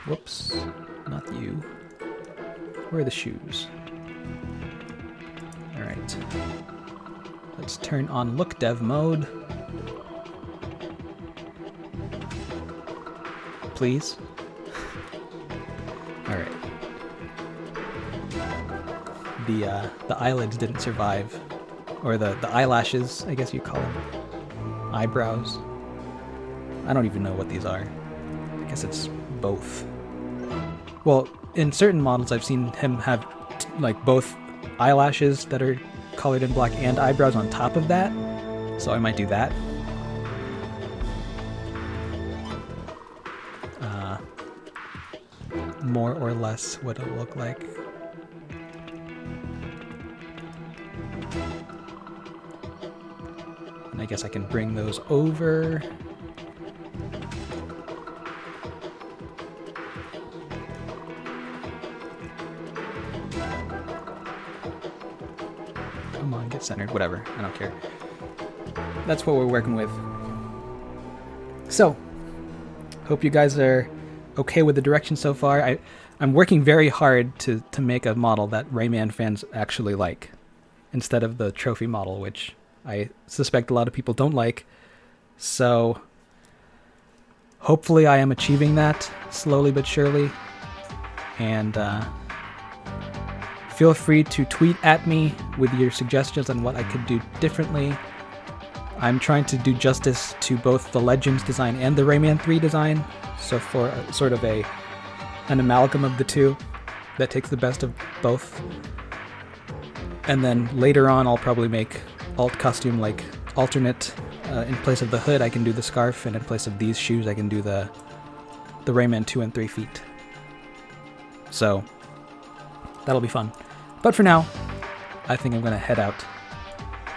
Whoops, not you. Where are the shoes? Alright. Let's turn on look dev mode. Please. Alright. The eyelids didn't survive. Or the eyelashes, I guess you call them. Eyebrows. I don't even know what these are. I guess it's both. Well, in certain models I've seen him have like both eyelashes that are colored in black and eyebrows on top of that. So I might do that. more or less what it'll look like. And I guess I can bring those over. Come on, get centered. Whatever, I don't care. That's what we're working with. So, hope you guys are okay with the direction so far. I'm working very hard to make a model that Rayman fans actually like, instead of the trophy model, which I suspect a lot of people don't like. So, hopefully I am achieving that slowly but surely. And feel free to tweet at me with your suggestions on what I could do differently. I'm trying to do justice to both the Legends design and the Rayman 3 design, so for sort of an amalgam of the two that takes the best of both. And then later on I'll probably make alt costume like alternate. In place of the hood I can do the scarf, and in place of these shoes I can do the Rayman 2 and 3 feet. So that'll be fun. But for now, I think I'm gonna head out.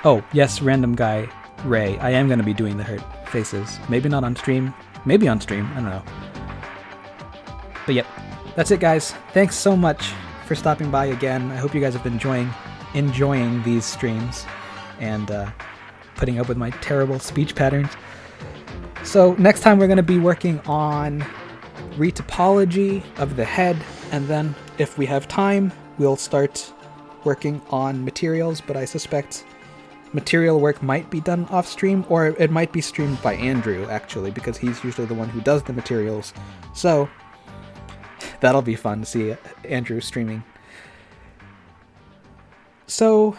Oh, yes, random guy Ray, I am going to be doing the hurt faces. Maybe not on stream. Maybe on stream. I don't know. But yep, that's it, guys. Thanks so much for stopping by again. I hope you guys have been enjoying these streams and putting up with my terrible speech patterns. So next time we're going to be working on retopology of the head, and then if we have time, we'll start working on materials, but I suspect material work might be done off stream, or it might be streamed by Andrew actually, because he's usually the one who does the materials. So that'll be fun to see Andrew streaming. So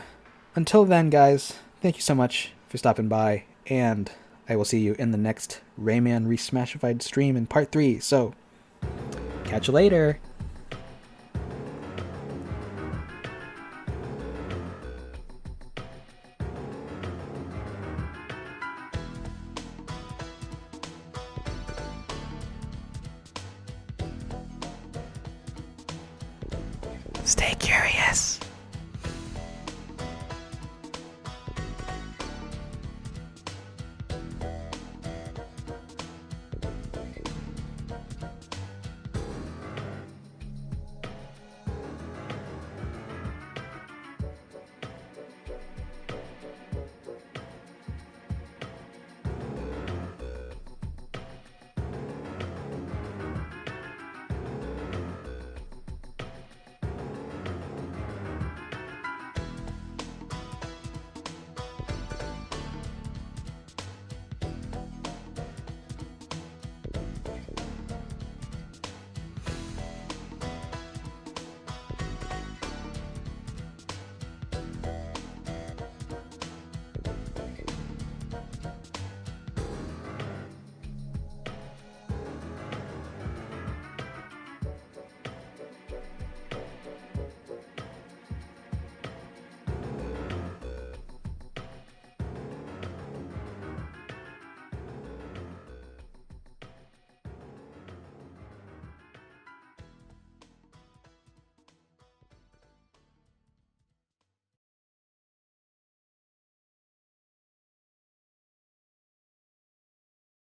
until then, guys, thank you so much for stopping by, and I will see you in the next Rayman ReSmashified stream in part 3. So catch you later. Stay curious.